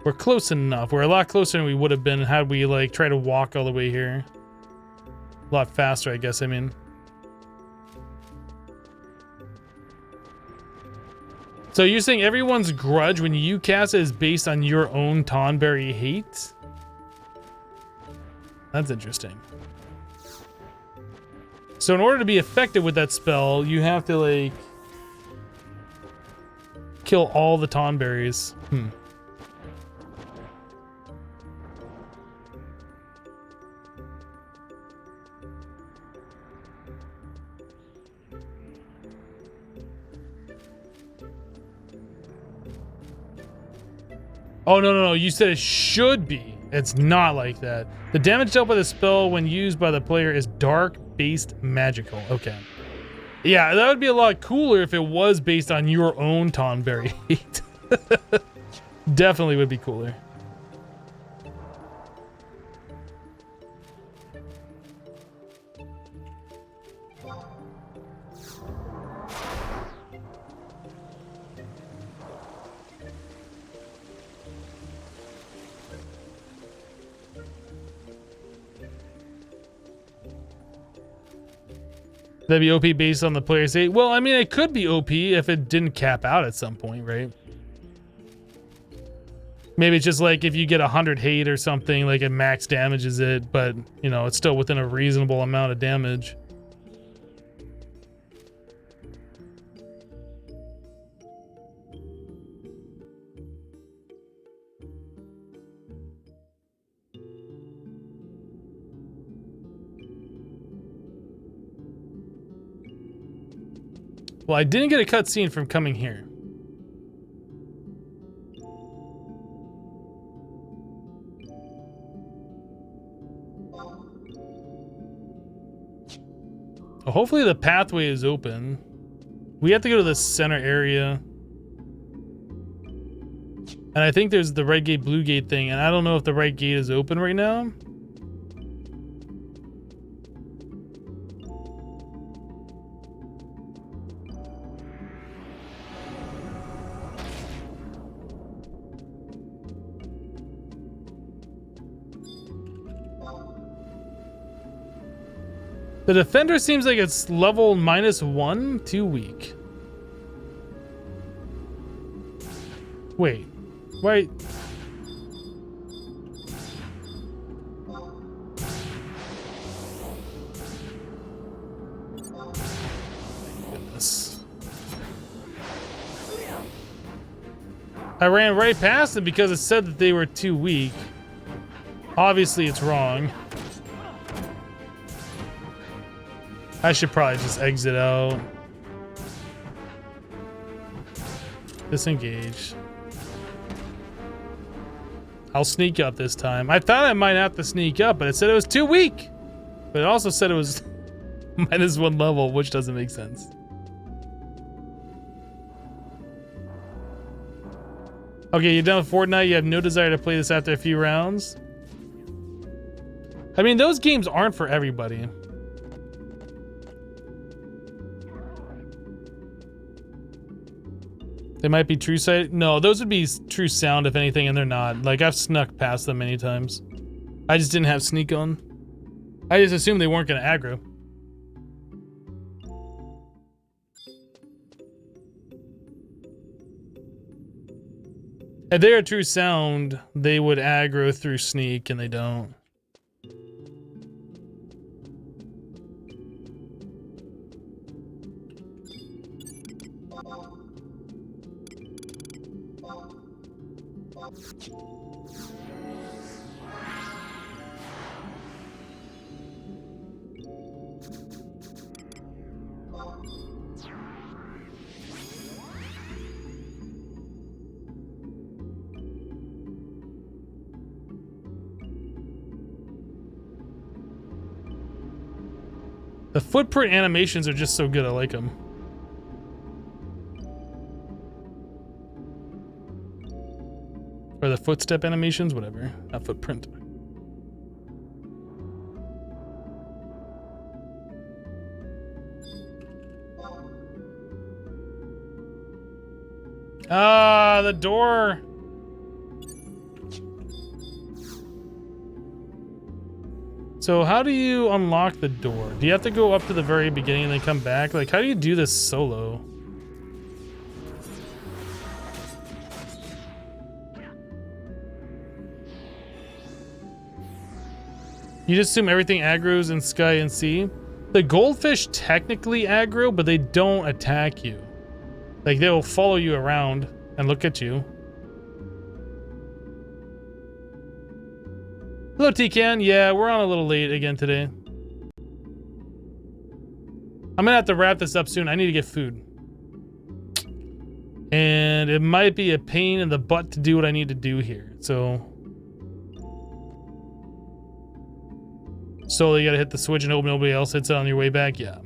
We're close enough. We're a lot closer than we would have been had we like tried to walk all the way here. A lot faster, I guess, I mean. So you're saying everyone's grudge when you cast it is based on your own Tonberry hate? That's interesting. So in order to be effective with that spell, you have to like kill all the Tonberries. Oh, no. You said it should be. It's not like that. The damage dealt by the spell when used by the player is dark-based magical. Okay. Yeah, that would be a lot cooler if it was based on your own Tonberry hate. Definitely would be cooler. That'd be OP based on the player's hate. Well, I mean, it could be OP if it didn't cap out at some point, right? Maybe it's just like if you get 100 hate or something, like it max damages it, but, you know, it's still within a reasonable amount of damage. Well, I didn't get a cutscene from coming here. Well, hopefully the pathway is open. We have to go to the center area. And I think there's the red gate, blue gate thing, and I don't know if the right gate is open right now. The defender seems like it's level -1, too weak. Wait, wait. Goodness. I ran right past them because it said that they were too weak. Obviously, it's wrong. I should probably just exit out. Disengage. I'll sneak up this time. I thought I might have to sneak up, but it said it was too weak. But it also said it was -1 level, which doesn't make sense. Okay, you're done with Fortnite. You have no desire to play this after a few rounds. I mean, those games aren't for everybody. They might be true sight. No, those would be true sound if anything, and they're not. Like, I've snuck past them many times. I just didn't have sneak on. I just assumed they weren't gonna aggro. If they're a true sound, they would aggro through sneak, and they don't. The footprint animations are just so good, I like them. Or the footstep animations, whatever. Not footprint. Ah, the door. So how do you unlock the door? Do you have to go up to the very beginning and then come back? Like, how do you do this solo? You just assume everything aggroes in Sky and Sea? The goldfish technically aggro, but they don't attack you. Like, they will follow you around and look at you. Hello, T-Can. Yeah, we're on a little late again today. I'm gonna have to wrap this up soon. I need to get food. And it might be a pain in the butt to do what I need to do here. So you gotta hit the switch and hope nobody else hits it on your way back? Yeah.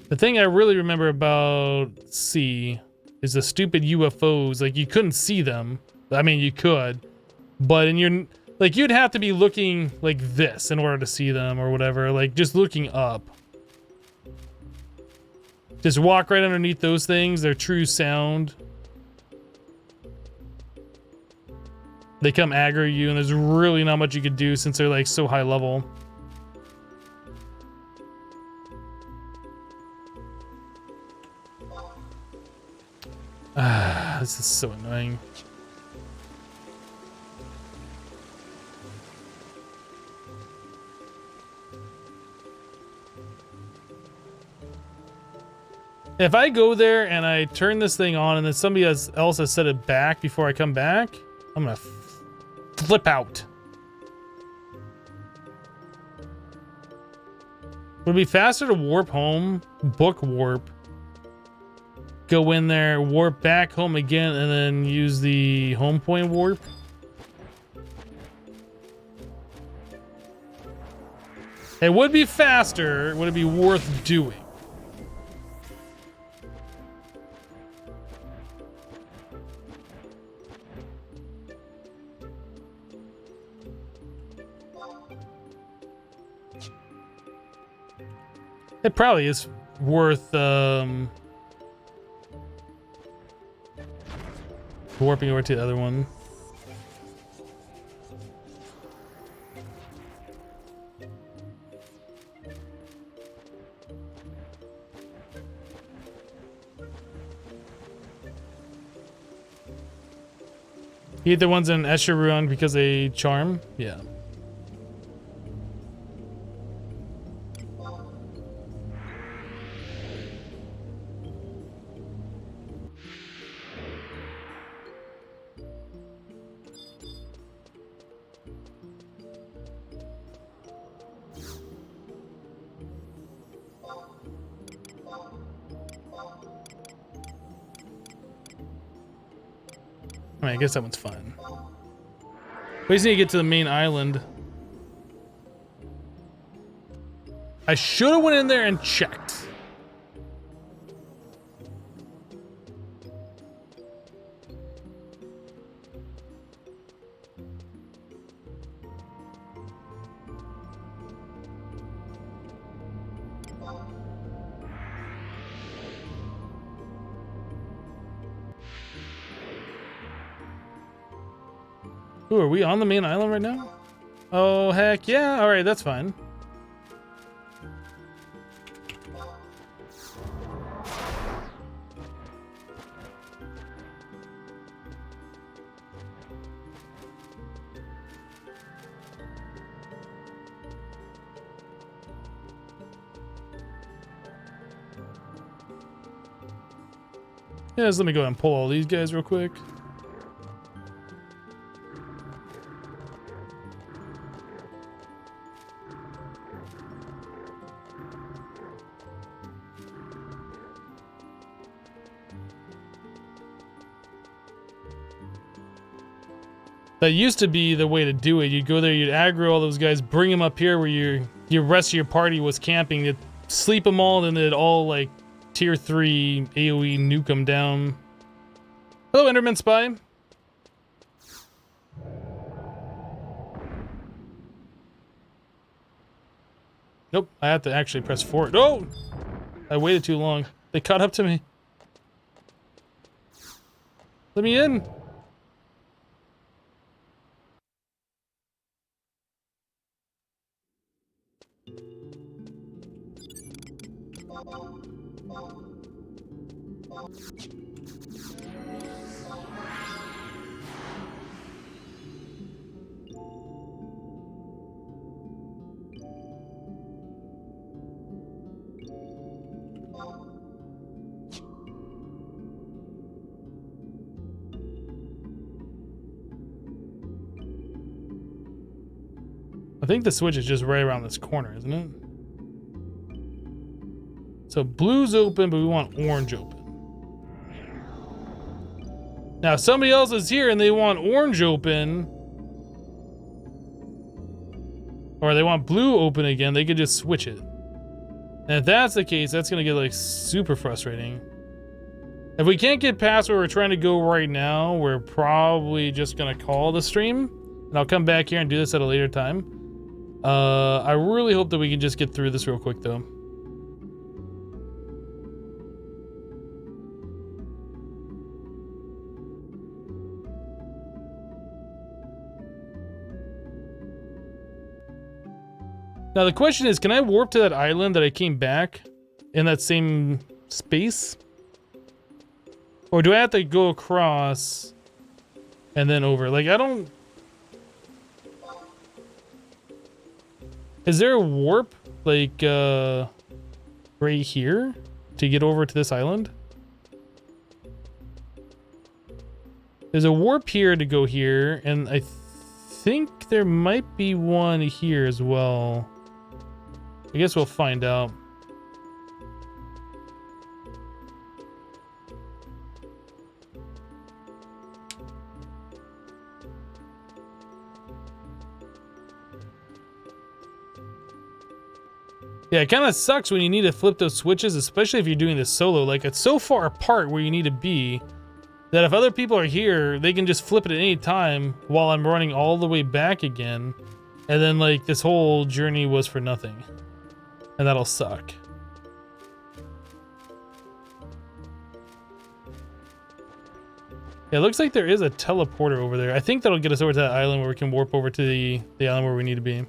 The thing I really remember about C is the stupid UFOs. Like, you couldn't see them. I mean, you could, but in your, like, you'd have to be looking like this in order to see them or whatever. Like, just looking up. Just walk right underneath those things. They're true sound. They come aggro you, and there's really not much you could do since they're like so high level. Ah, this is so annoying. If I go there and I turn this thing on and then somebody else has set it back before I come back, I'm gonna flip out. Would it be faster to warp home? Book warp. go in there, warp back home again, and then use the home point warp. It would be faster. Would it be worth doing? It probably is worth warping over to the other one. You hate the ones in Escherun because they charm? Yeah. I mean, I guess that one's fine. We just need to get to the main island. I should have went in there and checked. Ooh, are we on the main island right now? Oh, heck yeah. All right, that's fine. Yeah, just let me go ahead and pull all these guys real quick. That used to be the way to do it. You'd go there, you'd aggro all those guys, bring them up here where your rest of your party was camping. You'd sleep them all, and then they'd all like tier 3 AoE nuke them down. Hello, Enderman Spy. Nope, I have to actually press forward. Oh! I waited too long. They caught up to me. Let me in. I think the switch is just right around this corner, isn't it? So blue's open, but we want orange open. Now, if somebody else is here and they want orange open, or they want blue open again, they could just switch it. And if that's the case, that's gonna get like super frustrating. If we can't get past where we're trying to go right now, we're probably just gonna call the stream, and I'll come back here and do this at a later time. I really hope that we can just get through this real quick though. Now the question is, can I warp to that island that I came back in that same space? Or do I have to go across and then over? Like, I don't... Is there a warp, like, right here to get over to this island? There's a warp here to go here, and I think there might be one here as well. I guess we'll find out. Yeah, it kind of sucks when you need to flip those switches, especially if you're doing this solo. Like, it's so far apart where you need to be that if other people are here, they can just flip it at any time while I'm running all the way back again. And then, like, this whole journey was for nothing. And that'll suck. Yeah, it looks like there is a teleporter over there. I think that'll get us over to that island where we can warp over to the island where we need to be.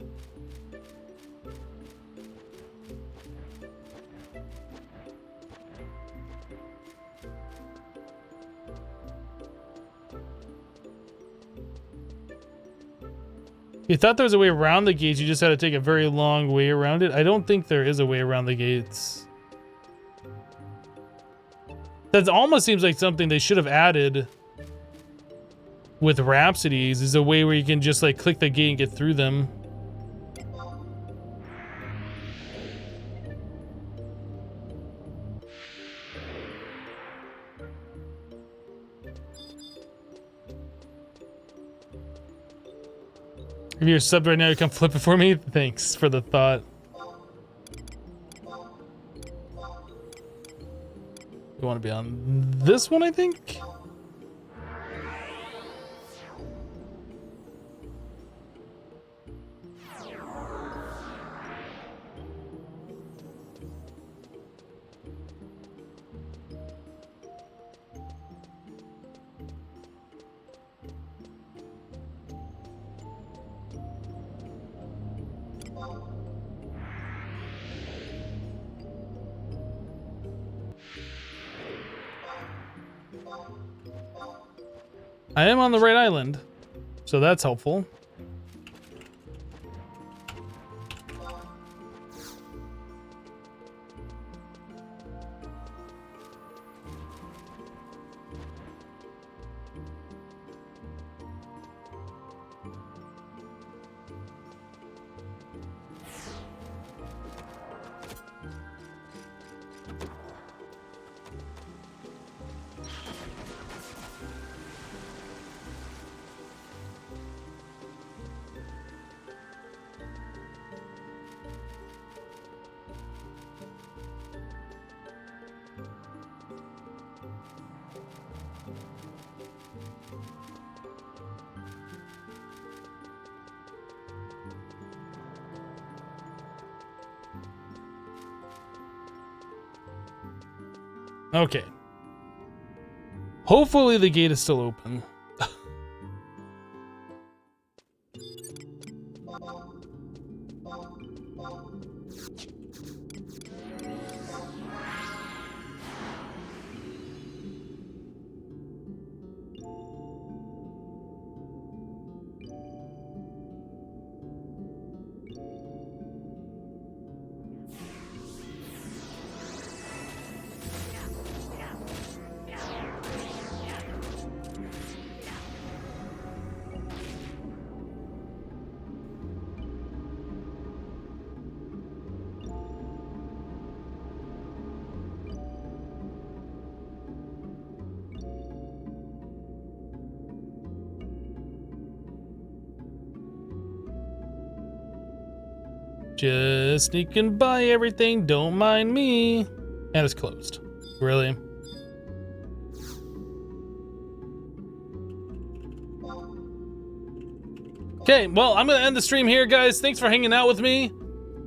You thought there was a way around the gates, you just had to take a very long way around it. I don't think there is a way around the gates. That almost seems like something they should have added with Rhapsodies, is a way where you can just like click the gate and get through them. If you're subbed right now, you come flip it for me. Thanks for the thought. You want to be on this one, I think? I am on the right island, so that's helpful. Okay. Hopefully the gate is still open. Just sneaking by everything, don't mind me. And it's closed. Really? Okay, well, I'm gonna end the stream here, guys. Thanks for hanging out with me.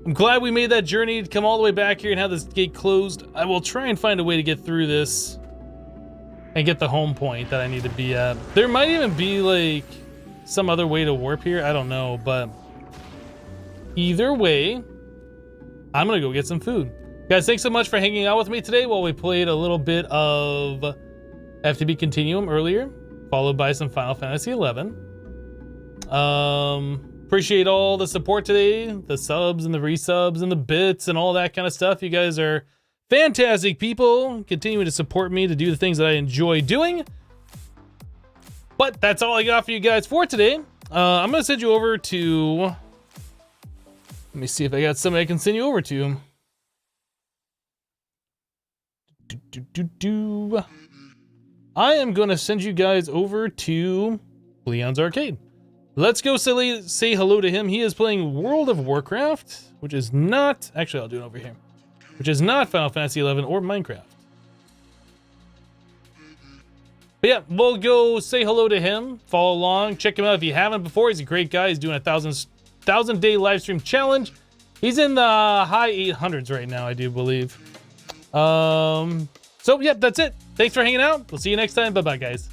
I'm glad we made that journey to come all the way back here and have this gate closed. I will try and find a way to get through this and get the home point that I need to be at. There might even be like some other way to warp here. I don't know, but either way, I'm gonna go get some food. Guys, thanks so much for hanging out with me today while we played a little bit of FTB Continuum earlier, followed by some Final Fantasy XI. Appreciate all the support today, the subs and the resubs and the bits and all that kind of stuff. You guys are fantastic people, continuing to support me to do the things that I enjoy doing. But that's all I got for you guys for today. I'm gonna send you over to... Let me see if I got somebody I can send you over to. I am going to send you guys over to Leon's Arcade. Let's go say hello to him. He is playing World of Warcraft, which is not... Actually, I'll do it over here. Which is not Final Fantasy 11 or Minecraft. But yeah, we'll go say hello to him. Follow along. Check him out if you haven't before. He's a great guy. He's doing a 1,000-day live stream challenge. He's in the high 800s right now, I do believe. So, yeah, that's it. Thanks for hanging out. We'll see you next time. Bye-bye, guys.